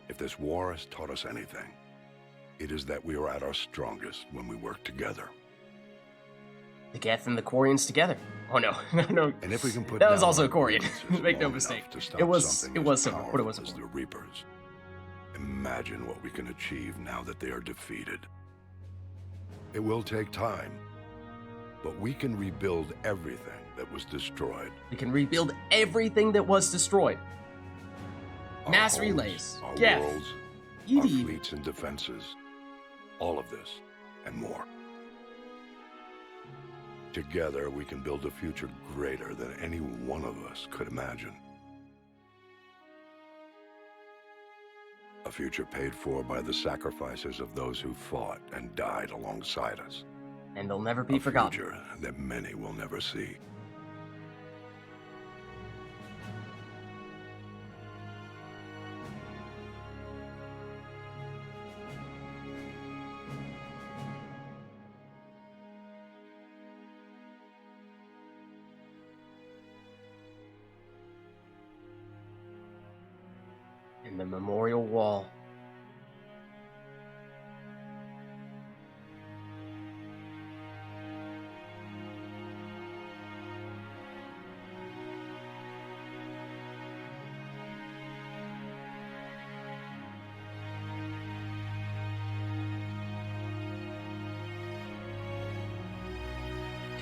If this war has taught us anything, it is that we are at our strongest when we work together. The Geth and the Quarians together. Oh no, no. And if we can put that was down also our Quarian. grievances Make no long mistake. enough to stop It was something Silver, as but it powerful wasn't. as the Reapers. Imagine what we can achieve now that they are defeated. It will take time, but we can rebuild everything that was destroyed. We can rebuild everything that was destroyed. Mass Our homes, relays, our Geth, worlds, ED. our fleets and defenses. All of this and more. Together, we can build a future greater than any one of us could imagine. A future paid for by the sacrifices of those who fought and died alongside us. And they'll never be forgotten. A future that many will never see. In the memorial wall.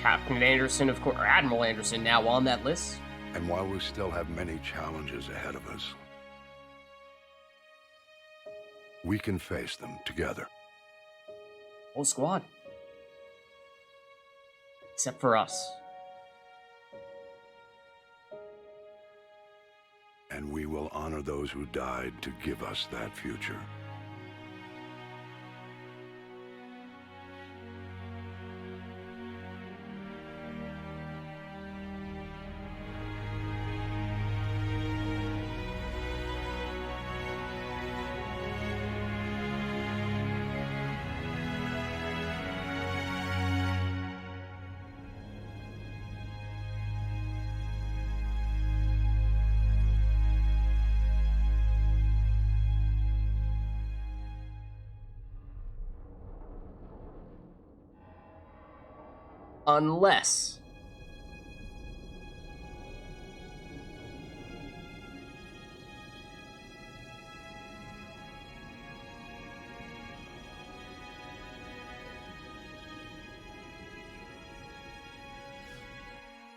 Captain Anderson, of course, or Admiral Anderson, now on that list. And while we still have many challenges ahead of us, we can face them together. Whole squad. Except for us. And we will honor those who died to give us that future. Unless...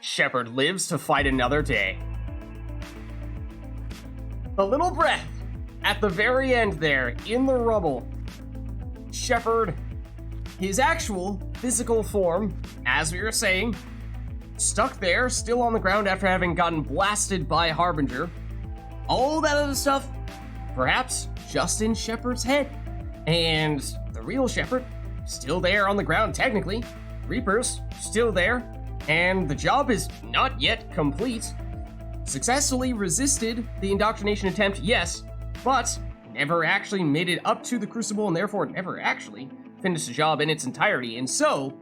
Shepard lives to fight another day. The little breath at the very end there, in the rubble. Shepard, his actual physical form, as we were saying, stuck there, still on the ground after having gotten blasted by Harbinger. All that other stuff, perhaps just in Shepard's head. And the real Shepard, still there on the ground technically. Reapers, still there. And the job is not yet complete. Successfully resisted the indoctrination attempt, yes, but never actually made it up to the Crucible and therefore never actually finished the job in its entirety. And so,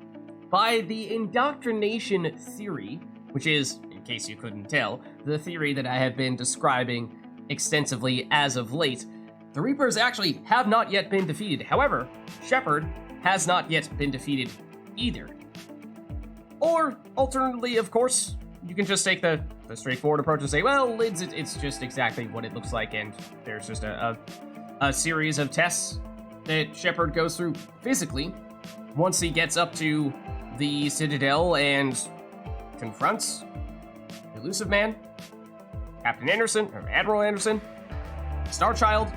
by the indoctrination theory, which is, in case you couldn't tell, the theory that I have been describing extensively as of late, the Reapers actually have not yet been defeated. However, Shepard has not yet been defeated either. Or, alternatively, of course, you can just take the straightforward approach and say, well, Lids, it's just exactly what it looks like, and there's just a series of tests that Shepard goes through physically once he gets up to the Citadel and confronts the Elusive Man, Captain Anderson, or Admiral Anderson, Starchild,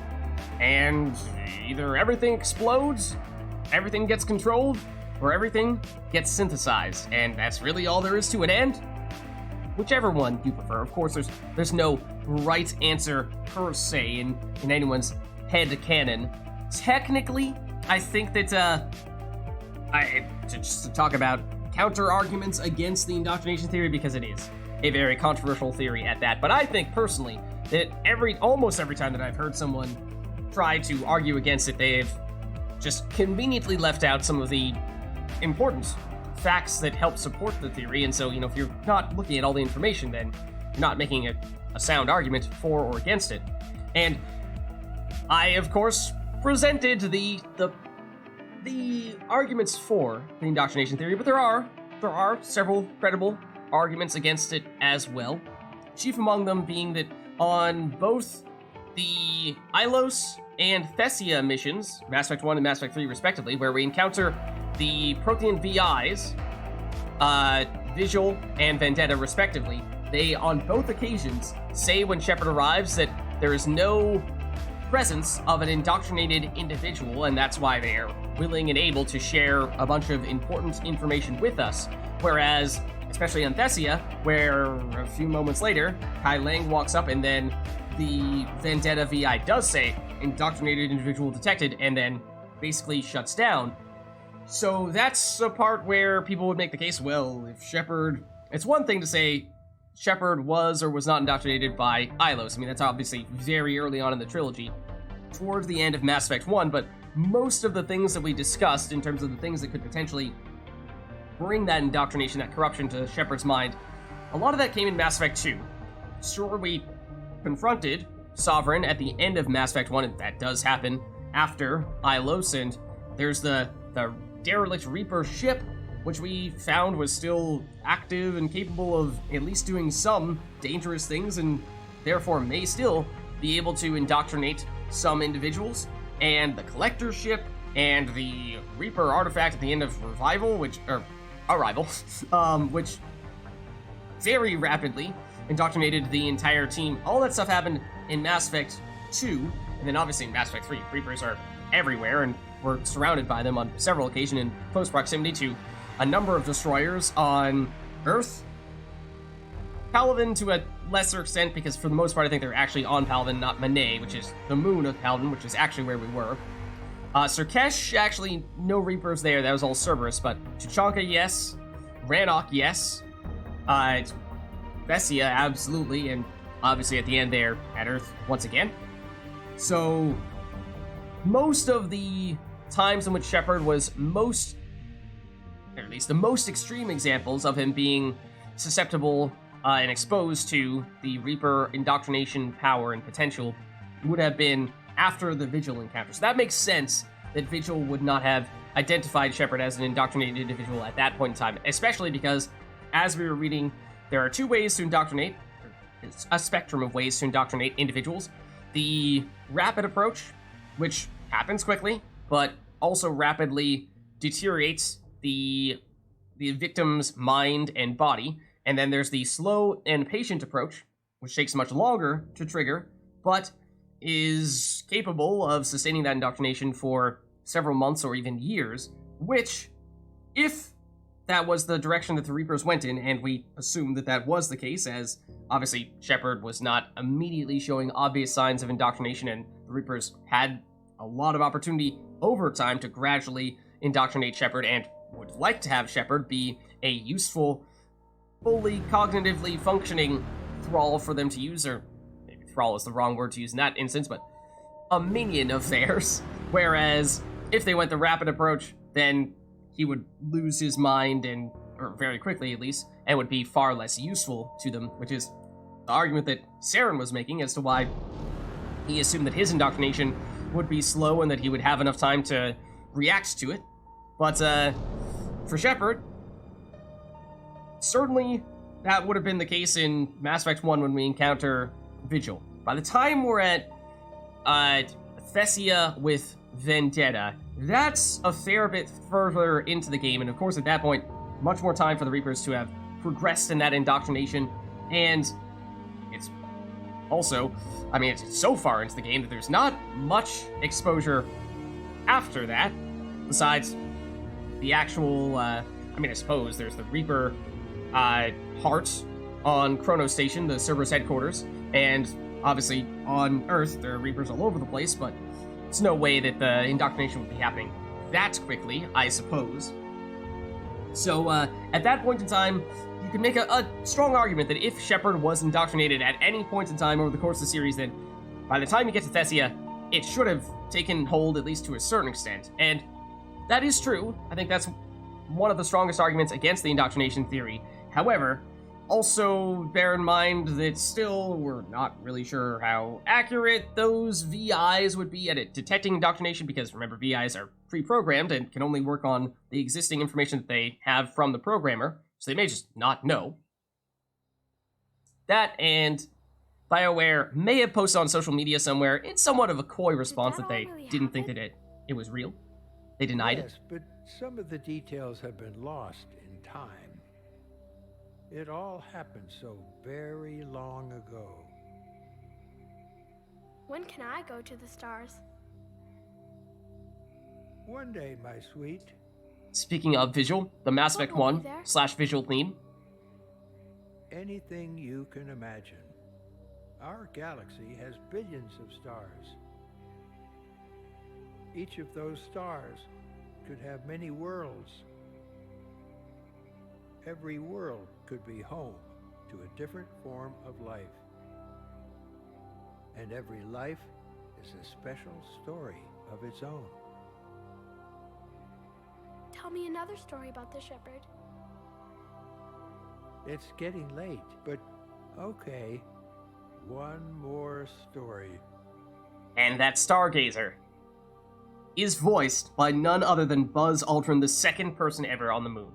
and either everything explodes, everything gets controlled, or everything gets synthesized, and that's really all there is to it. And whichever one you prefer. Of course, there's no right answer per se in anyone's head canon. Technically, I think that just to talk about counter arguments against the indoctrination theory, because it is a very controversial theory at that. But I think personally that almost every time that I've heard someone try to argue against it, they've just conveniently left out some of the important facts that help support the theory. And so, if you're not looking at all the information, then you're not making a sound argument for or against it. And I, of course, presented the arguments for the indoctrination theory, but there are several credible arguments against it as well. Chief among them being that on both the Ilos and Thessia missions, Mass Effect 1 and Mass Effect 3 respectively, where we encounter the Prothean VIs, Vigil and Vendetta respectively, they on both occasions say when Shepard arrives that there is no presence of an indoctrinated individual, and that's why they are willing and able to share a bunch of important information with us. Whereas, especially on Thessia, where a few moments later, Kai Lang walks up and then the Vendetta VI does say indoctrinated individual detected and then basically shuts down. So that's a part where people would make the case, well, if Shepard... It's one thing to say Shepard was or was not indoctrinated by Ilos. I mean, that's obviously very early on in the trilogy, towards the end of Mass Effect 1, but most of the things that we discussed in terms of the things that could potentially bring that indoctrination, that corruption to Shepard's mind, a lot of that came in Mass Effect 2. Sure, we confronted Sovereign at the end of Mass Effect 1, and that does happen after Ilos, and there's the derelict Reaper ship, which we found was still active and capable of at least doing some dangerous things, and therefore may still be able to indoctrinate some individuals. And the Collector ship, and the Reaper artifact at the end of Arrival, which very rapidly indoctrinated the entire team. All that stuff happened in Mass Effect 2, and then obviously in Mass Effect 3, Reapers are everywhere, and we're surrounded by them on several occasions in close proximity to a number of destroyers on Earth. Palaven to a lesser extent, because for the most part I think they're actually on Palaven, not Mane, which is the moon of Palaven, which is actually where we were. Surkesh, actually no Reapers there, that was all Cerberus, but Tuchanka, yes. Rannoch, yes. Thessia, absolutely, and obviously at the end there at Earth once again. So most of the times in which Shepard was most, or at least the most extreme examples of him being susceptible and exposed to the Reaper indoctrination power and potential would have been after the Vigil encounter. So that makes sense that Vigil would not have identified Shepard as an indoctrinated individual at that point in time, especially because, as we were reading, there are two ways to indoctrinate, it's a spectrum of ways to indoctrinate individuals. The rapid approach, which happens quickly, but also rapidly deteriorates the victim's mind and body. And then there's the slow and patient approach, which takes much longer to trigger, but is capable of sustaining that indoctrination for several months or even years, which, if that was the direction that the Reapers went in, and we assume that that was the case, as obviously Shepard was not immediately showing obvious signs of indoctrination, and the Reapers had a lot of opportunity over time to gradually indoctrinate Shepard, and would like to have Shepard be a useful, fully cognitively functioning thrall for them to use, or maybe thrall is the wrong word to use in that instance, but a minion of theirs. Whereas if they went the rapid approach, then he would lose his mind, or very quickly at least, and would be far less useful to them, which is the argument that Saren was making as to why he assumed that his indoctrination would be slow and that he would have enough time to react to it. But for Shepard, certainly that would have been the case in Mass Effect 1 when we encounter Vigil. By the time we're at Thessia with Vendetta, that's a fair bit further into the game, and of course at that point, much more time for the Reapers to have progressed in that indoctrination, and it's also, I mean, it's so far into the game that there's not much exposure after that, besides the actual, I suppose there's the Reaper heart on Chrono Station, the Cerberus headquarters, and obviously on Earth there are Reapers all over the place, but it's no way that the indoctrination would be happening that quickly, I suppose. So at that point in time, you can make a strong argument that if Shepard was indoctrinated at any point in time over the course of the series, then by the time you get to Thessia, it should have taken hold at least to a certain extent. And that is true. I think that's one of the strongest arguments against the indoctrination theory. However, also bear in mind that still we're not really sure how accurate those VIs would be at detecting indoctrination, because remember, VIs are pre-programmed and can only work on the existing information that they have from the programmer, so they may just not know. That, and BioWare may have posted on social media somewhere in somewhat of a coy response that they didn't think that it was real. They denied it. Yes, but some of the details have been lost in time. It all happened so very long ago. When can I go to the stars? One day, my sweet. Speaking of Vigil, the Mass Effect 1/Vigil theme. Anything you can imagine. Our galaxy has billions of stars. Each of those stars could have many worlds. Every world could be home to a different form of life. And every life is a special story of its own. Tell me another story about the Shepard. It's getting late, but okay. One more story. And that Stargazer is voiced by none other than Buzz Aldrin, the second person ever on the moon.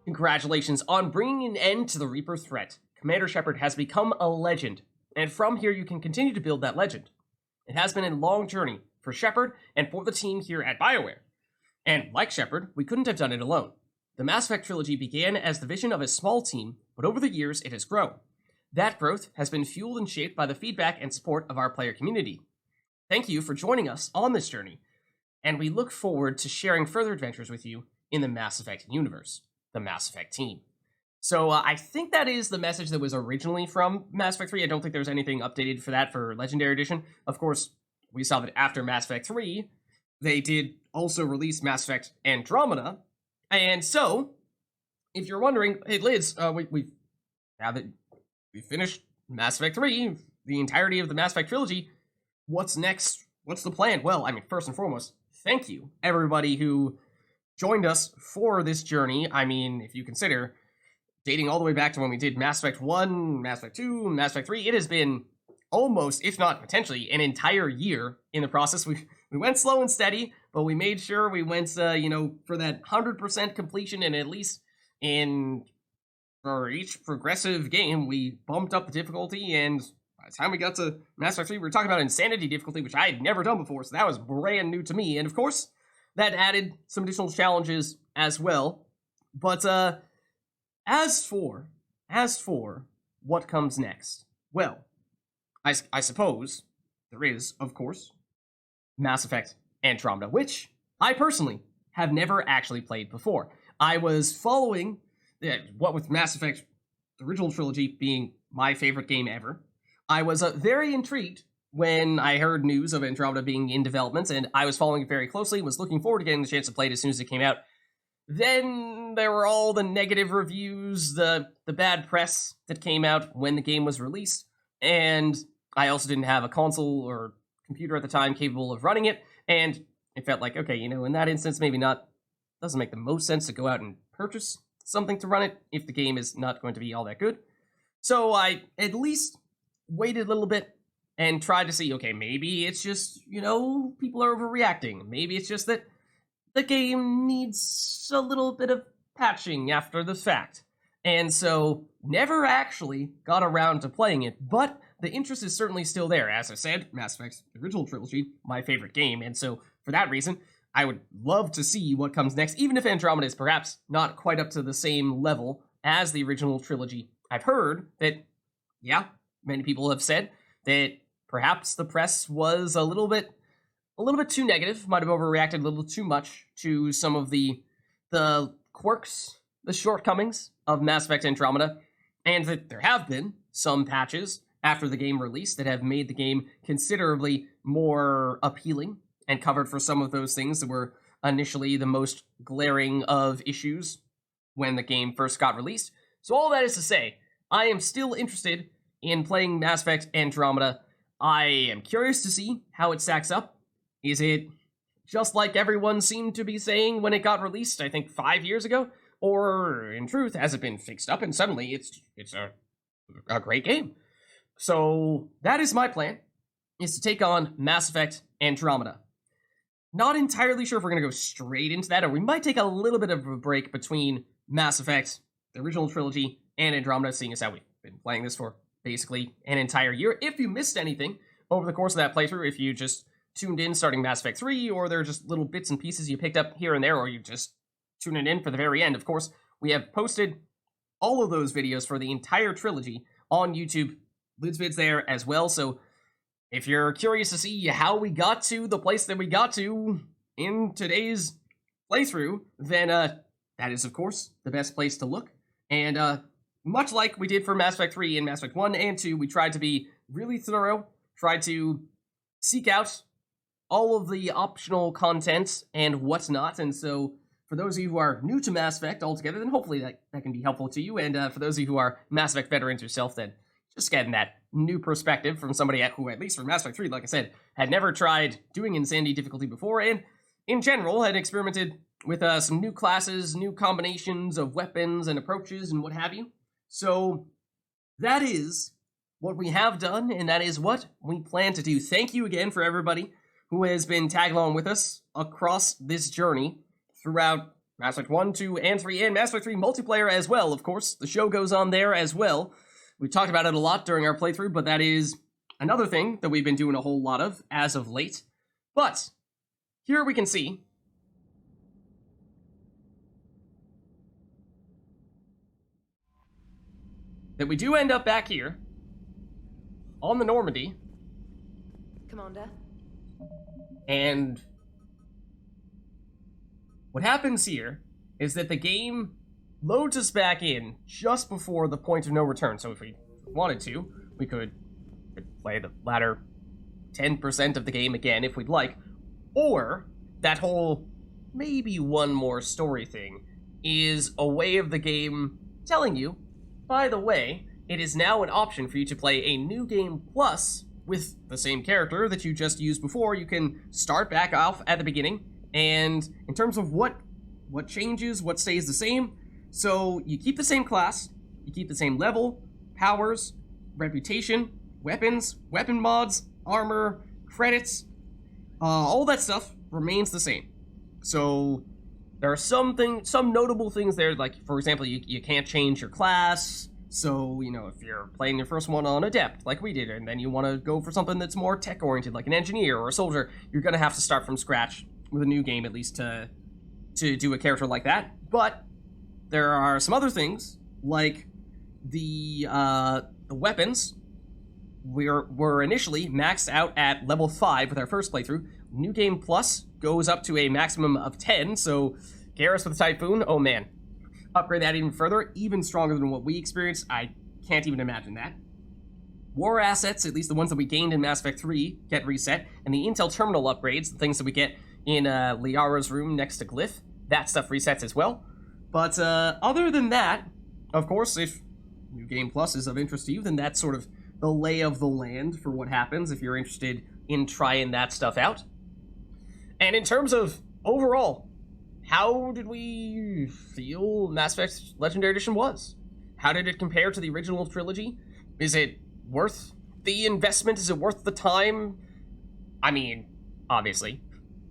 Congratulations on bringing an end to the Reaper threat. Commander Shepard has become a legend, and from here you can continue to build that legend. It has been a long journey for Shepard and for the team here at BioWare. And like Shepard, we couldn't have done it alone. The Mass Effect trilogy began as the vision of a small team, but over the years it has grown. That growth has been fueled and shaped by the feedback and support of our player community. Thank you for joining us on this journey, and we look forward to sharing further adventures with you in the Mass Effect universe, the Mass Effect team. So I think that is the message that was originally from Mass Effect 3. I don't think there's anything updated for that for Legendary Edition. Of course, we saw that after Mass Effect 3, they did also release Mass Effect Andromeda. And so, if you're wondering, hey Liz, we finished Mass Effect 3, the entirety of the Mass Effect trilogy. What's next? What's the plan? Well, I mean, first and foremost, thank you, everybody who joined us for this journey. I mean, if you consider dating all the way back to when we did Mass Effect 1, Mass Effect 2, Mass Effect 3, it has been almost, if not potentially, an entire year in the process. We went slow and steady, but we made sure we went, you know, for that 100% completion, and at least for each progressive game, we bumped up the difficulty, and by the time we got to Mass Effect 3, we were talking about Insanity difficulty, which I had never done before, so that was brand new to me, and of course, that added some additional challenges as well. But, as for what comes next, well, I suppose there is, of course, Mass Effect Andromeda, which I personally have never actually played before. I was following, what with Mass Effect, the original trilogy being my favorite game ever, I was very intrigued when I heard news of Andromeda being in development, and I was following it very closely, was looking forward to getting the chance to play it as soon as it came out. Then there were all the negative reviews, the bad press that came out when the game was released, and I also didn't have a console or computer at the time capable of running it, and it felt like, okay, you know, in that instance, maybe not, doesn't make the most sense to go out and purchase something to run it if the game is not going to be all that good. So I at least waited a little bit and tried to see, okay, maybe it's just, you know, people are overreacting. Maybe it's just that the game needs a little bit of patching after the fact. And so never actually got around to playing it, but the interest is certainly still there. As I said, Mass Effect, the original trilogy, my favorite game, and so for that reason, I would love to see what comes next, even if Andromeda is perhaps not quite up to the same level as the original trilogy. I've heard that, yeah, many people have said that perhaps the press was a little bit too negative, might have overreacted a little too much to some of the quirks, the shortcomings of Mass Effect Andromeda, and that there have been some patches after the game release that have made the game considerably more appealing and covered for some of those things that were initially the most glaring of issues when the game first got released. So all that is to say, I am still interested in playing Mass Effect Andromeda. I am curious to see how it stacks up. Is it just like everyone seemed to be saying when it got released, I think 5 years ago? Or, in truth, has it been fixed up and suddenly it's a great game? So, that is my plan, is to take on Mass Effect Andromeda. Not entirely sure if we're going to go straight into that, or we might take a little bit of a break between Mass Effect, the original trilogy, and Andromeda, seeing as how we've been playing this for basically an entire year. If you missed anything over the course of that playthrough, if you just tuned in starting Mass Effect 3, or there are just little bits and pieces you picked up here and there, or you just tuned in for the very end, of course, we have posted all of those videos for the entire trilogy on YouTube. Vids there as well, so if you're curious to see how we got to the place that we got to in today's playthrough, then that is, of course, the best place to look. And much like we did for Mass Effect 3 and Mass Effect 1 and 2, we tried to be really thorough, tried to seek out all of the optional content and whatnot, and so for those of you who are new to Mass Effect altogether, then hopefully that can be helpful to you, and for those of you who are Mass Effect veterans yourself, then just getting that new perspective from somebody who, at least for Mass Effect 3, like I said, had never tried doing Insanity difficulty before, and in general had experimented with some new classes, new combinations of weapons and approaches and what have you. So that is what we have done, and that is what we plan to do. Thank you again for everybody who has been tagging along with us across this journey throughout Mass Effect 1, 2, and 3, and Mass Effect 3 multiplayer as well, of course. The show goes on there as well. We talked about it a lot during our playthrough, but that is another thing that we've been doing a whole lot of as of late. But here we can see that we do end up back here on the Normandy. Commander? And what happens here is that the game loads us back in just before the point of no return. So if we wanted to, we could play the latter 10% of the game again if we'd like. Or that whole maybe one more story thing is a way of the game telling you, by the way, it is now an option for you to play a new game plus with the same character that you just used before. You can start back off at the beginning, and in terms of what changes, what stays the same, so you keep the same class, you keep the same level, powers, reputation, weapons, weapon mods, armor, credits, all that stuff remains the same. So there are some notable things there, like, for example, you can't change your class. So, you know, if you're playing your first one on Adept, like we did, and then you want to go for something that's more tech-oriented, like an engineer or a soldier, you're going to have to start from scratch with a new game, at least to do a character like that. But there are some other things, like the weapons. We're initially maxed out at level 5 with our first playthrough. New Game Plus goes up to a maximum of 10, so Garrus with Typhoon, oh man. Upgrade that even further, even stronger than what we experienced. I can't even imagine that. War assets, at least the ones that we gained in Mass Effect 3, get reset, and the Intel Terminal upgrades, the things that we get in Liara's room next to Glyph, that stuff resets as well. But other than that, of course, if New Game Plus is of interest to you, then that's sort of the lay of the land for what happens if you're interested in trying that stuff out. And in terms of overall, how did we feel Mass Effect Legendary Edition was? How did it compare to the original trilogy? Is it worth the investment? Is it worth the time? I mean, obviously,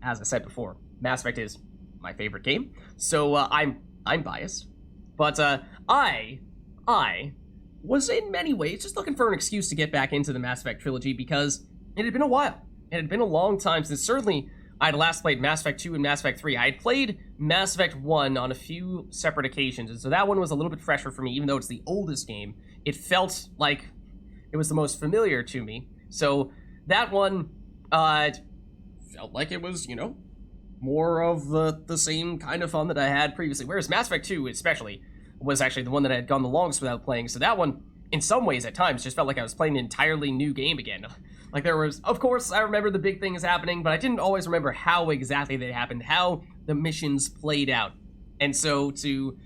as I said before, Mass Effect is my favorite game, so I'm biased. But I was in many ways just looking for an excuse to get back into the Mass Effect trilogy because it had been a while. It had been a long time since certainly I'd last played Mass Effect 2 and Mass Effect 3. I had played Mass Effect 1 on a few separate occasions, and so that one was a little bit fresher for me, even though it's the oldest game. It felt like it was the most familiar to me. So that one felt like it was, you know, more of the same kind of fun that I had previously. Whereas Mass Effect 2 especially was actually the one that I had gone the longest without playing. So that one, in some ways at times, just felt like I was playing an entirely new game again. Like there was, of course, I remember the big things happening, but I didn't always remember how exactly they happened, how the missions played out. And so to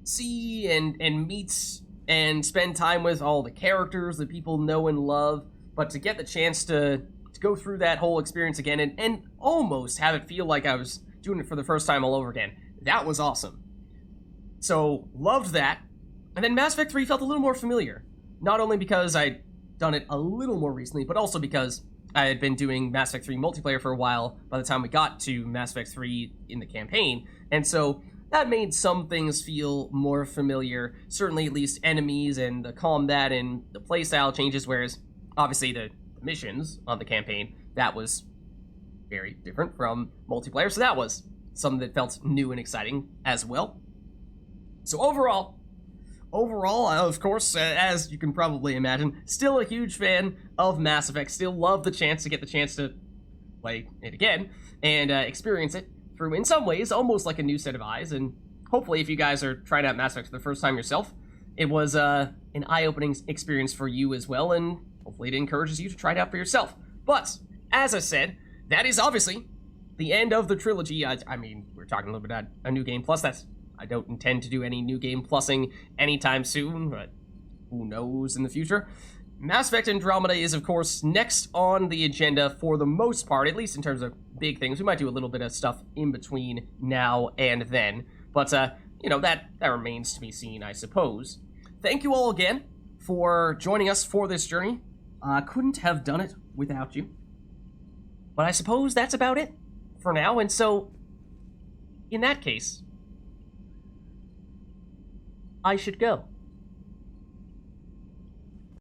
see and meet and spend time with all the characters that people know and love, but to get the chance to go through that whole experience again and almost have it feel like I was doing it for the first time all over again, that was awesome. So, loved that. And then Mass Effect 3 felt a little more familiar. Not only because I'd done it a little more recently, but also because I had been doing Mass Effect 3 multiplayer for a while by the time we got to Mass Effect 3 in the campaign. And so that made some things feel more familiar. Certainly at least enemies and the combat and the playstyle changes, whereas obviously the missions on the campaign, that was very different from multiplayer. So that was something that felt new and exciting as well. So overall, of course, as you can probably imagine, still a huge fan of Mass Effect. Still love the chance to get the chance to play it again and experience it through, in some ways, almost like a new set of eyes. And hopefully, if you guys are trying out Mass Effect for the first time yourself, it was an eye-opening experience for you as well, and hopefully it encourages you to try it out for yourself. But, as I said, that is obviously the end of the trilogy. I mean, we're talking a little bit about a New Game Plus. I don't intend to do any New Game Plussing anytime soon, but who knows in the future. Mass Effect Andromeda is, of course, next on the agenda for the most part, at least in terms of big things. We might do a little bit of stuff in between now and then, but, you know, that remains to be seen, I suppose. Thank you all again for joining us for this journey. Couldn't have done it without you. But I suppose that's about it for now, and so, in that case, I should go.